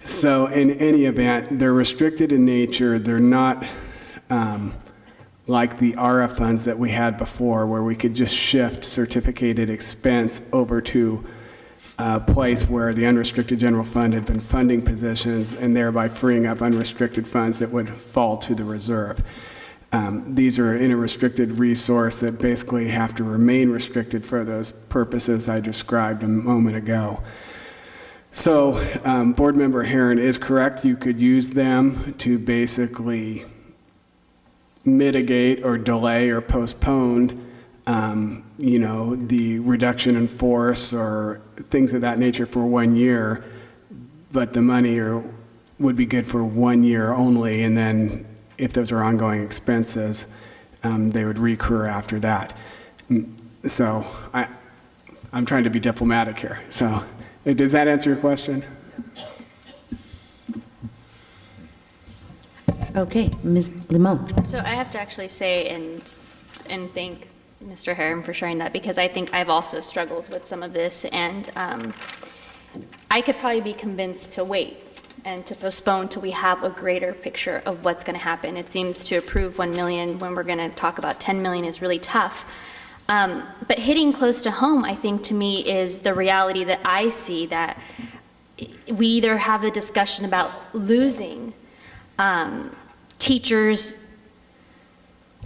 so in any event, they're restricted in nature. They're not like the ARA funds that we had before, where we could just shift certificated expense over to a place where the unrestricted general fund had been funding positions, and thereby freeing up unrestricted funds that would fall to the reserve. These are in a restricted resource that basically have to remain restricted for those purposes I described a moment ago. So Board Member Herron is correct. You could use them to basically mitigate or delay or postpone the reduction in force or things of that nature for 1 year, but the money would be good for 1 year only, and then if those are ongoing expenses, they would recur after that. So I'm trying to be diplomatic here. So does that answer your question? Okay, Ms. Limon. So I have to actually say and thank Mr. Herron for sharing that, because I think I've also struggled with some of this, and I could probably be convinced to wait and to postpone till we have a greater picture of what's going to happen. It seems to approve 1 million when we're going to talk about 10 million is really tough. But hitting close to home, I think, to me, is the reality that I see, that we either have the discussion about losing teachers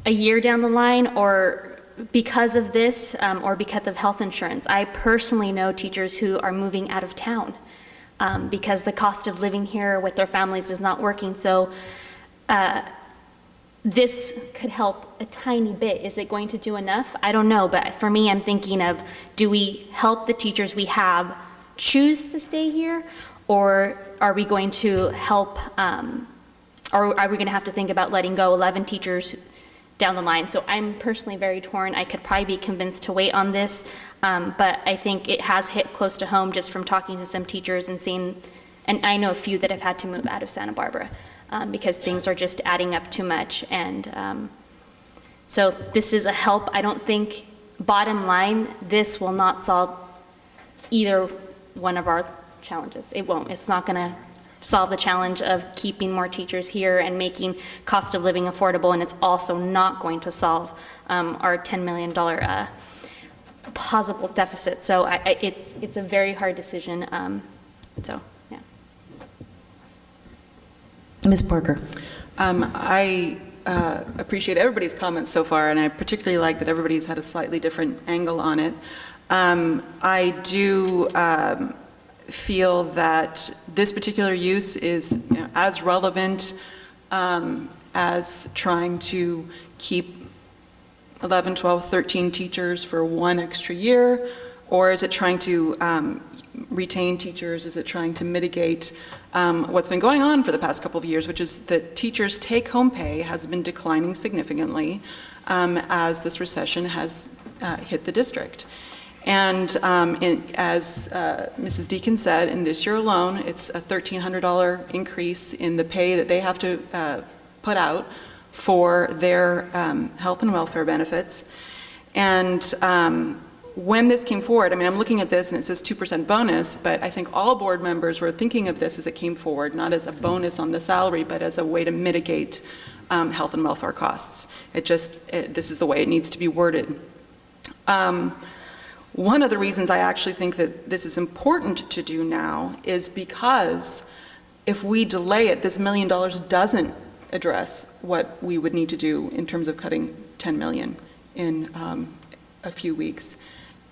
a year down the line, or because of this, or because of health insurance. I personally know teachers who are moving out of town because the cost of living here with their families is not working. So this could help a tiny bit. Is it going to do enough? I don't know, but for me, I'm thinking of, do we help the teachers we have choose to stay here, or are we going to help, or are we going to have to think about letting go 11 teachers down the line? So I'm personally very torn. I could probably be convinced to wait on this, but I think it has hit close to home just from talking to some teachers and seeing, and I know a few that have had to move out of Santa Barbara. because things are just adding up too much. And so this is a help. I don't think, bottom line, this will not solve either one of our challenges. It won't. It's not going to solve the challenge of keeping more teachers here and making cost of living affordable, and it's also not going to solve our $10 million possible deficit. So it's a very hard decision. So, yeah. Ms. Parker. I appreciate everybody's comments so far, and I particularly like that everybody's had a slightly different angle on it. I do feel that this particular use is as relevant as trying to keep 11, 12, 13 teachers for one extra year, or is it trying to retain teachers? Is it trying to mitigate what's been going on for the past couple of years, which is that teachers' take-home pay has been declining significantly as this recession has hit the district. And as Mrs. Deacon said, in this year alone, it's a $1,300 increase in the pay that they have to put out for their health and welfare benefits. And when this came forward, I mean, I'm looking at this and it says 2% bonus, but I think all board members were thinking of this as it came forward, not as a bonus on the salary, but as a way to mitigate health and welfare costs. This is the way it needs to be worded. One of the reasons I actually think that this is important to do now is because if we delay it, this $1 million doesn't address what we would need to do in terms of cutting $10 million in a few weeks.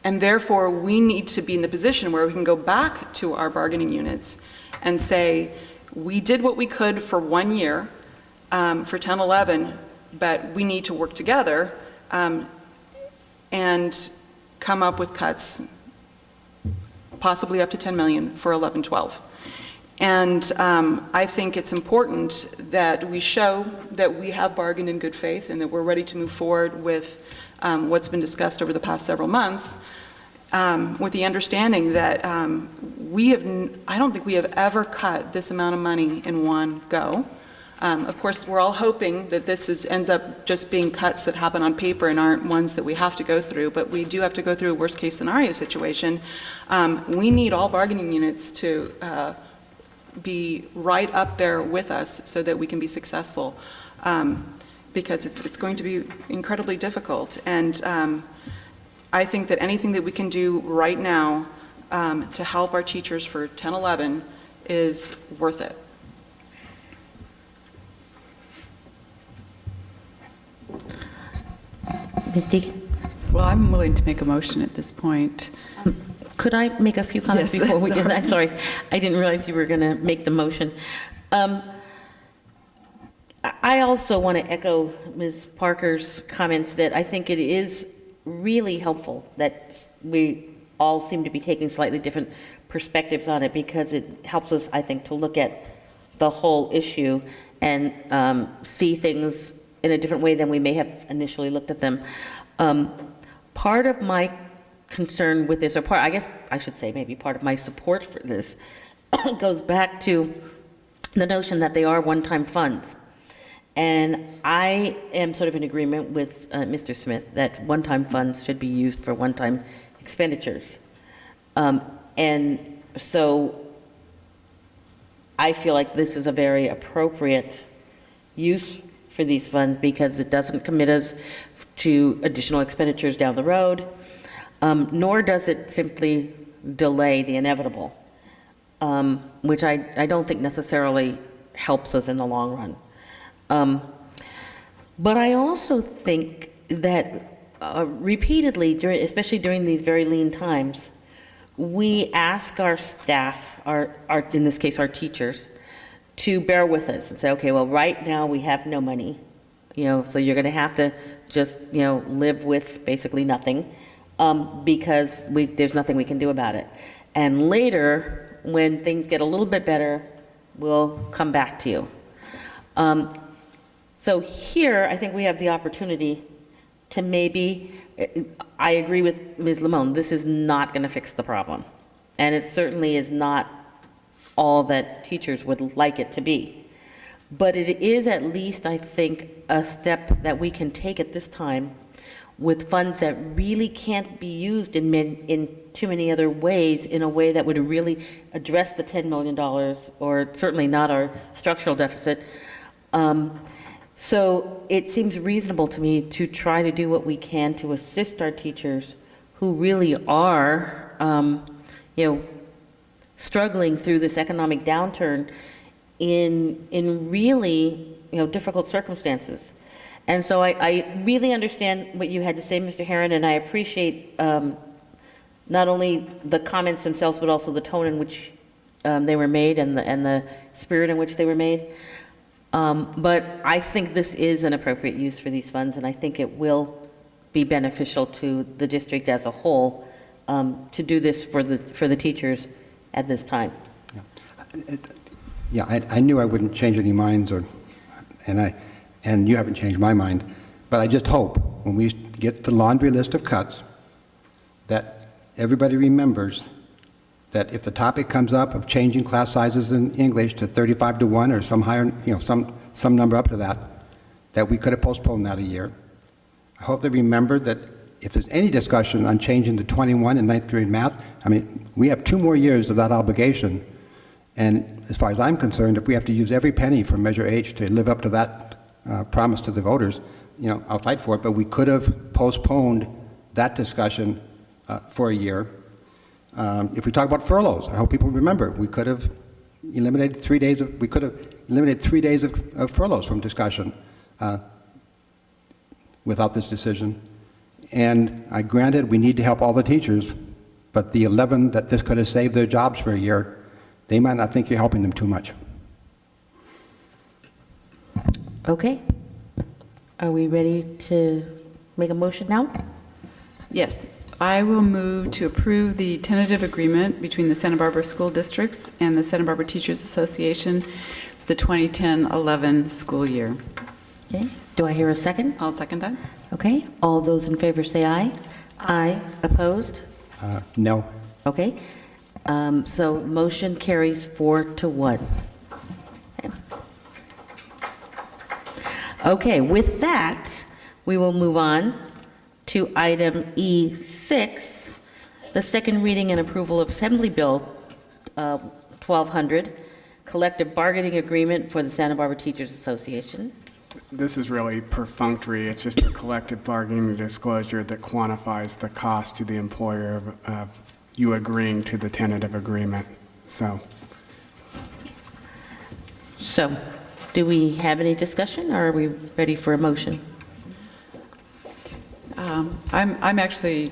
And therefore, we need to be in the position where we can go back to our bargaining units and say, we did what we could for 1 year for 10, 11, but we need to work together and come up with cuts, possibly up to 10 million for 11, 12. And I think it's important that we show that we have bargained in good faith and that we're ready to move forward with what's been discussed over the past several months, with the understanding that I don't think we have ever cut this amount of money in one go. Of course, we're all hoping that this ends up just being cuts that happen on paper and aren't ones that we have to go through, but we do have to go through a worst-case scenario situation. We need all bargaining units to be right up there with us so that we can be successful, because it's going to be incredibly difficult. And I think that anything that we can do right now to help our teachers for 10, 11 is worth it. Ms. Deacon? Well, I'm willing to make a motion at this point. Could I make a few comments Yes, before we get sorry. that? Sorry, I didn't realize you were going to make the motion. I also want to echo Ms. Parker's comments that I think it is really helpful that we all seem to be taking slightly different perspectives on it, because it helps us, I think, to look at the whole issue and see things in a different way than we may have initially looked at them. Part of my concern with this, or part, I guess I should say maybe part of my support for this, goes back to the notion that they are one-time funds. And I am sort of in agreement with Mr. Smith that one-time funds should be used for one-time expenditures. And so I feel like this is a very appropriate use for these funds, because it doesn't commit us to additional expenditures down the road, nor does it simply delay the inevitable, which I don't think necessarily helps us in the long run. But I also think that repeatedly, especially during these very lean times, we ask our staff, in this case our teachers, to bear with us and say, okay, well, right now we have no money, so you're going to have to just, live with basically nothing, because there's nothing we can do about it. And later, when things get a little bit better, we'll come back to you. So here, I think we have the opportunity to maybe, I agree with Ms. Limon, this is not going to fix the problem. And it certainly is not all that teachers would like it to be. But it is at least, I think, a step that we can take at this time with funds that really can't be used in too many other ways, in a way that would really address the $10 million, or certainly not our structural deficit. So it seems reasonable to me to try to do what we can to assist our teachers who really are, struggling through this economic downturn in really, difficult circumstances. And so I really understand what you had to say, Mr. Herron, and I appreciate not only the comments themselves, but also the tone in which they were made and the spirit in which they were made. But I think this is an appropriate use for these funds, and I think it will be beneficial to the district as a whole to do this for the teachers at this time. Yeah, I knew I wouldn't change any minds, and you haven't changed my mind. But I just hope when we get the laundry list of cuts that everybody remembers that if the topic comes up of changing class sizes in English to 35 to 1 or some higher, some number up to that, that we could have postponed that a year. I hope they remember that if there's any discussion on changing to 21 in 9th grade math, we have 2 more years of that obligation. And as far as I'm concerned, if we have to use every penny from Measure H to live up to that promise to the voters, I'll fight for it, but we could have postponed that discussion for a year. If we talk about furloughs, I hope people remember, we could have eliminated 3 days of furloughs from discussion without this decision. And I granted we need to help all the teachers, but the 11 that this could have saved their jobs for a year, they might not think you're helping them too much. Okay. Are we ready to make a motion now? Yes. I will move to approve the tentative agreement between the Santa Barbara School Districts and the Santa Barbara Teachers Association for the 2010-11 school year. Okay. Do I hear a second? I'll second that. Okay. All those in favor say aye. Aye. Opposed? No. Okay. So motion carries 4-1. Okay, with that, we will move on to item E6, the second reading and approval of Assembly Bill 1200, collective bargaining agreement for the Santa Barbara Teachers Association. This is really perfunctory. It's just a collective bargaining disclosure that quantifies the cost to the employer of you agreeing to the tentative agreement. So, do we have any discussion, or are we ready for a motion? I'm actually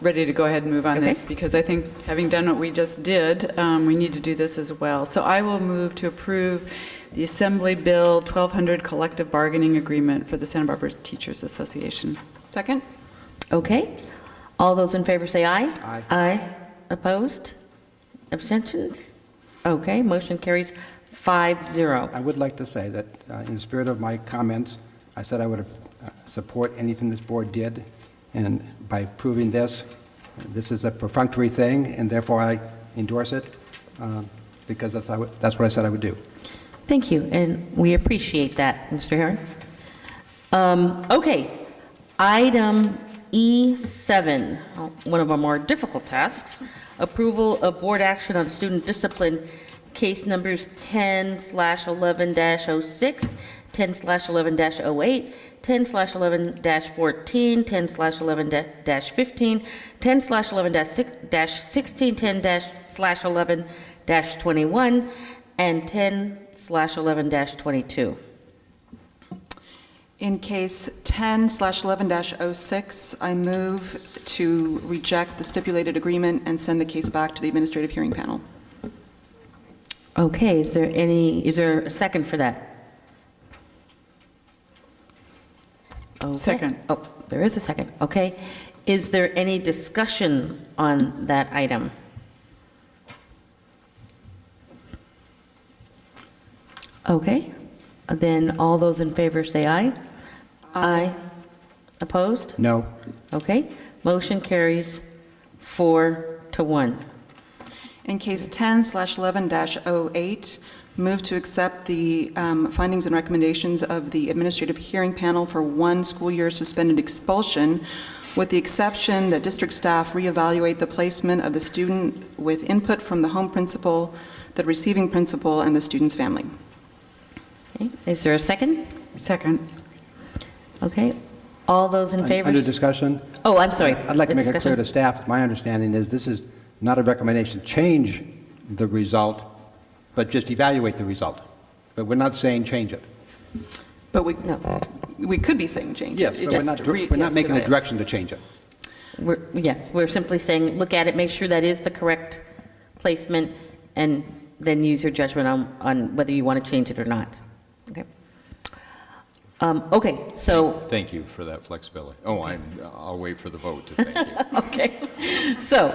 ready to go ahead and move on this, because I think having done what we just did, we need to do this as well. So I will move to approve the Assembly Bill 1200 collective bargaining agreement for the Santa Barbara Teachers Association. Second? Okay. All those in favor say aye. Aye. Aye. Opposed? Abstentions? Okay, motion carries 5-0. I would like to say that in the spirit of my comments, I said I would support anything this board did, and by approving this, this is a perfunctory thing, and therefore I endorse it, because that's what I said I would do. Thank you, and we appreciate that, Mr. Herron. Okay, item E7, one of our more difficult tasks, approval of board action on student discipline, case numbers 10/11-06, 10/11-08, 10/11-14, 10/11-15, 10/11-16, 10/11-21, and 10/11-22. In case 10/11-06, I move to reject the stipulated agreement and send the case back to the administrative hearing panel. Okay, is there a second for that? Okay. Second. Oh, there is a second. Okay. Is there any discussion on that item? Okay. Then all those in favor say aye. Aye. Opposed? No. Okay. Motion carries 4-1. In case 10/11-08, move to accept the findings and recommendations of the Administrative Hearing Panel for 1 school year suspended expulsion, with the exception that district staff reevaluate the placement of the student with input from the home principal, the receiving principal, and the student's family. Okay. Is there a second? Second. Okay. All those in favor? Under discussion? Oh, I'm sorry. I'd like to make it clear Discussion. to staff, my understanding is this is not a recommendation to change the result, but just evaluate the result. But we're not saying change it. But we could be saying change. Yes, It but we're not making a direction to change it. Yes, we're simply saying, look at it, make sure that is the correct placement, and then use your judgment on whether you want to change it or not. Okay. Okay, so, Thank you for that flexibility. Oh, I'll wait for the vote to thank you. okay. So,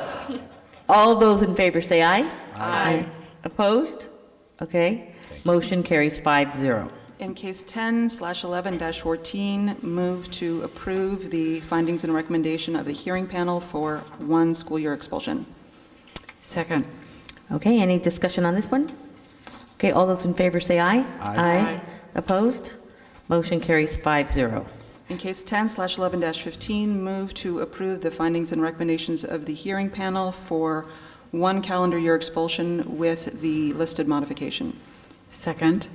all those in favor say aye. Aye. Opposed? Okay. Motion carries 5-0. In case 10/11-14, move to approve the findings and recommendation of the hearing panel for 1 school year expulsion. Second. Okay, any discussion on this one? Okay, all those in favor say aye. Aye. Opposed? Motion carries 5-0. In case 10/11-15, move to approve the findings and recommendations of the hearing panel for 1 calendar year expulsion with the listed modification. Second.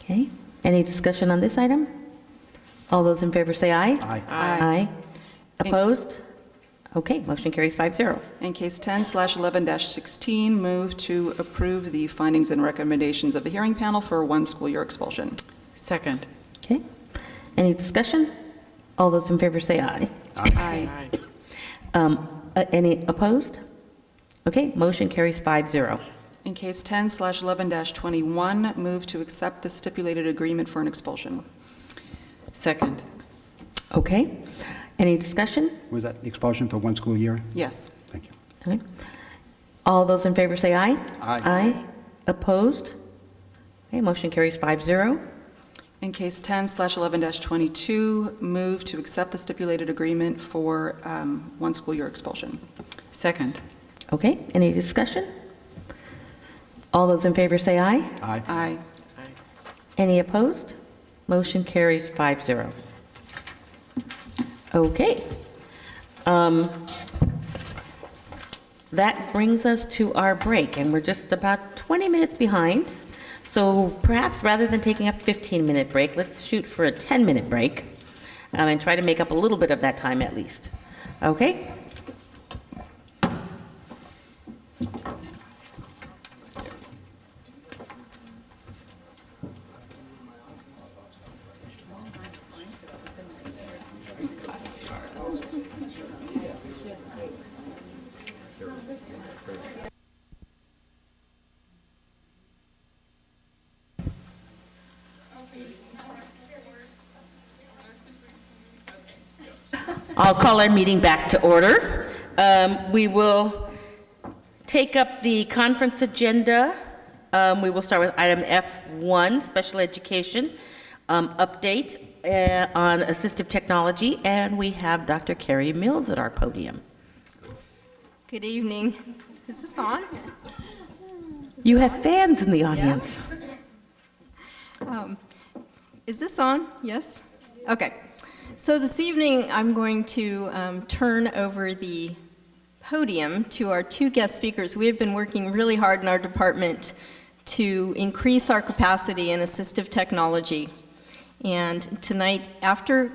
Okay, any discussion on this item? All those in favor say aye. Aye. Aye. Opposed? Okay, motion carries 5-0. In case 10/11-16, move to approve the findings and recommendations of the hearing panel for 1 school year expulsion. Second. Okay, any discussion? All those in favor say aye. Aye. Any opposed? Okay, motion carries 5-0. In case 10/11-21, move to accept the stipulated agreement for an expulsion. Second. Okay, any discussion? Was that expulsion for 1 school year? Yes. Thank you. Okay. All those in favor say aye. Aye. Opposed? Okay, motion carries 5-0. In case 10/11-22, move to accept the stipulated agreement for 1 school year expulsion. Second. Okay, any discussion? All those in favor say aye. Aye. Aye. Any opposed? Motion carries 5-0. Okay. That brings us to our break, and we're just about 20 minutes behind. So perhaps rather than taking a 15-minute break, let's shoot for a 10-minute break and try to make up a little bit of that time at least. Okay? I'll call our meeting back to order. We will take up the conference agenda. We will start with item F1, special education update on assistive technology, and we have Dr. Carrie Mills at our podium. Good evening. Is this on? You have fans in the audience. Is this on? Yes? Okay. So this evening, I'm going to turn over the podium to our 2 guest speakers. We have been working really hard in our department to increase our capacity in assistive technology. And tonight, after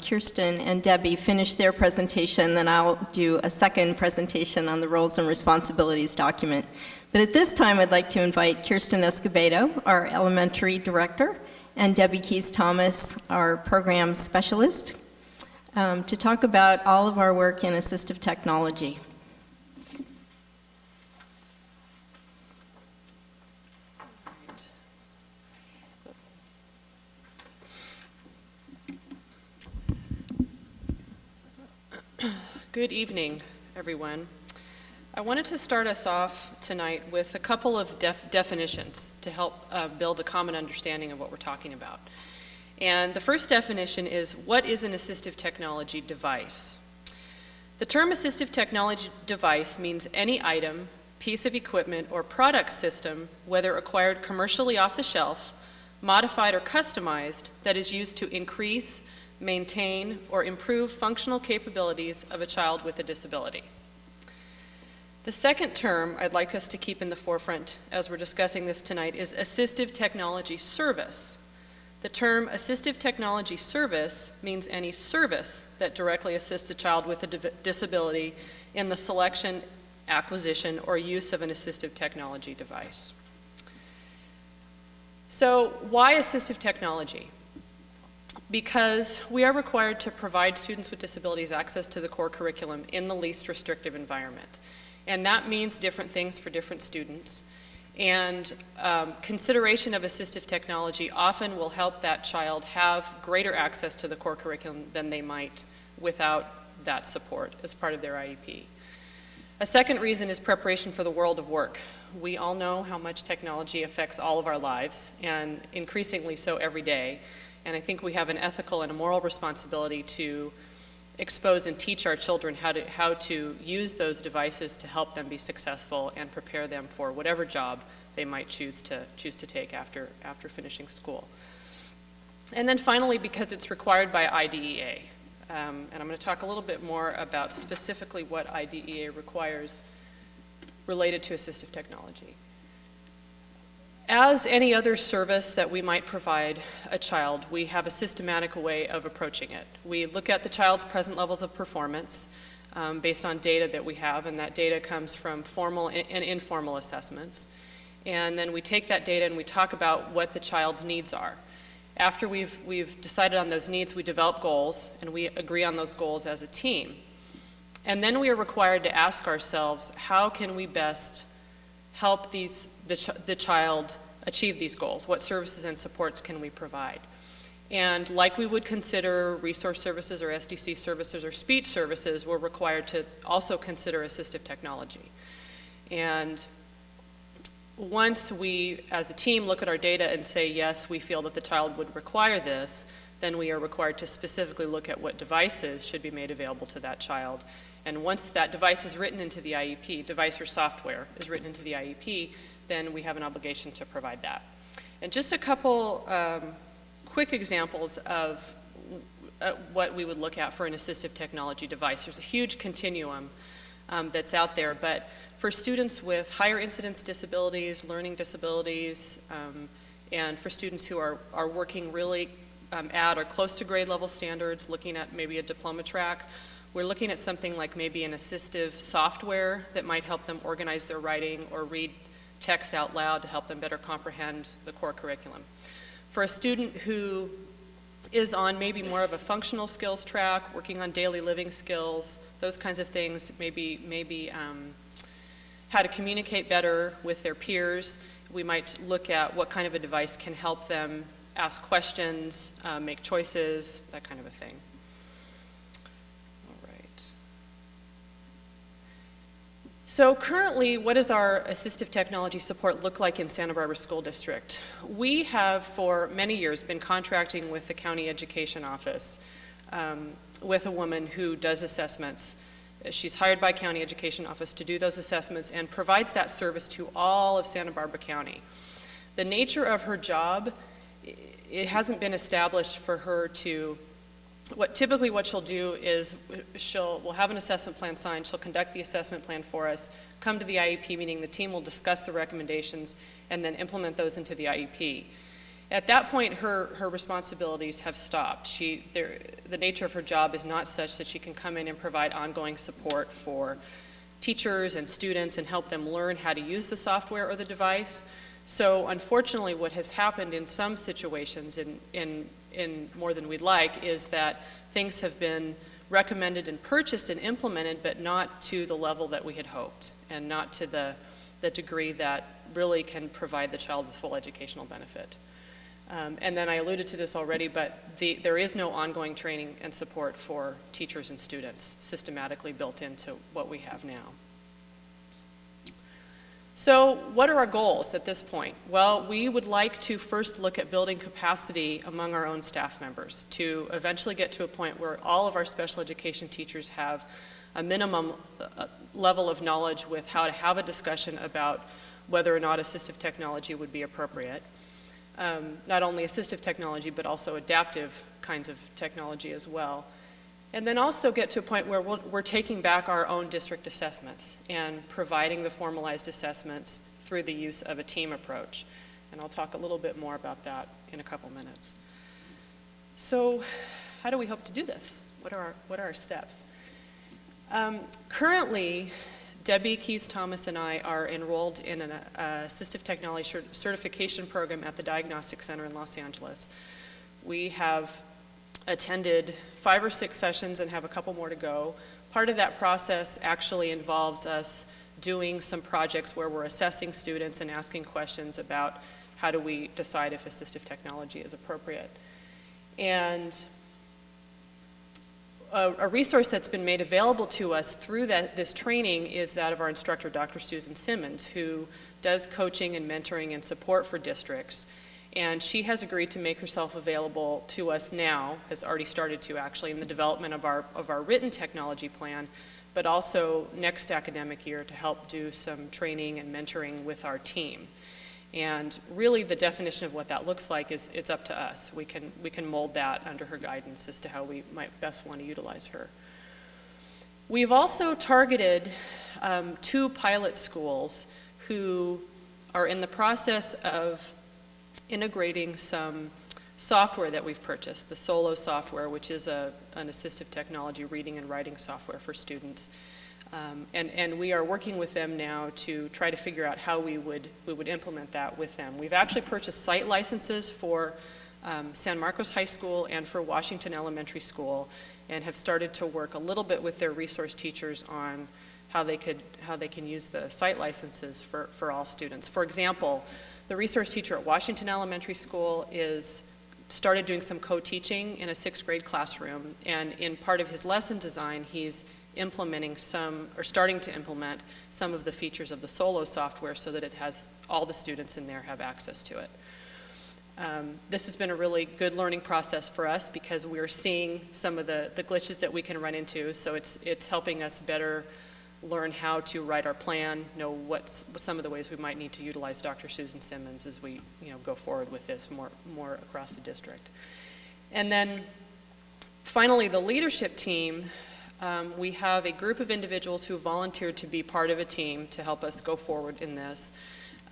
Kirsten and Debbie finish their presentation, then I'll do a second presentation on the roles and responsibilities document. But at this time, I'd like to invite Kirsten Escobedo, our elementary director, and Debbie Keys-Thomas, our program specialist, to talk about all of our work in assistive technology. Good evening, everyone. I wanted to start us off tonight with a couple of definitions to help build a common understanding of what we're talking about. And the first definition is, what is an assistive technology device? The term assistive technology device means any item, piece of equipment, or product system, whether acquired commercially off the shelf, modified or customized, that is used to increase, maintain, or improve functional capabilities of a child with a disability. The second term I'd like us to keep in the forefront as we're discussing this tonight is assistive technology service. The term assistive technology service means any service that directly assists a child with a disability in the selection, acquisition, or use of an assistive technology device. So why assistive technology? Because we are required to provide students with disabilities access to the core curriculum in the least restrictive environment. And that means different things for different students. And consideration of assistive technology often will help that child have greater access to the core curriculum than they might without that support as part of their IEP. A second reason is preparation for the world of work. We all know how much technology affects all of our lives, and increasingly so every day. And I think we have an ethical and a moral responsibility to expose and teach our children how to use those devices to help them be successful and prepare them for whatever job they might choose to take after finishing school. And then finally, because it's required by IDEA. And I'm going to talk a little bit more about specifically what IDEA requires related to assistive technology. As any other service that we might provide a child, we have a systematic way of approaching it. We look at the child's present levels of performance based on data that we have, and that data comes from formal and informal assessments. And then we take that data and we talk about what the child's needs are. After we've decided on those needs, we develop goals, and we agree on those goals as a team. And then we are required to ask ourselves, how can we best help the child achieve these goals? What services and supports can we provide? And like we would consider resource services or SDC services or speech services, we're required to also consider assistive technology. And once we, as a team, look at our data and say, yes, we feel that the child would require this, then we are required to specifically look at what devices should be made available to that child. And once that device is written into the IEP, device or software is written into the IEP, then we have an obligation to provide that. And just a couple quick examples of what we would look at for an assistive technology device. There's a huge continuum that's out there, but for students with higher incidence disabilities, learning disabilities, and for students who are working really at or close to grade level standards, looking at maybe a diploma track, we're looking at something like maybe an assistive software that might help them organize their writing or read text out loud to help them better comprehend the core curriculum. For a student who is on maybe more of a functional skills track, working on daily living skills, those kinds of things, maybe how to communicate better with their peers, we might look at what kind of a device can help them ask questions, make choices, that kind of a thing. So currently, what does our assistive technology support look like in Santa Barbara School District? We have for many years been contracting with the County Education Office with a woman who does assessments. She's hired by County Education Office to do those assessments and provides that service to all of Santa Barbara County. The nature of her job, it hasn't been established for her to typically what she'll do is we'll have an assessment plan signed, she'll conduct the assessment plan for us, come to the IEP meeting, the team will discuss the recommendations, and then implement those into the IEP. At that point, her responsibilities have stopped. The nature of her job is not such that she can come in and provide ongoing support for teachers and students and help them learn how to use the software or the device. So unfortunately, what has happened in some situations, in more than we'd like, is that things have been recommended and purchased and implemented, but not to the level that we had hoped, and not to the degree that really can provide the child with full educational benefit. And then I alluded to this already, but there is no ongoing training and support for teachers and students systematically built into what we have now. So what are our goals at this point? Well, we would like to first look at building capacity among our own staff members to eventually get to a point where all of our special education teachers have a minimum level of knowledge with how to have a discussion about whether or not assistive technology would be appropriate. Not only assistive technology, but also adaptive kinds of technology as well. And then also get to a point where we're taking back our own district assessments and providing the formalized assessments through the use of a team approach. And I'll talk a little bit more about that in a couple minutes. So how do we hope to do this? What are our steps? Currently, Debbie Keys-Thomas and I are enrolled in an assistive technology certification program at the Diagnostic Center in Los Angeles. We have attended 5 or 6 sessions and have a couple more to go. Part of that process actually involves us doing some projects where we're assessing students and asking questions about how do we decide if assistive technology is appropriate. And a resource that's been made available to us through this training is that of our instructor, Dr. Susan Simmons, who does coaching and mentoring and support for districts. And she has agreed to make herself available to us now, has already started to actually, in the development of our written technology plan, but also next academic year to help do some training and mentoring with our team. And really the definition of what that looks like is it's up to us. We can mold that under her guidance as to how we might best want to utilize her. We've also targeted 2 pilot schools who are in the process of integrating some software that we've purchased, the Solo software, which is an assistive technology reading and writing software for students. And we are working with them now to try to figure out how we would implement that with them. We've actually purchased site licenses for San Marcos High School and for Washington Elementary School, and have started to work a little bit with their resource teachers on how they can use the site licenses for all students. For example, the resource teacher at Washington Elementary School started doing some co-teaching in a 6th grade classroom, and in part of his lesson design, he's implementing starting to implement some of the features of the Solo software so that it has all the students in there have access to it. This has been a really good learning process for us because we're seeing some of the glitches that we can run into, so it's helping us better learn how to write our plan, know what's some of the ways we might need to utilize Dr. Susan Simmons as we go forward with this more across the district. And then finally, the leadership team. We have a group of individuals who volunteered to be part of a team to help us go forward in this.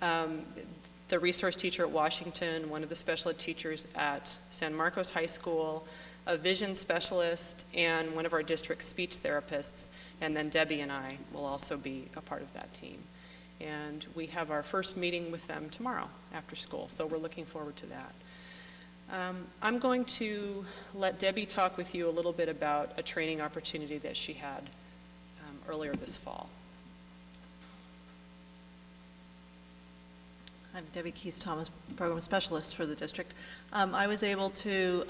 The resource teacher at Washington, one of the special ed teachers at San Marcos High School, a vision specialist, and one of our district speech therapists, and then Debbie and I will also be a part of that team. And we have our first meeting with them tomorrow after school, so we're looking forward to that. I'm going to let Debbie talk with you a little bit about a training opportunity that she had earlier this fall. I'm Debbie Keys-Thomas, Program Specialist for the district. I was able to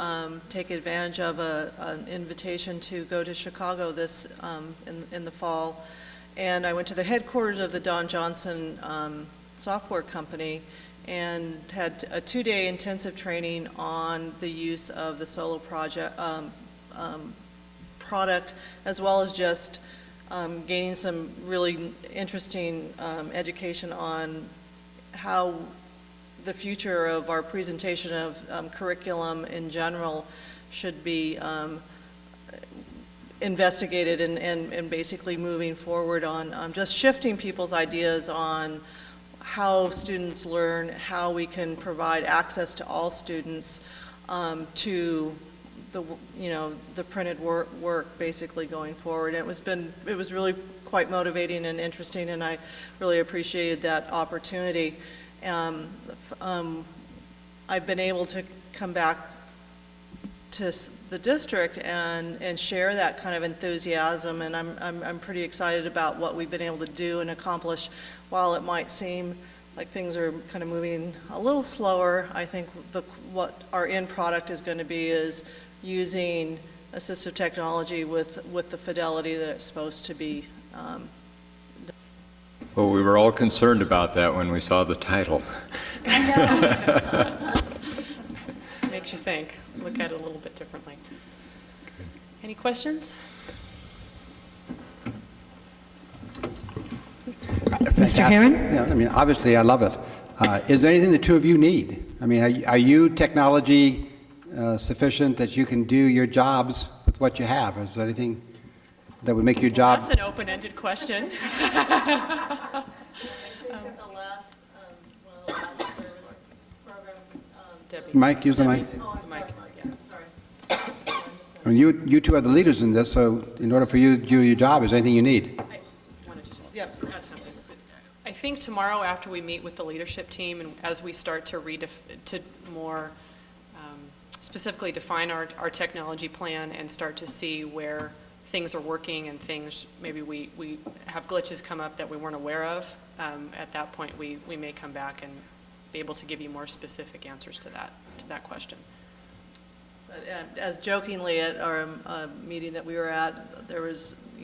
take advantage of an invitation to go to Chicago in the fall, and I went to the headquarters of the Don Johnson software company and had a 2-day intensive training on the use of the Solo project product, as well as just gaining some really interesting education on how the future of our presentation of curriculum in general should be investigated and basically moving forward on just shifting people's ideas on how students learn, how we can provide access to all students to the printed work basically going forward. And it was really quite motivating and interesting, and I really appreciated that opportunity. I've been able to come back to the district and share that kind of enthusiasm, and I'm pretty excited about what we've been able to do and accomplish. While it might seem like things are kind of moving a little slower, I think what our end product is going to be is using assistive technology with the fidelity that it's supposed to be. Well, we were all concerned about that when we saw the title. Makes you think, look at it a little bit differently. Any questions? fantastic. Herron? Yeah, I mean, obviously, I love it. Is there anything the two of you need? I mean, are you technology sufficient that you can do your jobs with what you have? Is there anything that would make your job? That's an open-ended question. Mike, use the mic. I mean, you two are the leaders in this, so in order for you to do your job, is there anything you need? Add something. I think tomorrow after we meet with the leadership team and as we start to more specifically define our technology plan and start to see where things are working and things maybe we have glitches come up that we weren't aware of, at that point we may come back and be able to give you more specific answers to that question. As jokingly at our meeting that we were at,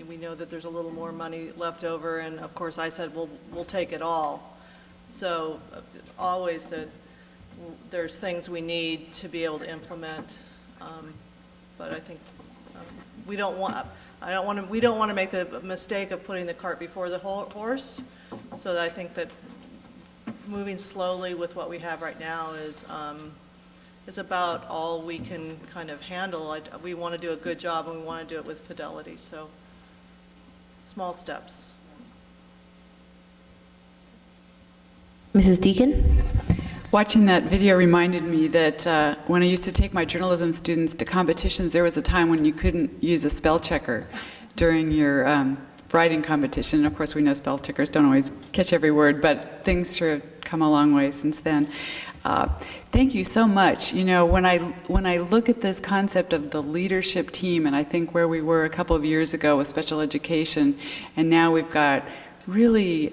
we know that there's a little more money left over, and of course I said, we'll take it all. So always there's things we need to be able to implement, but I think we don't want to make the mistake of putting the cart before the horse. So that I think that moving slowly with what we have right now is about all we can kind of handle. We want to do a good job, and we want to do it with fidelity, so small steps. Mrs. Deacon? Watching that video reminded me that when I used to take my journalism students to competitions, there was a time when you couldn't use a spell checker during your writing competition. Of course, we know spell checkers don't always catch every word, but things sure have come a long way since then. Thank you so much. You know, when I look at this concept of the leadership team, and I think where we were a couple of years ago with special education, and now we've got really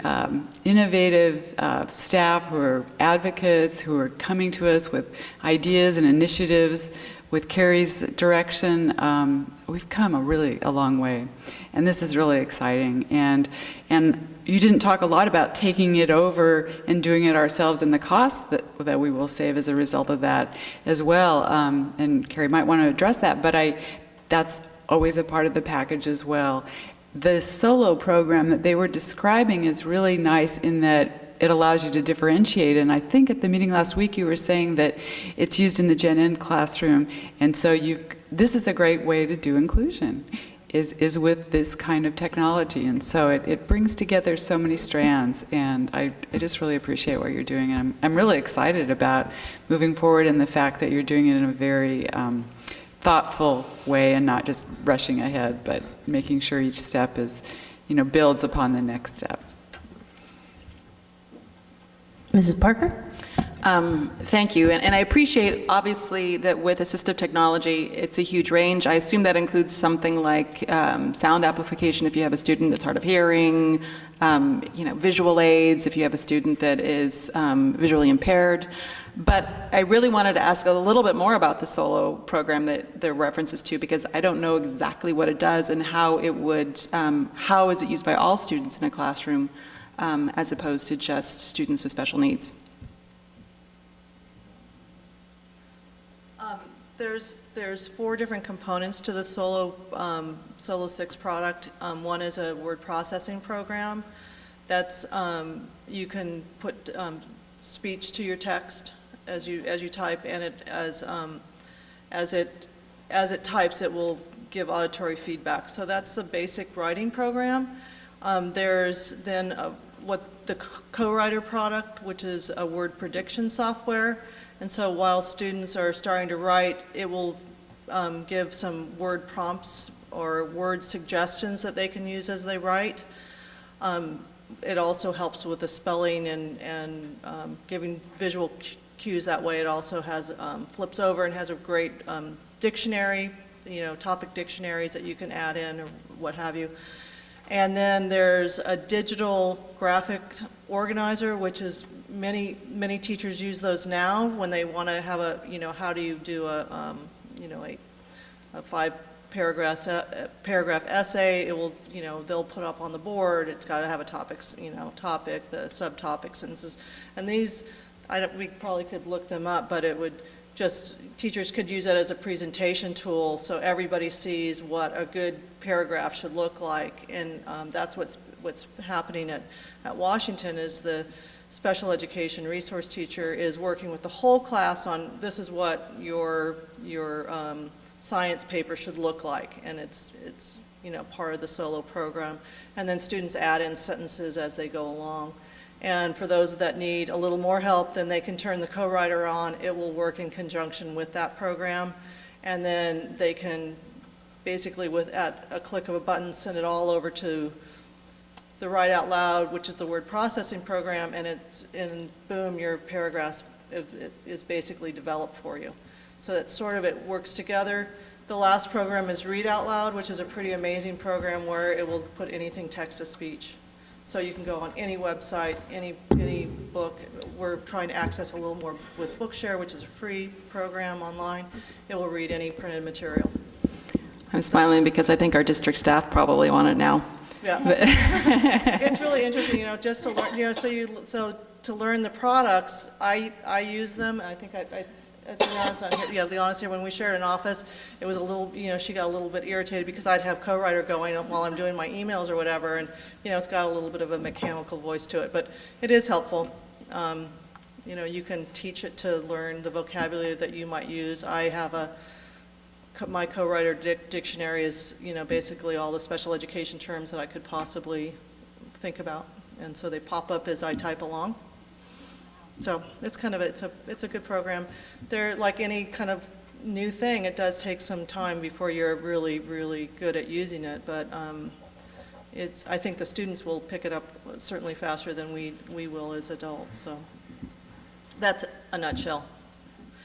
innovative staff who are advocates, who are coming to us with ideas and initiatives. With Carrie's direction, we've come a long way, and this is really exciting. And you didn't talk a lot about taking it over and doing it ourselves and the cost that we will save as a result of that as well. And Carrie might want to address that, but that's always a part of the package as well. The solo program that they were describing is really nice in that it allows you to differentiate. And I think at the meeting last week you were saying that it's used in the Gen Ed classroom, and so this is a great way to do inclusion, is with this kind of technology. And so it brings together so many strands, and I just really appreciate what you're doing. And I'm really excited about moving forward and the fact that you're doing it in a very thoughtful way and not just rushing ahead, but making sure each step builds upon the next step. Mrs. Parker? Thank you, and I appreciate, obviously, that with assistive technology, it's a huge range. I assume that includes something like sound amplification if you have a student that's hard of hearing, visual aids if you have a student that is visually impaired. But I really wanted to ask a little bit more about the solo program that there are references to, because I don't know exactly what it does and how is it used by all students in a classroom as opposed to just students with special needs. There's 4 different components to the Solo 6 product. One is a word processing program. That's you can put speech to your text as you type, and as it types, it will give auditory feedback. So that's a basic writing program. There's then what the Co-Writer product, which is a word prediction software. And so while students are starting to write, it will give some word prompts or word suggestions that they can use as they write. It also helps with the spelling and giving visual cues that way. It also has flips over and has a great dictionary, topic dictionaries that you can add in or what have you. And then there's a digital graphic organizer, which is many teachers use those now when they want to have how do you do a 5-paragraph essay. It will, they'll put up on the board. It's got to have a topic, the subtopics, and these, we probably could look them up, but it would just, teachers could use that as a presentation tool so everybody sees what a good paragraph should look like. And that's what's happening at Washington is the special education resource teacher is working with the whole class on this is what your science paper should look like. And it's part of the solo program. And then students add in sentences as they go along. And for those that need a little more help, then they can turn the co-writer on. It will work in conjunction with that program. And then they can basically, at a click of a button, send it all over to the Write Out Loud, which is the word processing program, and boom, your paragraph is basically developed for you. So that sort of it works together. The last program is Read Out Loud, which is a pretty amazing program where it will put anything text-to-speech. So you can go on any website, any book. We're trying to access a little more with Bookshare, which is a free program online. It will read any printed material. I'm smiling because I think our district staff probably want it now. Yeah. It's really interesting, just to learn, so to learn the products, I use them. I think Leonna's not here. Yeah, Leonna's here. When we shared an office, it was a little, she got a little bit irritated because I'd have co-writer going while I'm doing my emails or whatever, and, it's got a little bit of a mechanical voice to it, but it is helpful. You can teach it to learn the vocabulary that you might use. I have my co-writer dictionary is, basically all the special education terms that I could possibly think about, and so they pop up as I type along. So it's it's a good program. They're like any kind of new thing, it does take some time before you're really, really good at using it, but I think the students will pick it up certainly faster than we will as adults, so that's a nutshell.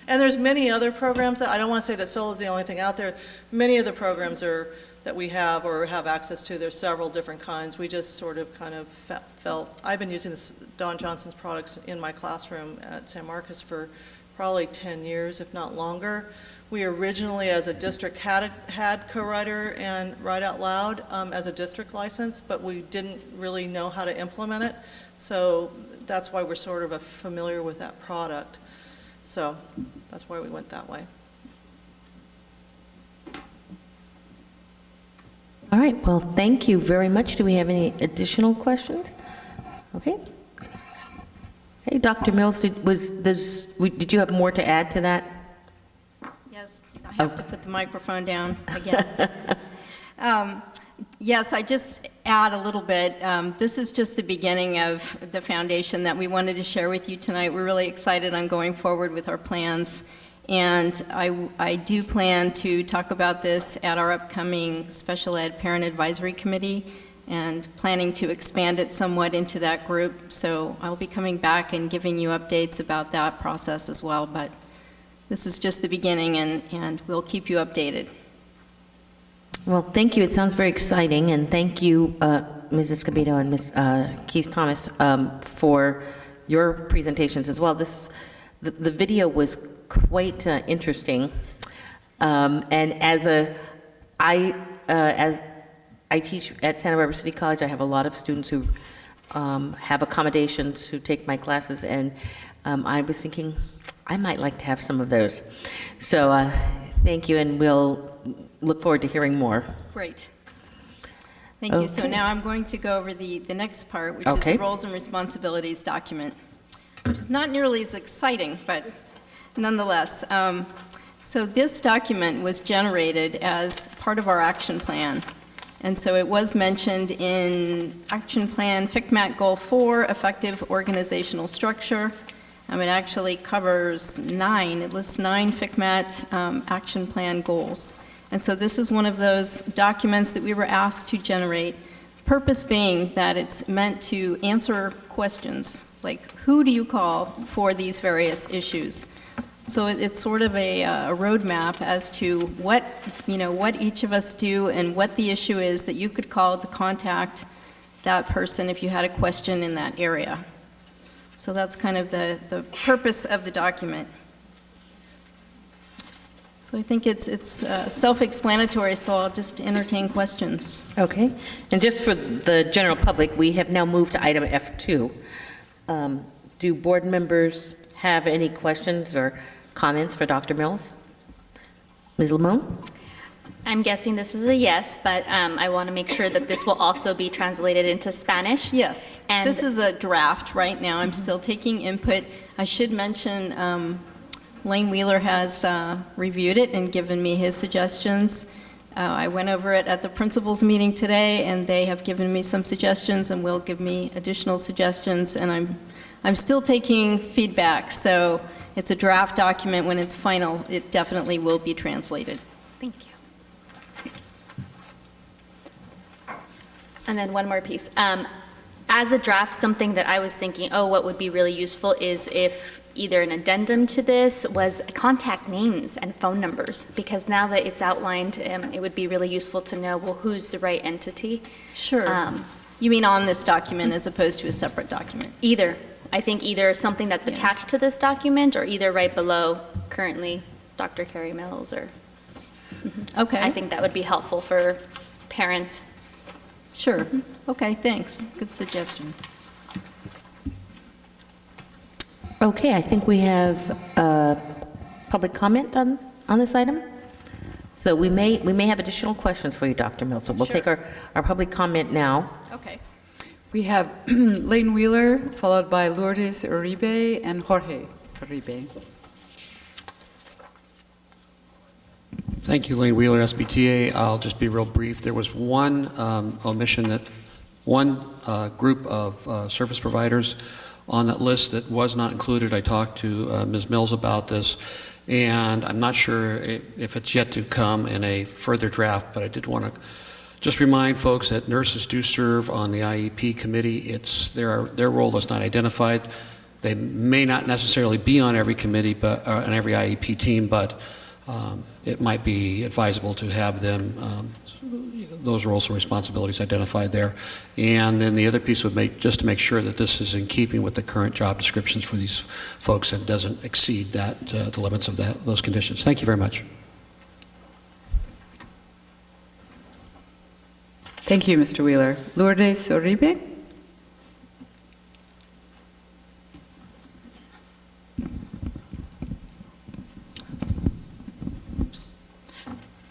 And there's many other programs. I don't want to say that Solo is the only thing out there. Many of the programs that we have or have access to, there's several different kinds. We just sort of kind of felt, I've been using Don Johnson's products in my classroom at San Marcos for probably 10 years, if not longer. We originally, as a district, had co-writer and Write Out Loud as a district license, but we didn't really know how to implement it. So that's why we're sort of familiar with that product. So that's why we went that way. All right, well, thank you very much. Do we have any additional questions? Okay. Hey, Dr. Mills, did you have more to add to that? Yes, I have to put the microphone down again. Yes, I just add a little bit. This is just the beginning of the foundation that we wanted to share with you tonight. We're really excited on going forward with our plans. And I do plan to talk about this at our upcoming Special Ed Parent Advisory Committee and planning to expand it somewhat into that group. So I'll be coming back and giving you updates about that process as well. But this is just the beginning, and we'll keep you updated. Well, thank you. It sounds very exciting, and thank you, Ms. Escobedo and Ms. Keith Thomas, for your presentations as well. The video was quite interesting, and as I teach at Santa Barbara City College, I have a lot of students who have accommodations who take my classes, and I was thinking I might like to have some of those. So thank you, and we'll look forward to hearing more. Great. Thank you. So now I'm going to go over the next part, which is the roles and responsibilities document, which is not nearly as exciting, but nonetheless. So this document was generated as part of our action plan. And so it was mentioned in Action Plan FCMAT Goal 4, Effective Organizational Structure. It actually covers 9. It lists 9 FCMAT Action Plan goals. And so this is one of those documents that we were asked to generate, purpose being that it's meant to answer questions, like who do you call for these various issues? So it's sort of a roadmap as to what each of us do and what the issue is that you could call to contact that person if you had a question in that area. So that's kind of the purpose of the document. So I think it's self-explanatory, so I'll just entertain questions. Okay. And just for the general public, we have now moved to item F2. Do board members have any questions or Comments for Dr. Mills? Ms. Limon? I'm guessing this is a yes, but I want to make sure that this will also be translated into Spanish. Yes. And This is a draft right now. I'm still taking input. I should mention Lane Wheeler has reviewed it and given me his suggestions. I went over it at the principals meeting today, and they have given me some suggestions and will give me additional suggestions. And I'm still taking feedback, so it's a draft document. When it's final, it definitely will be translated. Thank you. And then one more piece. As a draft, something that I was thinking, oh, what would be really useful is if either an addendum to this was contact names and phone numbers, because now that it's outlined, it would be really useful to know, well, who's the right entity? Sure. You mean on this document as opposed to a separate document? Either. I think either something that's attached to this document or either right below currently Dr. Carrie Mills or. Okay. I think that would be helpful for parents. Sure. Okay, thanks. Good suggestion. Okay, I think we have public comment on this item. So we may have additional questions for you, Dr. Mills. So we'll take our public comment now. Okay. We have Lane Wheeler, followed by Lourdes Uribe and Jorge Uribe. Thank you, Lane Wheeler, SBTA. I'll just be real brief. There was one omission that one group of service providers on that list that was not included. I talked to Ms. Mills about this, and I'm not sure if it's yet to come in a further draft, but I did want to just remind folks that nurses do serve on the IEP committee. Their role is not identified. They may not necessarily be on every committee, but on every IEP team, but it might be advisable to have them, those roles and responsibilities identified there. And then the other piece would make, just to make sure that this is in keeping with the current job descriptions for these folks and doesn't exceed that, the limits of those conditions. Thank you very much. Thank you, Mr. Wheeler. Lourdes Uribe?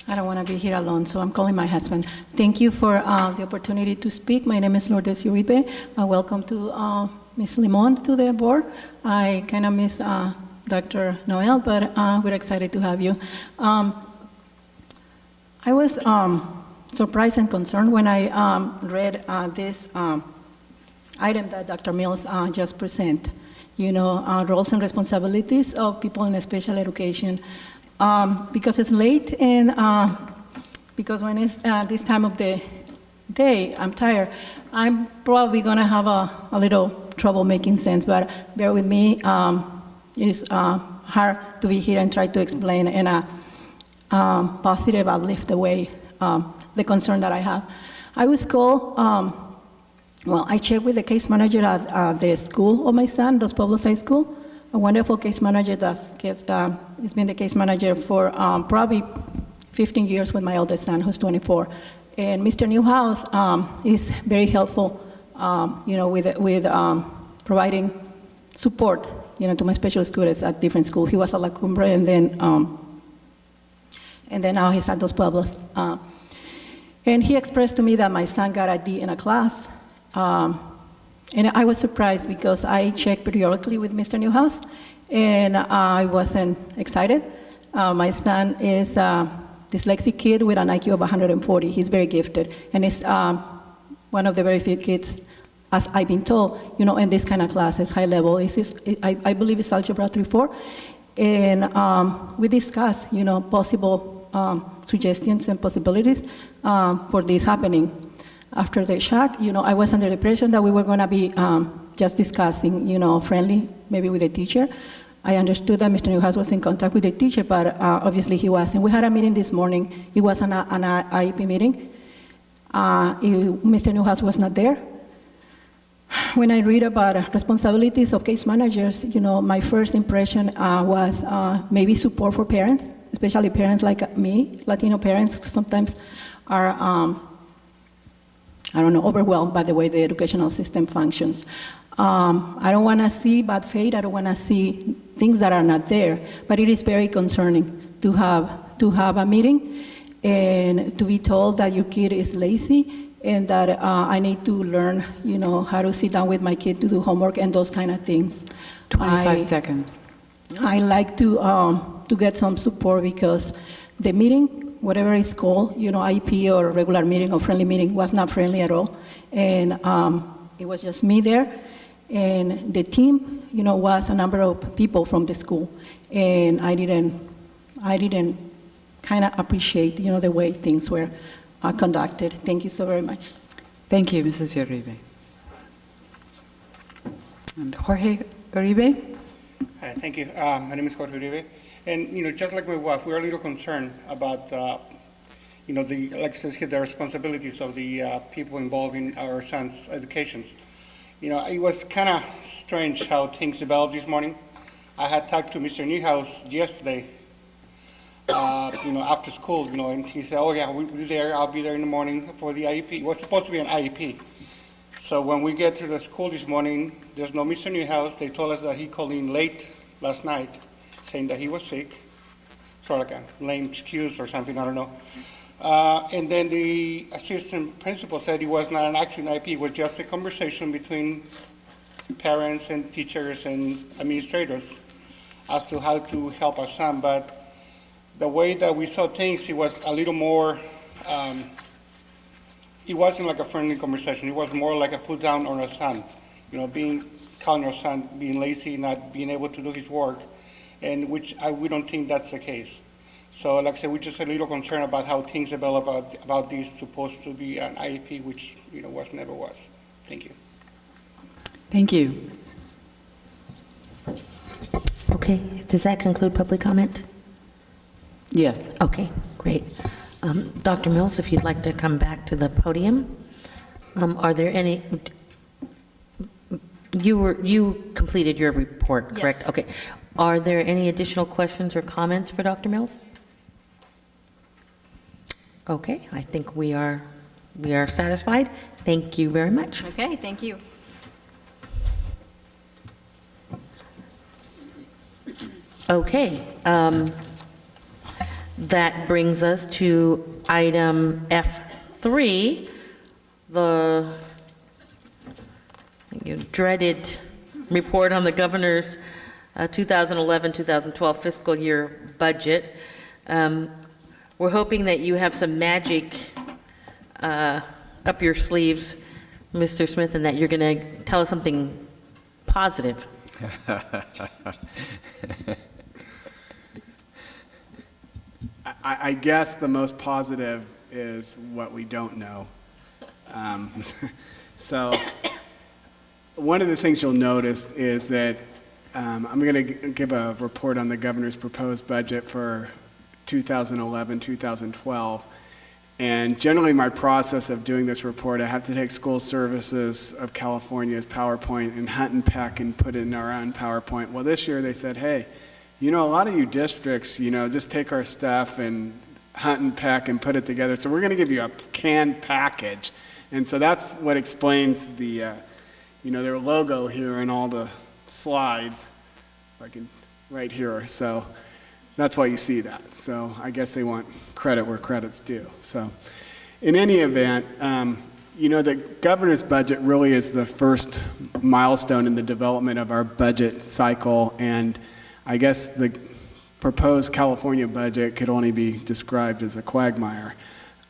I don't want to be here alone, so I'm calling my husband. Thank you for the opportunity to speak. My name is Lourdes Uribe. Welcome to Ms. Limon to the board. I kind of miss Dr. Noel, but we're excited to have you. I was surprised and concerned when I read this item that Dr. Mills just presented. You know, roles and responsibilities of people in special education. Because it's late and because when it's this time of the day, I'm tired. I'm probably going to have a little trouble making sense, but bear with me. It's hard to be here and try to explain in a positive, uplifted way the concern that I have. I was called, well, I checked with the case manager at the school of my son, Dos Pueblos High School, a wonderful case manager that's he's been the case manager for probably 15 years with my oldest son, who's 24. And Mr. Newhouse is very helpful, you know, with providing support, you know, to my special students at different schools. He was at La Cumbre, and then now he's at Dos Pueblos. And he expressed to me that my son got a D in a class. And I was surprised because I checked periodically with Mr. Newhouse, and I wasn't excited. My son is a dyslexic kid with an IQ of 140. He's very gifted, and is one of the very few kids, as I've been told, you know, in this kind of classes, high level. I believe it's Algebra 3-4. And we discussed, you know, possible suggestions and possibilities for this happening. After the shock, you know, I was under the impression that we were going to be just discussing, you know, friendly, maybe with the teacher. I understood that Mr. Newhouse was in contact with the teacher, but obviously he wasn't. We had a meeting this morning. It was an IEP meeting. Mr. Newhouse was not there. When I read about responsibilities of case managers, you know, my first impression was maybe support for parents, especially parents like me, Latino parents, who sometimes are I don't know, overwhelmed by the way the educational system functions. I don't want to see bad faith. I don't want to see things that are not there. But it is very concerning to have a meeting and to be told that your kid is lazy and that I need to learn, how to sit down with my kid to do homework and those kind of things. 25 seconds. I like to get some support because the meeting, whatever it's called, IEP or regular meeting or friendly meeting, was not friendly at all. And it was just me there. And the team, was a number of people from the school. And I didn't kind of appreciate, the way things were conducted. Thank you so very much. Thank you, Mrs. Uribe. And Jorge Uribe? Hi, thank you. My name is Jorge Uribe. And, just like my wife, we're a little concerned about, like it says here, the responsibilities of the people involved in our son's educations. It was kind of strange how things developed this morning. I had talked to Mr. Newhouse yesterday, after school, and he said, oh yeah, we'll be there, I'll be there in the morning for the IEP. It was supposed to be an IEP. So when we get to the school this morning, there's no Mr. Newhouse. They told us that he called in late last night, saying that he was sick, sort of like a lame excuse or something, I don't know. And then the assistant principal said it was not an actual IEP, it was just a conversation between parents and teachers and administrators as to how to help our son. But the way that we saw things, it was a little more, it wasn't like a friendly conversation. It was more like a put down on our son, calling our son being lazy, not being able to do his work, and which we don't think that's the case. So like I said, we're just a little concerned about how things develop about this supposed to be an IEP, which never was. Thank you. Thank you. Okay, does that conclude public comment? Yes. Okay, great. Dr. Mills, if you'd like to come back to the podium. Are there any, you completed your report, correct? Yes. Okay. Are there any additional questions or comments for Dr. Mills? Okay, I think we are satisfied. Thank you very much. Okay, thank you. Okay, that brings us to item F3, the dreaded report on the governor's 2011-2012 fiscal year budget. We're hoping that you have some magic up your sleeves, Mr. Smith, and that you're going to tell us something positive. I guess the most positive is what we don't know. So one of the things you'll notice is that I'm going to give a report on the governor's proposed budget for 2011-2012. And generally my process of doing this report, I have to take School Services of California's PowerPoint and hunt and peck and put it in our own PowerPoint. Well, this year they said, hey, a lot of you districts, just take our stuff and hunt and peck and put it together. So we're going to give you a canned package. And so that's what explains the, their logo here in all the slides, right here. So that's why you see that. So I guess they want credit where credit's due. So in any event, the governor's budget really is the first milestone in the development of our budget cycle. And I guess the proposed California budget could only be described as a quagmire.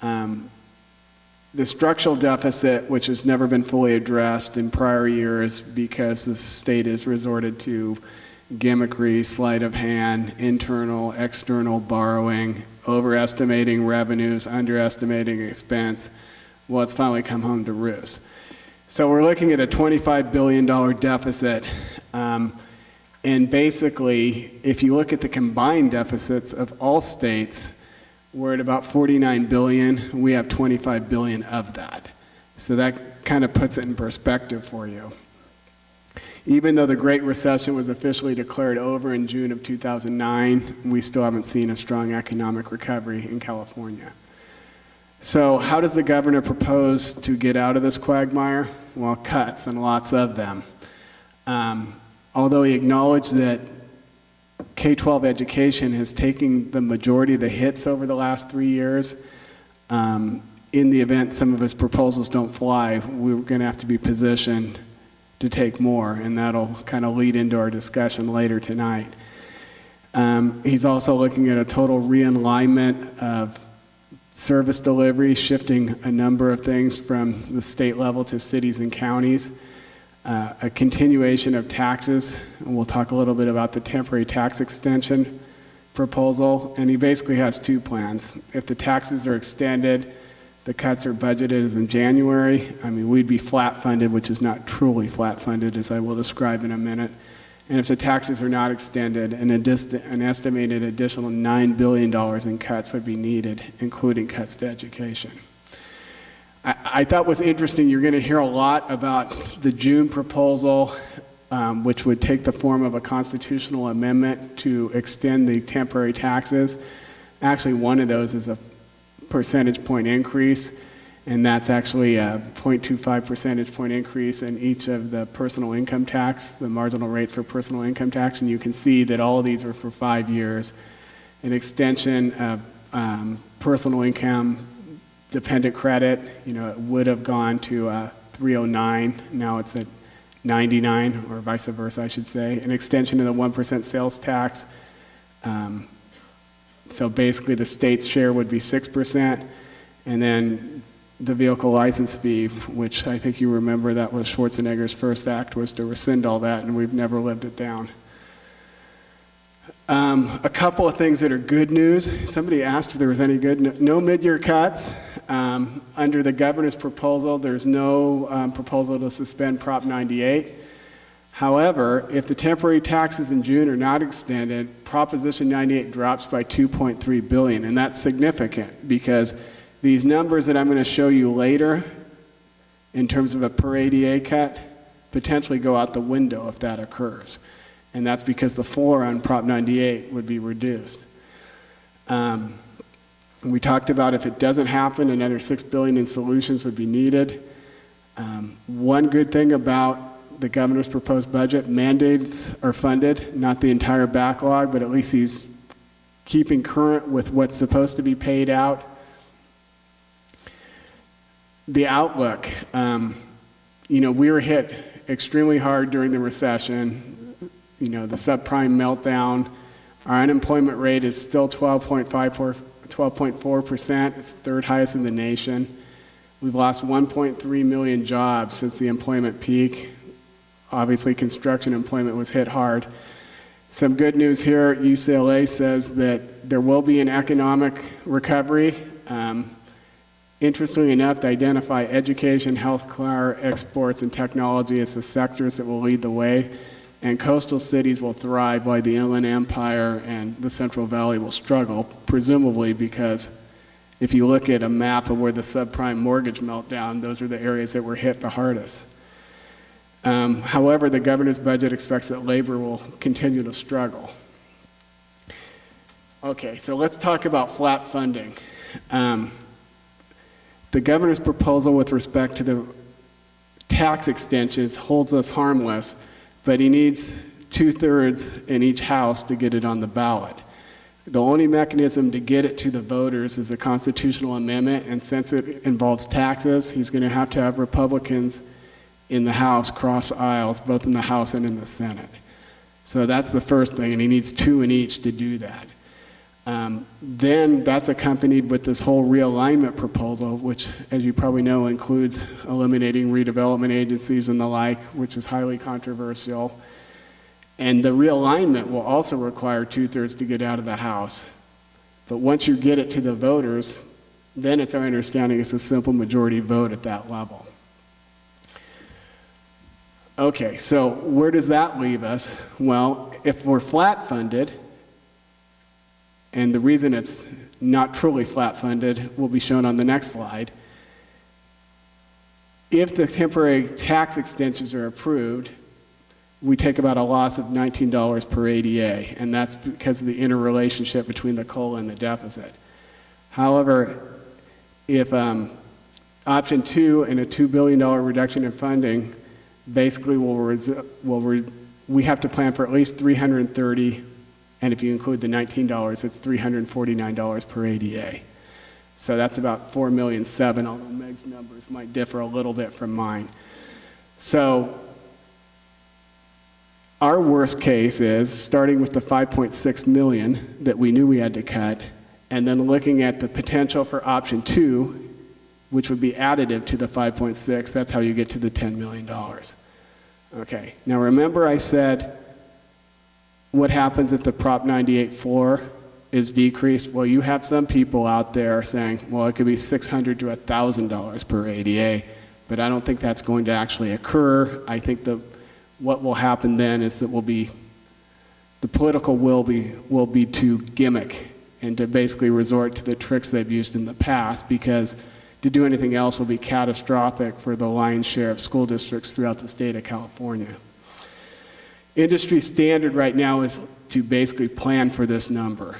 The structural deficit, which has never been fully addressed in prior years because the state has resorted to gimmickry, sleight of hand, internal, external borrowing, overestimating revenues, underestimating expense. Well, it's finally come home to roost. So we're looking at a $25 billion deficit. And basically, if you look at the combined deficits of all states, we're at about 49 billion. We have 25 billion of that. So that kind of puts it in perspective for you. Even though the Great Recession was officially declared over in June of 2009, we still haven't seen a strong economic recovery in California. So how does the governor propose to get out of this quagmire? Well, cuts, and lots of them. Although he acknowledged that K-12 education has taken the majority of the hits over the last 3 years, in the event some of his proposals don't fly, we're going to have to be positioned to take more, and that'll kind of lead into our discussion later tonight. He's also looking at a total realignment of service delivery, shifting a number of things from the state level to cities and counties, a continuation of taxes, and we'll talk a little bit about the temporary tax extension proposal, and he basically has two plans. If the taxes are extended, the cuts are budgeted as in January. I mean, we'd be flat funded, which is not truly flat funded, as I will describe in a minute. And if the taxes are not extended, an estimated additional $9 billion in cuts would be needed, including cuts to education. I thought was interesting, you're going to hear a lot about the June proposal, which would take the form of a constitutional amendment to extend the temporary taxes. Actually, one of those is a percentage point increase, and that's actually a 0.25 percentage point increase in each of the personal income tax, the marginal rates for personal income tax, and you can see that all of these are for 5 years. An extension of personal income dependent credit, it would have gone to 309, now it's at 99, or vice versa, I should say. An extension of the 1% sales tax. So basically the state's share would be 6%, and then the vehicle license fee, which I think you remember that was Schwarzenegger's first act, was to rescind all that, and we've never lived it down. A couple of things that are good news. Somebody asked if there was any good, no mid-year cuts. Under the governor's proposal, there's no proposal to suspend Prop 98. However, if the temporary taxes in June are not extended, Proposition 98 drops by $2.3 billion, and that's significant because these numbers that I'm going to show you later, in terms of a per ADA cut, potentially go out the window if that occurs, and that's because the floor on Prop 98 would be reduced. We talked about if it doesn't happen, another $6 billion in solutions would be needed. One good thing about the governor's proposed budget, mandates are funded, not the entire backlog, but at least he's keeping current with what's supposed to be paid out. The outlook, we were hit extremely hard during the recession, the subprime meltdown. Our unemployment rate is still 12.4%, it's third highest in the nation. We've lost 1.3 million jobs since the employment peak. Obviously, construction employment was hit hard. Some good news here, UCLA says that there will be an economic recovery. Interestingly enough, they identify education, healthcare, exports, and technology as the sectors that will lead the way. And coastal cities will thrive while the Inland Empire and the Central Valley will struggle, presumably because if you look at a map of where the subprime mortgage meltdown, those are the areas that were hit the hardest. However, the governor's budget expects that labor will continue to struggle. Okay, so let's talk about flat funding. The governor's proposal with respect to the tax extensions holds us harmless, but he needs 2/3 in each house to get it on the ballot. The only mechanism to get it to the voters is a constitutional amendment, and since it involves taxes, he's going to have Republicans in the House cross aisles, both in the House and in the Senate. So that's the first thing, and he needs 2 in each to do that. Then that's accompanied with this whole realignment proposal, which, as you probably know, includes eliminating redevelopment agencies and the like, which is highly controversial. And the realignment will also require 2/3 to get out of the House. But once you get it to the voters, then it's our understanding it's a simple majority vote at that level. Okay, so where does that leave us? Well, if we're flat funded, and the reason it's not truly flat funded will be shown on the next slide. If the temporary tax extensions are approved, we take about a loss of $19 per ADA, and that's because of the interrelationship between the COLA and the deficit. However, if option 2 and a $2 billion reduction in funding basically we have to plan for at least 330, and if you include the $19, it's $349 per ADA. So that's about $4.7 million, although Meg's numbers might differ a little bit from mine. So our worst case is starting with the $5.6 million that we knew we had to cut, and then looking at the potential for option 2, which would be additive to the 5.6, that's how you get to the $10 million. Okay, now remember I said what happens if the Prop 98 floor is decreased? Well, you have some people out there saying, well, it could be $600 to $1,000 per ADA, but I don't think that's going to actually occur. I think what will happen then is that the political will be to gimmick and to basically resort to the tricks they've used in the past, because to do anything else will be catastrophic for the lion's share of school districts throughout the state of California. Industry standard right now is to basically plan for this number,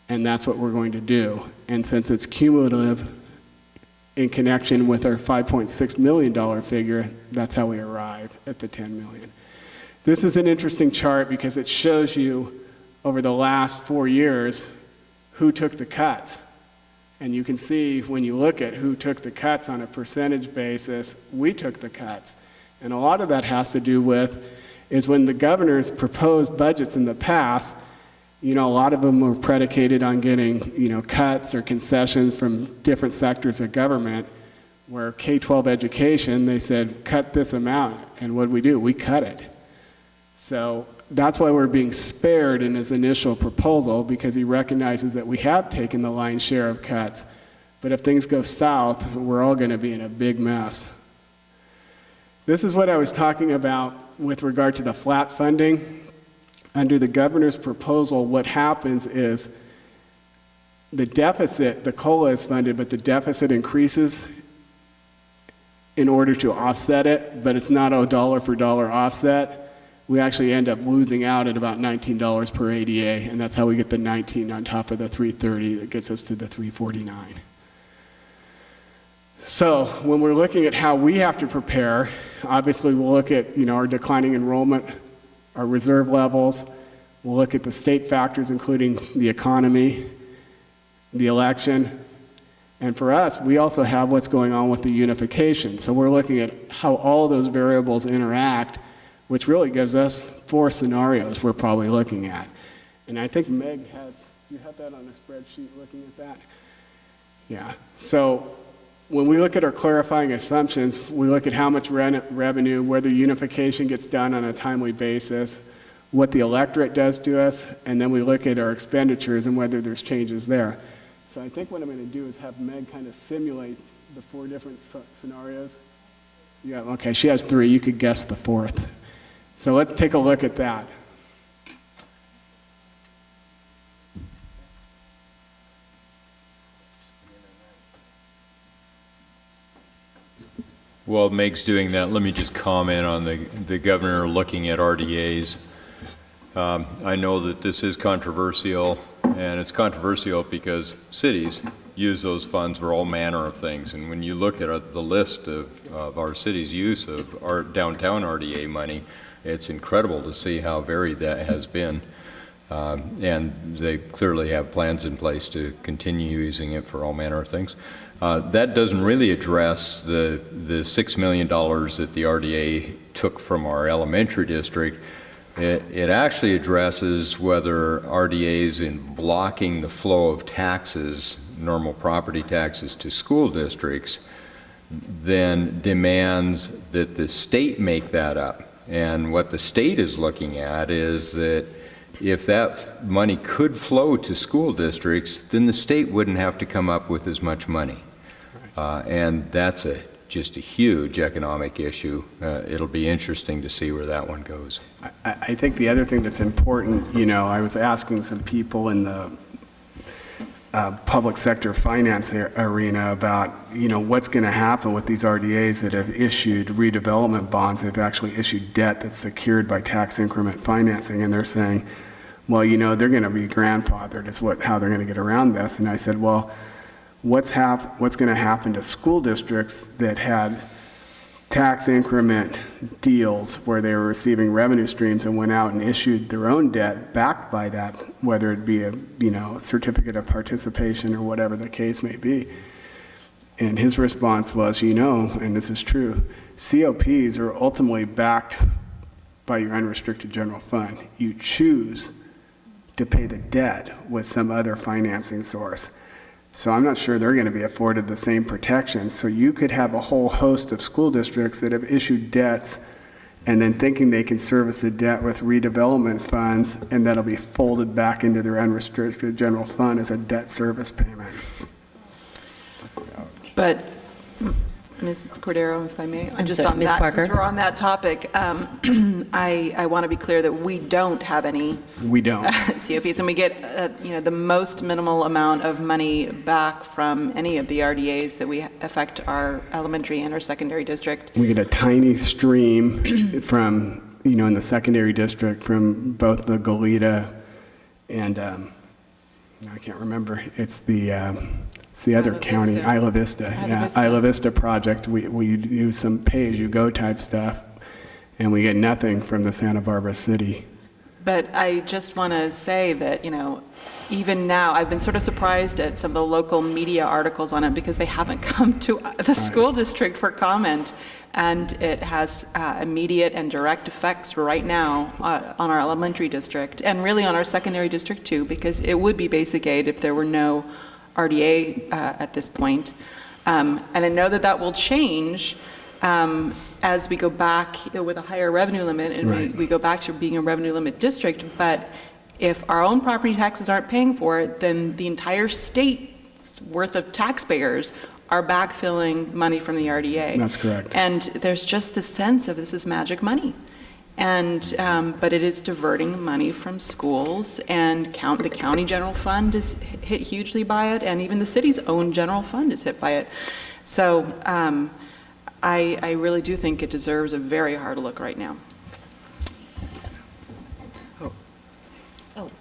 and that's what we're going to do. And since it's cumulative in connection with our $5.6 million figure, that's how we arrive at the $10 million. This is an interesting chart because it shows you over the last 4 years who took the cuts. And you can see when you look at who took the cuts on a percentage basis, we took the cuts. And a lot of that has to do with is when the governors proposed budgets in the past, a lot of them were predicated on getting, cuts or concessions from different sectors of government, where K-12 education, they said, cut this amount. And what did we do? We cut it. So that's why we're being spared in his initial proposal, because he recognizes that we have taken the lion's share of cuts. But if things go south, we're all going to be in a big mess. This is what I was talking about with regard to the flat funding. Under the governor's proposal, what happens is the deficit, the COLA is funded, but the deficit increases in order to offset it, but it's not a dollar for dollar offset. We actually end up losing out at about $19 per ADA, and that's how we get the 19 on top of the 330 that gets us to the 349. So when we're looking at how we have to prepare, obviously we'll look at our declining enrollment, our reserve levels. We'll look at the state factors, including the economy, the election. And for us, we also have what's going on with the unification. So we're looking at how all those variables interact, which really gives us 4 scenarios we're probably looking at. And I think Meg has, do you have that on a spreadsheet looking at that? Yeah. So when we look at our clarifying assumptions, we look at how much revenue, whether unification gets done on a timely basis, what the electorate does to us, and then we look at our expenditures and whether there's changes there. So I think what I'm going to do is have Meg kind of simulate the 4 different scenarios. Yeah, okay, she has 3. You could guess the 4th. So let's take a look at that. While Meg's doing that, let me just comment on the governor looking at RDAs. I know that this is controversial, and it's controversial because cities use those funds for all manner of things. And when you look at the list of our city's use of our downtown RDA money, it's incredible to see how varied that has been. And they clearly have plans in place to continue using it for all manner of things. That doesn't really address the $6 million that the RDA took from our elementary district. It actually addresses whether RDAs in blocking the flow of taxes, normal property taxes to school districts, then demands that the state make that up. And what the state is looking at is that if that money could flow to school districts, then the state wouldn't have to come up with as much money. And that's just a huge economic issue. It'll be interesting to see where that one goes. I think the other thing that's important, I was asking some people in the public sector finance arena about, what's going to happen with these RDAs that have issued redevelopment bonds. They've actually issued debt that's secured by tax increment financing, and they're saying, well, they're going to be grandfathered is how they're going to get around this. And I said, well, what's going to happen to school districts that had tax increment deals where they were receiving revenue streams and went out and issued their own debt backed by that, whether it be a certificate of participation or whatever the case may be. And his response was, and this is true, COPs are ultimately backed by your unrestricted general fund. You choose to pay the debt with some other financing source. So I'm not sure they're going to be afforded the same protection. So you could have a whole host of school districts that have issued debts and then thinking they can service the debt with redevelopment funds, and that'll be folded back into their unrestricted general fund as a debt service payment. But, Ms. Cordero, if I may, I'm just sorry, on Ms. that, Parker. since we're on that topic, I want to be clear that we don't have any We don't. COPs, and we get, the most minimal amount of money back from any of the RDAs that we affect our elementary and our secondary district. We get a tiny stream from, in the secondary district from both the Goleta and, I can't remember, it's the other county, Isla Vista. Isla Vista project. We do some pay-as-you-go type stuff, and we get nothing from the Santa Barbara City. But I just want to say that, even now, I've been sort of surprised at some of the local media articles on it because they haven't come to the school district for comment. And it has immediate and direct effects right now on our elementary district and really on our secondary district too, because it would be basic aid if there were no RDA at this point. And I know that will change as we go back with a higher revenue limit and Right. we go back to being a revenue limit district. But if our own property taxes aren't paying for it, then the entire state's worth of taxpayers are backfilling money from the RDA. That's correct. And there's just this sense of this is magic money. And, but it is diverting money from schools, and the county general fund is hit hugely by it, and even the city's own general fund is hit by it. So I really do think it deserves a very hard look right now.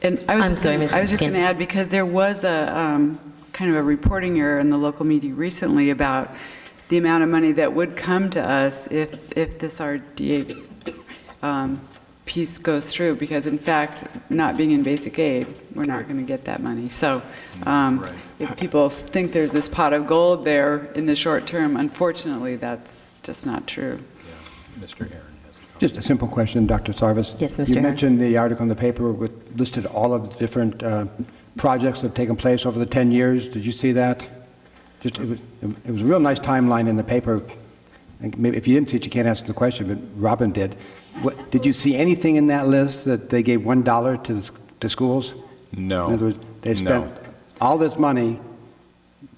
And I was just going to add, because there was a kind of a reporting error in the local media recently about the amount of money that would come to us if this RDA piece goes through, because in fact, not being in basic aid, we're not going to get that money. So if people think there's this pot of gold there in the short term, unfortunately, that's just not true. Yeah. Mr. Aaron has a comment. Just a simple question, Dr. Sarvis. Yes, Mr. You Aaron. mentioned the article in the paper listed all of the different projects that have taken place over the 10 years. Did you see that? It was a real nice timeline in the paper. And maybe if you didn't see it, you can't answer the question, but Robin did. Did you see anything in that list that they gave $1 to schools? No. In other words, they spent all this money,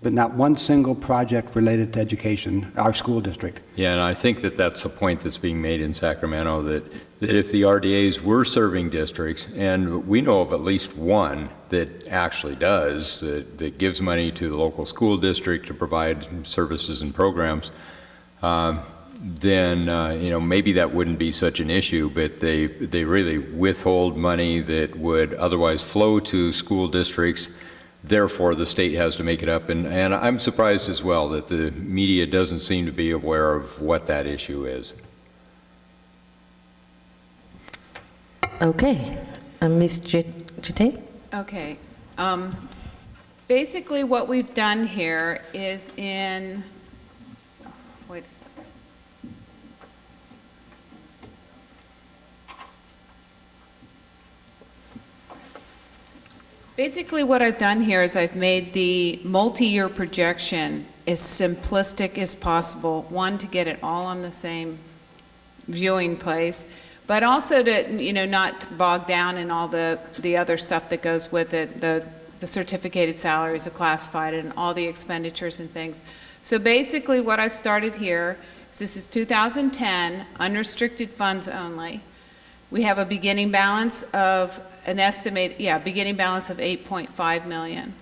but not one single project related to education, our school district. Yeah, and I think that's a point that's being made in Sacramento, that if the RDAs were serving districts, and we know of at least one that actually does, that gives money to the local school district to provide services and programs, then maybe that wouldn't be such an issue, but they really withhold money that would otherwise flow to school districts. Therefore, the state has to make it up. And I'm surprised as well that the media doesn't seem to be aware of what that issue is. Okay. Ms. Jete? Okay. Basically, what we've done here is wait a second. Basically, what I've done here is I've made the multi-year projection as simplistic as possible. One, to get it all on the same viewing place, but also to, not bog down in all the other stuff that goes with it, the certificated salaries, the classified, and all the expenditures and things. So basically, what I've started here is this is 2010, unrestricted funds only. We have a beginning balance of beginning balance of 8.5 million.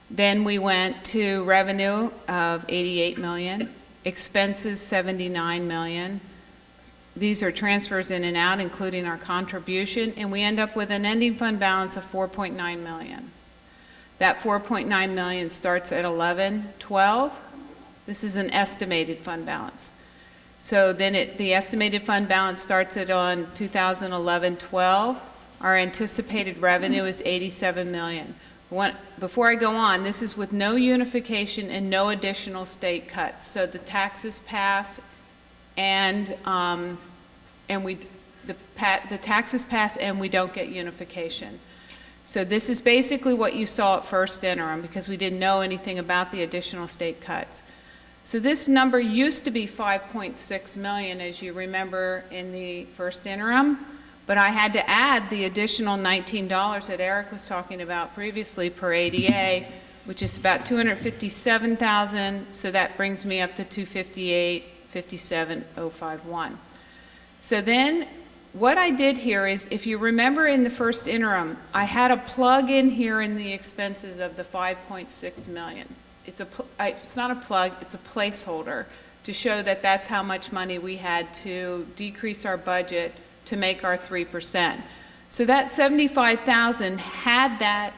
Then we went to revenue of 88 million, expenses 79 million. These are transfers in and out, including our contribution, and we end up with an ending fund balance of 4.9 million. That 4.9 million starts at 11/12. This is an estimated fund balance. So then the estimated fund balance starts at on 2011-12. Our anticipated revenue is 87 million. Before I go on, this is with no unification and no additional state cuts. So the taxes pass and the taxes pass and we don't get unification. So this is basically what you saw at first interim because we didn't know anything about the additional state cuts. So this number used to be 5.6 million, as you remember in the first interim, but I had to add the additional $19 that Eric was talking about previously per ADA, which is about 257,000. So that brings me up to 258,57,051. So then what I did here is, if you remember in the first interim, I had a plug in here in the expenses of the 5.6 million. It's not a plug, it's a placeholder to show that that's how much money we had to decrease our budget to make our 3%. So that 75,000 had that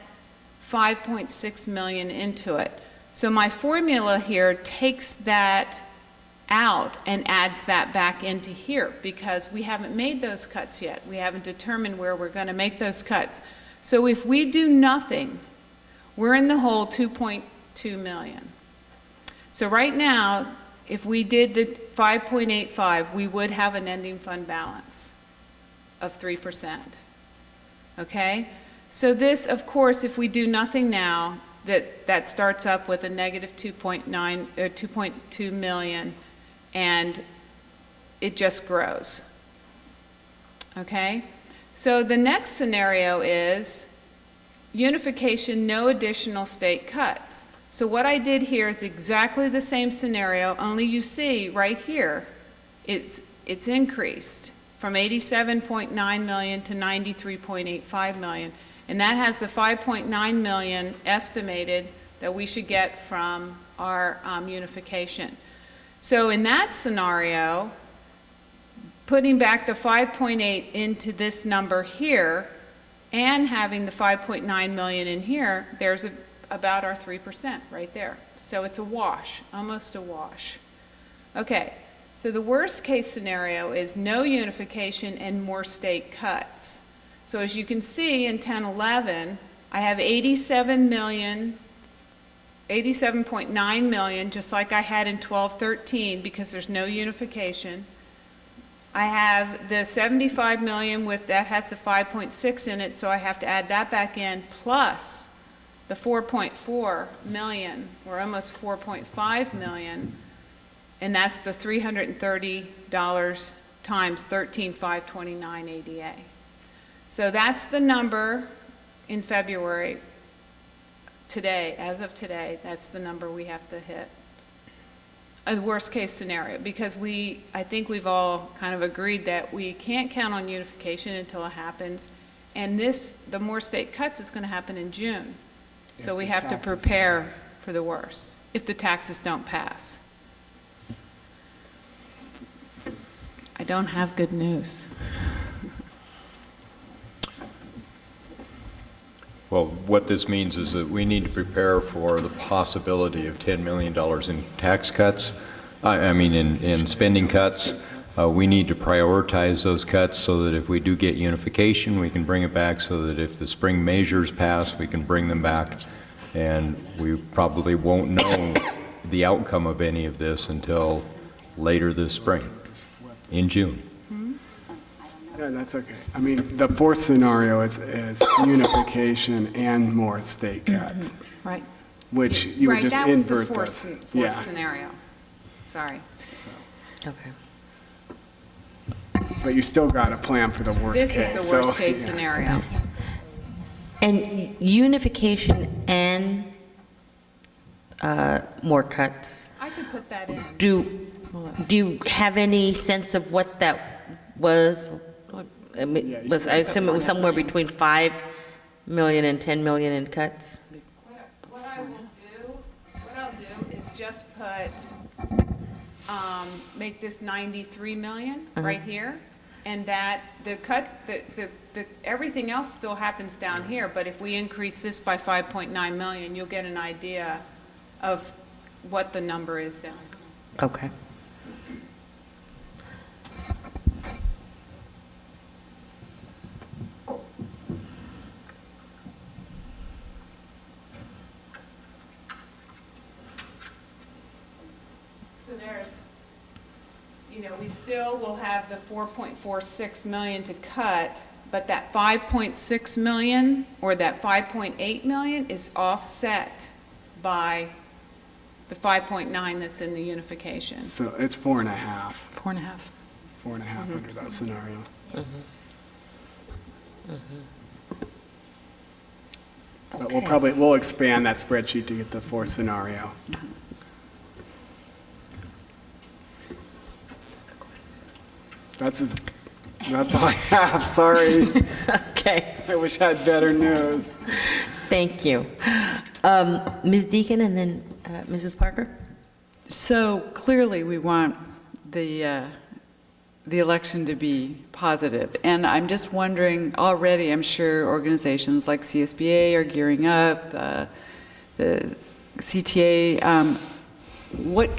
5.6 million into it. So my formula here takes that out and adds that back into here because we haven't made those cuts yet. We haven't determined where we're going to make those cuts. So if we do nothing, we're in the hole 2.2 million. So right now, if we did the 5.85, we would have an ending fund balance of 3%. Okay? So this, of course, if we do nothing now, that starts up with a negative 2.2 million, and it just grows. Okay? So the next scenario is unification, no additional state cuts. So what I did here is exactly the same scenario, only you see right here, it's increased from 87.9 million to 93.85 million. And that has the 5.9 million estimated that we should get from our unification. So in that scenario, putting back the 5.8 into this number here and having the 5.9 million in here, there's about our 3% right there. So it's a wash, almost a wash. Okay, so the worst case scenario is no unification and more state cuts. So as you can see in 10-11, I have 87.9 million, just like I had in 12-13 because there's no unification. I have the 75 million that has the 5.6 in it, so I have to add that back in, plus the 4.4 million, or almost 4.5 million, and that's the $330 times 13,529 ADA. So that's the number in February. Today, as of today, that's the number we have to hit. A worst case scenario, because I think we've all kind of agreed that we can't count on unification until it happens, and the more state cuts is going to happen in June. So we have to prepare for the worst if the taxes don't pass. I don't have good news. Well, what this means is that we need to prepare for the possibility of $10 million in tax cuts, in spending cuts. We need to prioritize those cuts so that if we do get unification, we can bring it back, so that if the spring measures pass, we can bring them back. And we probably won't know the outcome of any of this until later this spring, in June. Yeah, that's okay. I mean, the fourth scenario is unification and more state cuts. Right. Which you would just invert that was the fourth scenario. Sorry. Okay. But you still got a plan for the worst case. This is the worst case scenario. And unification and more cuts. I could put that in. Do you have any sense of what that was? I assume it was somewhere between 5 million and 10 million in cuts? What I'll do is just put, make this 93 million right here, and that the cuts, everything else still happens down here, but if we increase this by 5.9 million, you'll get an idea of what the number is down here. Okay. there's, we still will have the 4.46 million to cut, but that 5.6 million or that 5.8 million is offset by the 5.9 that's in the unification. So it's 4.5. 4.5. 4.5 under that scenario. But we'll expand that spreadsheet to get the 4 scenario. That's all I have, sorry. Okay. I wish I had better news. Thank you. Ms. Deacon and then Mrs. Parker? So clearly, we want the election to be positive. And I'm just wondering, already, I'm sure organizations like CSBA are gearing up, the CTA, what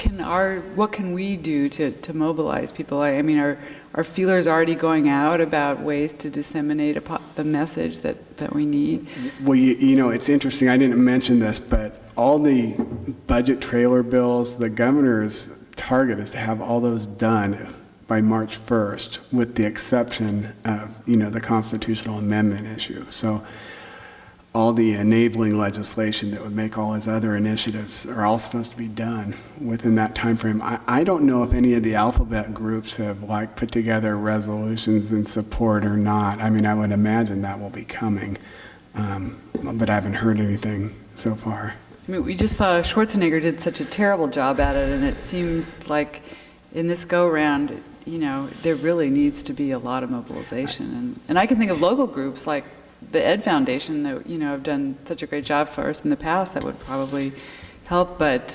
can we do to mobilize people? I mean, are feelers already going out about ways to disseminate the message that we need? Well, you know, it's interesting, I didn't mention this, but all the budget trailer bills, the governor's target is to have all those done by March 1st, with the exception of, the constitutional amendment issue. So all the enabling legislation that would make all his other initiatives are all supposed to be done within that time frame. I don't know if any of the alphabet groups have put together resolutions in support or not. I mean, I would imagine that will be coming, but I haven't heard anything so far. I mean, we just saw Schwarzenegger did such a terrible job at it, and it seems like in this go-round, there really needs to be a lot of mobilization. And I can think of local groups like the Ed Foundation that, have done such a great job for us in the past that would probably help, but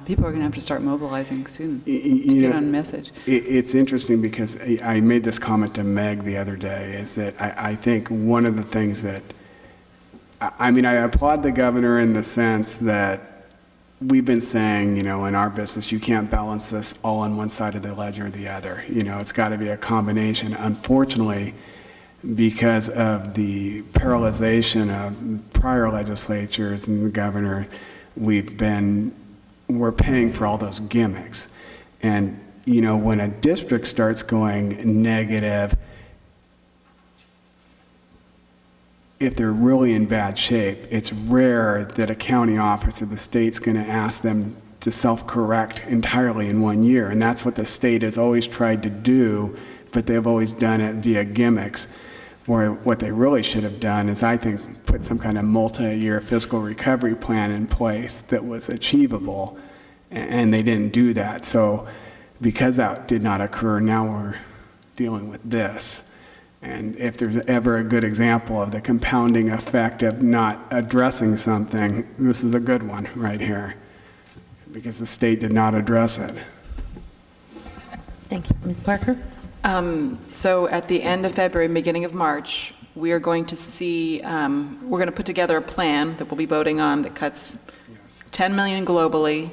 people are going to have to start mobilizing soon to get on message. It's interesting because I made this comment to Meg the other day, is that I think one of the things that, I applaud the governor in the sense that we've been saying, in our business, you can't balance this all on one side of the ledger or the other. It's got to be a combination. Unfortunately, because of the paralyzation of prior legislatures and the governor, we're paying for all those gimmicks. And, when a district starts going negative, if they're really in bad shape, it's rare that a county office or the state's going to ask them to self-correct entirely in 1 year. And that's what the state has always tried to do, but they've always done it via gimmicks. Where what they really should have done is, I think, put some kind of multi-year fiscal recovery plan in place that was achievable, and they didn't do that. So because that did not occur, now we're dealing with this. And if there's ever a good example of the compounding effect of not addressing something, this is a good one right here, because the state did not address it. Thank you. Ms. Parker? So at the end of February, beginning of March, we are going to see, we're going to put together a plan that we'll be voting on that cuts $10 million globally,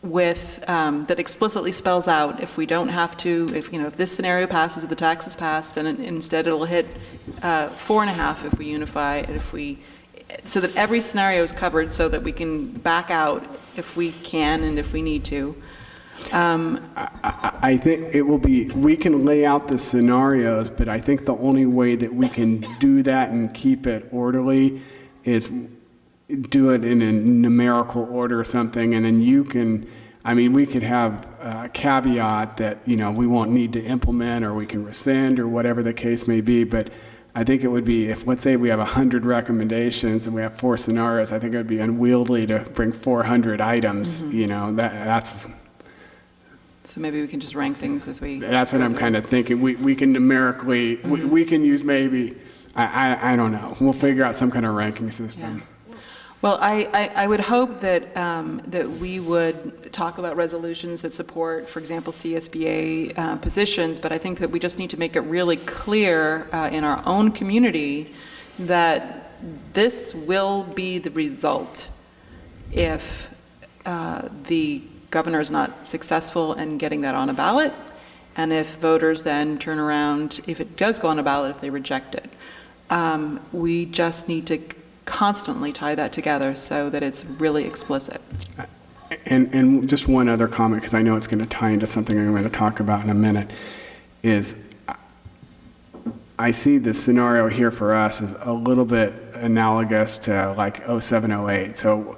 with that explicitly spells out if we don't have to, if this scenario passes, if the tax is passed, then instead it'll hit 4.5 if we unify, so that every scenario is covered, so that we can back out if we can and if we need to. I think it will be, we can lay out the scenarios, but I think the only way that we can do that and keep it orderly is do it in a numerical order or something, and then you can, we could have a caveat that, we won't need to implement, or we can rescind, or whatever the case may be, but I think it would be, if, let's say we have 100 recommendations and we have 4 scenarios, I think it would be unwieldy to bring 400 items, that's... So maybe we can just rank things as we... That's what I'm kind of thinking. We can numerically, we can use maybe, I don't know. We'll figure out some kind of ranking system. Yeah. Well, I would hope that, that we would talk about resolutions that support, for example, CSBA positions, but I think that we just need to make it really clear in our own community that this will be the result if the governor is not successful in getting that on a ballot, and if voters then turn around, if it does go on a ballot, if they reject it. We just need to constantly tie that together so that it's really explicit. And just one other comment, because I know it's going to tie into something I'm going to talk about in a minute, is I see the scenario here for us as a little bit analogous to like 07, 08, so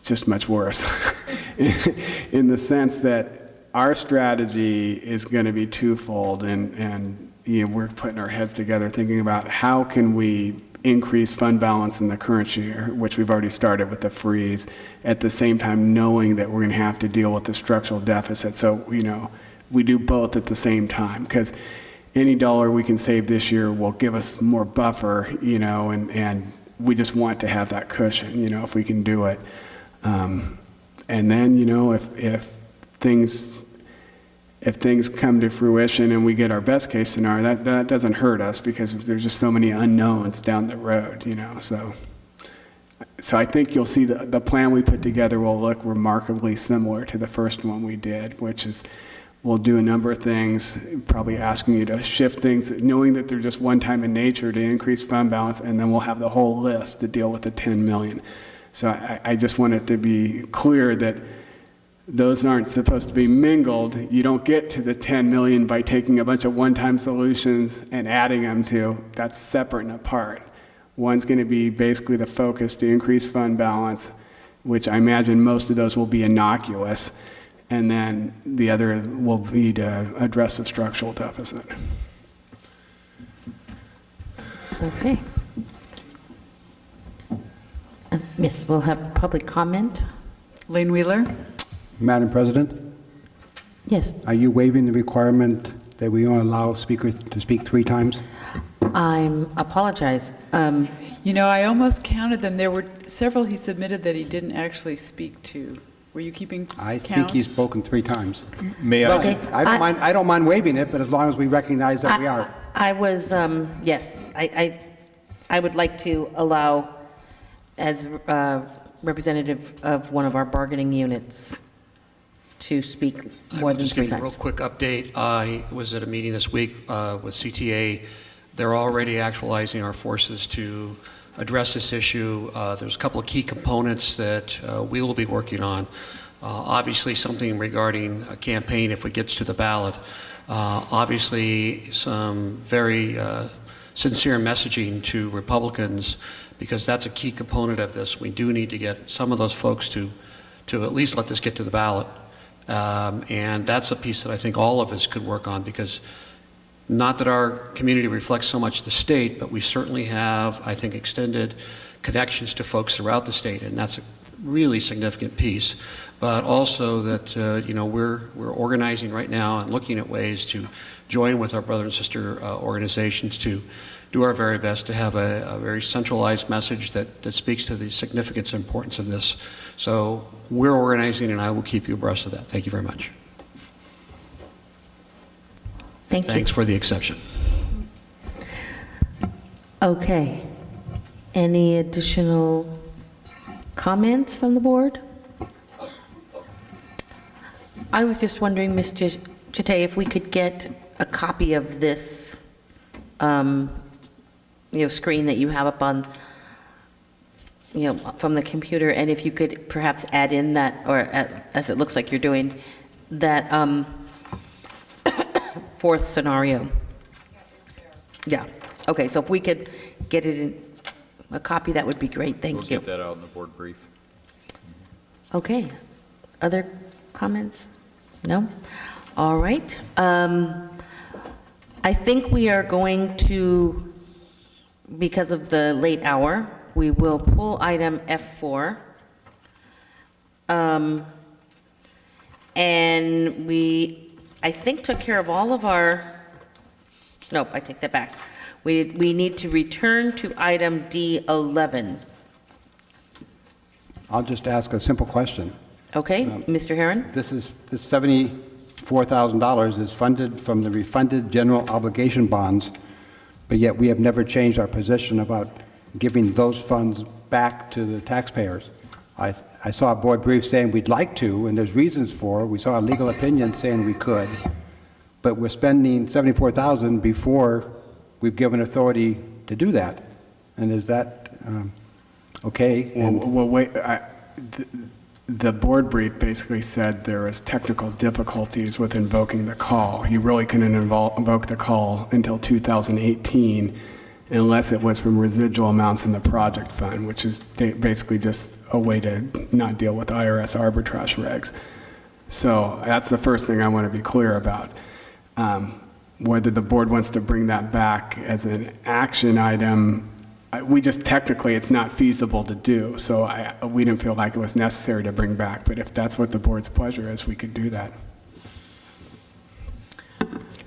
just much worse in the sense that our strategy is going to be twofold, and you know, we're putting our heads together thinking about how can we increase fund balance in the current year, which we've already started with the freeze, at the same time knowing that we're going to have to deal with the structural deficit. So, you know, we do both at the same time, because any dollar we can save this year will give us more buffer, you know, and we just want to have that cushion, you know, if we can do it. And then, you know, if things come to fruition and we get our best case scenario, that doesn't hurt us, because there's just so many unknowns down the road, you know. So I think you'll see the plan we put together will look remarkably similar to the first one we did, which is we'll do a number of things, probably asking you to shift things, knowing that they're just one time in nature, to increase fund balance, and then we'll have the whole list to deal with the 10 million. So I just want it to be clear that those aren't supposed to be mingled. You don't get to the 10 million by taking a bunch of one-time solutions and adding them to. That's separate and apart. One's going to be basically the focus to increase fund balance, which I imagine most of those will be innocuous, and then the other will be to address the structural deficit. Okay. Yes, we'll have public comment. Lane Wheeler? Madam President, Yes, are you waiving the requirement that we only allow speakers to speak 3 times? I apologize. You know, I almost counted them. There were several he submitted that he didn't actually speak to. Were you keeping count? I think he's spoken 3 times. May I? Okay. I don't mind waiving it, but as long as we recognize that we are. I was, yes, I would like to allow, as representative of one of our bargaining units, to speak more than 3 Just give you a times. real quick update. I was at a meeting this week with CTA. They're already actualizing our forces to address this issue. There's a couple of key components that we will be working on. Obviously, something regarding a campaign if it gets to the ballot. Obviously, some very sincere messaging to Republicans, because that's a key component of this. We do need to get some of those folks to at least let this get to the ballot. And that's a piece that I think all of us could work on, because not that our community reflects so much the state, but we certainly have, I think, extended connections to folks throughout the state, and that's a really significant piece. But also that, you know, we're organizing right now and looking at ways to join with our brother and sister organizations to do our very best to have a very centralized message that speaks to the significance and importance of this. So we're organizing, and I will keep you abreast of that. Thank you very much. Thanks for the exception. Okay. Any additional comments from the board? I was just wondering, Ms. Chate, if we could get a copy of this, screen that you have up on, from the computer, and if you could perhaps add in that, or as it looks like you're doing, that fourth scenario. Yeah. Okay, so if we could get it in a copy, that would be great. Thank you. We'll get that out in the board brief. Okay. Other comments? No? All right. I think we are going to, because of the late hour, we will pull item F4. And we, I think, took care of all of our, nope, I take that back. We need to return to item D11. I'll just ask a simple question. Okay, Mr. Herron? This $74,000 is funded from the refunded general obligation bonds, but yet we have never changed our position about giving those funds back to the taxpayers. I saw a board brief saying we'd like to, and there's reasons for it. We saw a legal opinion saying we could, but we're spending $74,000 before we've given authority to do that. And is that okay? Well, wait. the board brief basically said there was technical difficulties with invoking the call. You really couldn't invoke the call until 2018 unless it was from residual amounts in the project fund, which is basically just a way to not deal with IRS arbitrage regs. So that's the first thing I want to be clear about. Whether the board wants to bring that back as an action item, we just technically, it's not feasible to do. So we didn't feel like it was necessary to bring back. But if that's what the board's pleasure is, we could do that.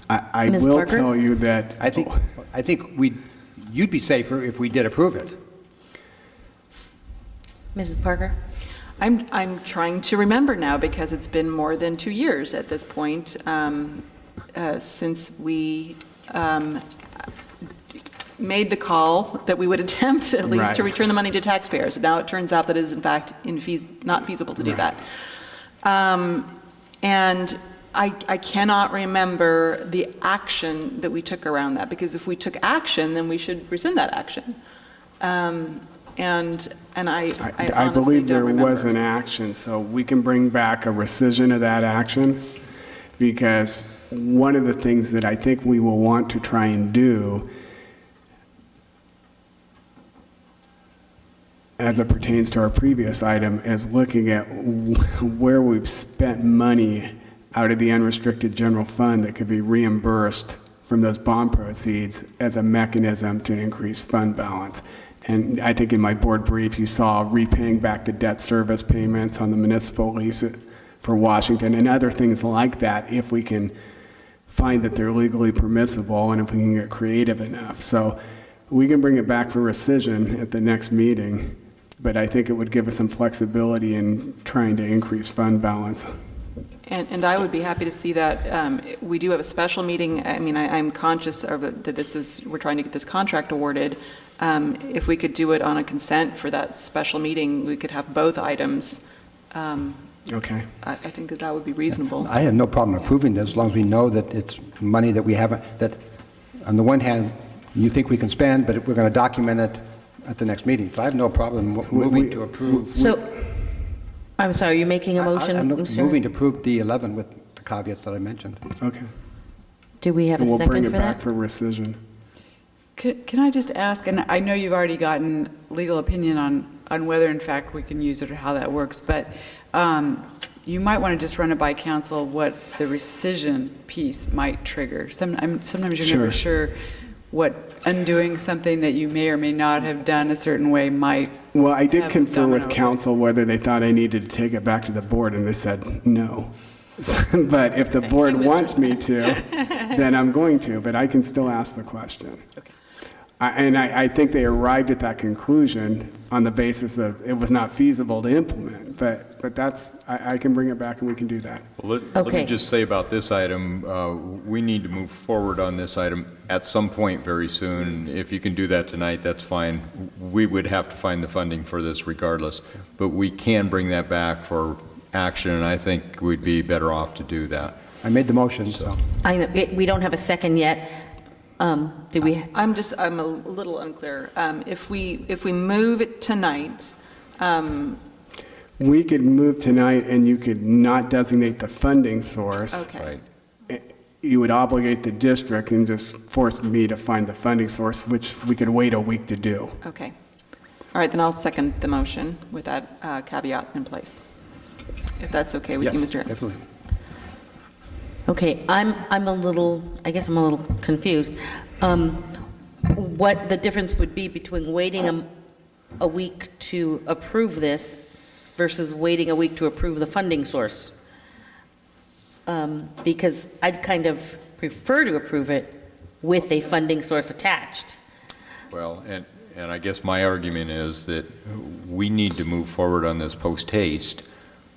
I Ms. will Parker? tell you that I think you'd be safer if we did approve it. Mrs. Parker? I'm trying to remember now because it's been more than 2 years at this point since we made the call that we would attempt at least to Right. return the money to taxpayers. Now it turns out that it is in fact not feasible to do that. And I cannot remember the action that we took around that, because if we took action, then we should rescind that action. And I I honestly believe there don't was remember. an action, so we can bring back a rescission of that action, because one of the things that I think we will want to try and do as it pertains to our previous item is looking at where we've spent money out of the unrestricted general fund that could be reimbursed from those bond proceeds as a mechanism to increase fund balance. And I think in my board brief, you saw repaying back the debt service payments on the municipal lease for Washington and other things like that, if we can find that they're legally permissible and if we can get creative enough. So we can bring it back for rescission at the next meeting, but I think it would give us some flexibility in trying to increase fund balance. And I would be happy to see that. We do have a special meeting. I mean, I'm conscious of that we're trying to get this contract awarded. If we could do it on a consent for that special meeting, we could have both items. Okay. I think that would be reasonable. I have no problem approving this as long as we know that it's money that we haven't, that on the one hand, you think we can spend, but we're going to document it at the next meeting. So I have no problem moving to approve. So, I'm sorry, you're making a motion, I'm Mr. moving to approve D11 with the caveats that I mentioned. Okay. Do we have a And we'll second bring for it back that? for rescission. Can I just ask, and I know you've already gotten legal opinion on whether in fact we can use it or how that works, but you might want to just run it by council what the rescission piece might trigger. Sometimes you're never sure what undoing something that you may or may not have done a certain way might. Well, I did have confer with domino council whether they thought I needed to take it back to the board, and they said no. But if the board wants me to, then I'm going to, but I can still ask the question. I think they arrived at that conclusion on the basis of it was not feasible to implement, but that's, I can bring it back and we can do that. Well, let me just say about this item, we need to move forward on this item at some point very soon. If you can do that tonight, that's fine. We would have to find the funding for this regardless, but we can bring that back for action, and I think we'd be better off to do that. I made the motion, so. We don't have a second yet. Do we? I'm a little unclear. If we move it tonight, We could move tonight and you could not designate the funding source. okay. You would obligate the district and just force me to find the funding source, which we could wait a week to do. Okay. All right, then I'll second the motion with that caveat in place, if that's okay with you, Mr. Harris. Definitely. Okay, I'm a little, I guess I'm a little confused. What the difference would be between waiting a week to approve this versus waiting a week to approve the funding source? Because I'd kind of prefer to approve it with a funding source attached. Well, and I guess my argument is that we need to move forward on this post haste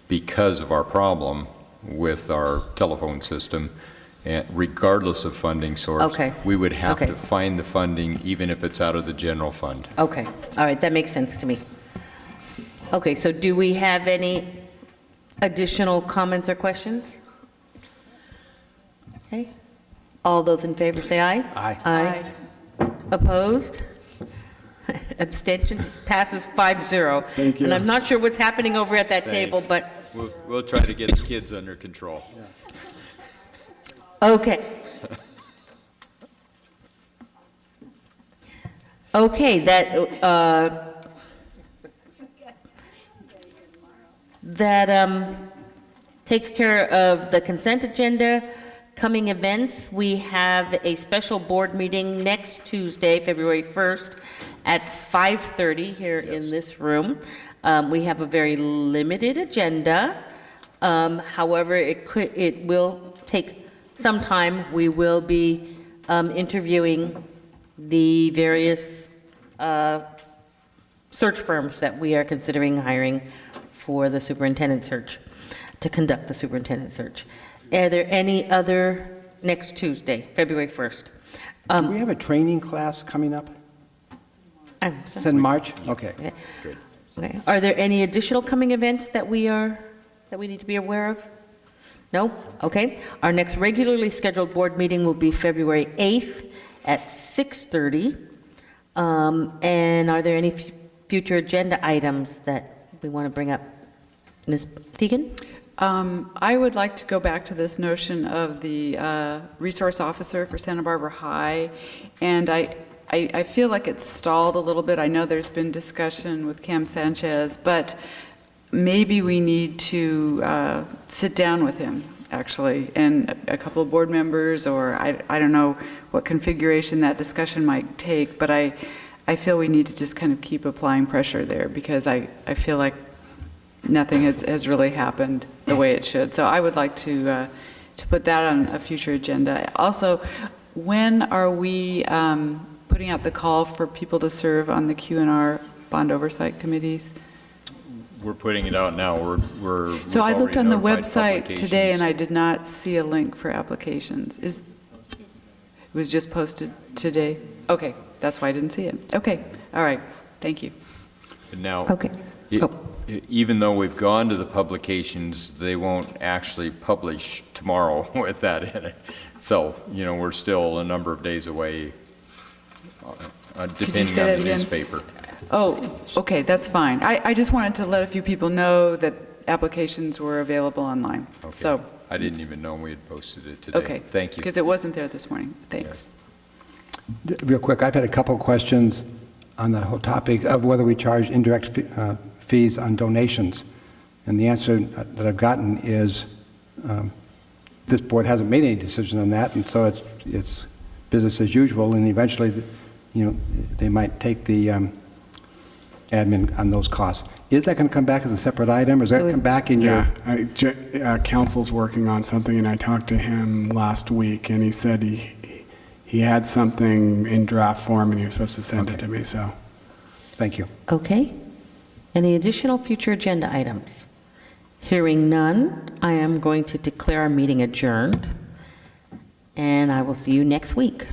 because of our problem with our telephone system, and regardless of funding source. Okay. We would have Okay. to find the funding even if it's out of the general fund. Okay, all right, that makes sense to me. Okay, so do we have any additional comments or questions? Okay, all those in favor say aye. Aye. Aye. Opposed? Abstentions? Passes 5-0. Thank you. And I'm not sure what's happening over at that table, Thanks. but, We'll try to get the kids under control. okay. Okay, that takes care of the consent agenda. Coming events, we have a special board meeting next Tuesday, February 1st, at 5:30 here in this room. We have a very limited agenda. However, it will take some time. We will be interviewing the various search firms that we are considering hiring for the superintendent search, to conduct the superintendent search. Are there any other, next Tuesday, February 1st? Do we have a training class coming up? It's in March? Okay. Okay. Are there any additional coming events that we need to be aware of? No? Okay. Our next regularly scheduled board meeting will be February 8th at 6:30. And are there any future agenda items that we want to bring up? Ms. Teagan? I would like to go back to this notion of the resource officer for Santa Barbara High, and I feel like it's stalled a little bit. I know there's been discussion with Cam Sanchez, but maybe we need to sit down with him, actually, and a couple of board members, or I don't know what configuration that discussion might take, but I feel we need to just kind of keep applying pressure there, because I feel like nothing has really happened the way it should. So I would like to put that on a future agenda. Also, when are we putting out the call for people to serve on the Q&R bond oversight committees? We're putting it out now. We're So I looked already on the notified website today and publications. I did not see a link for applications. It was just posted today? Okay, that's why I didn't see it. Okay, all right, thank you. And now, Okay. even though we've gone to the publications, they won't actually publish tomorrow with that in it. So, we're still a number of days away, depending say on that the again? newspaper. Oh, okay, that's fine. I just wanted to let a few people know that applications were available online. Okay. So, I didn't even know we had posted it today. okay. Thank you. Because it wasn't there this morning. Thanks. Real quick, I've had a couple of questions on the whole topic of whether we charge indirect fees on donations. And the answer that I've gotten is this board hasn't made any decision on that, and so it's business as usual, and eventually, they might take the admin on those costs. Is that going to come back as a separate item, or is that going to come back in your... Yeah, council's working on something, and I talked to him last week, and he said he had something in draft form, and he was supposed to send it to me, so. Thank you. Okay. Any additional future agenda items? Hearing none, I am going to declare our meeting adjourned, and I will see you next week.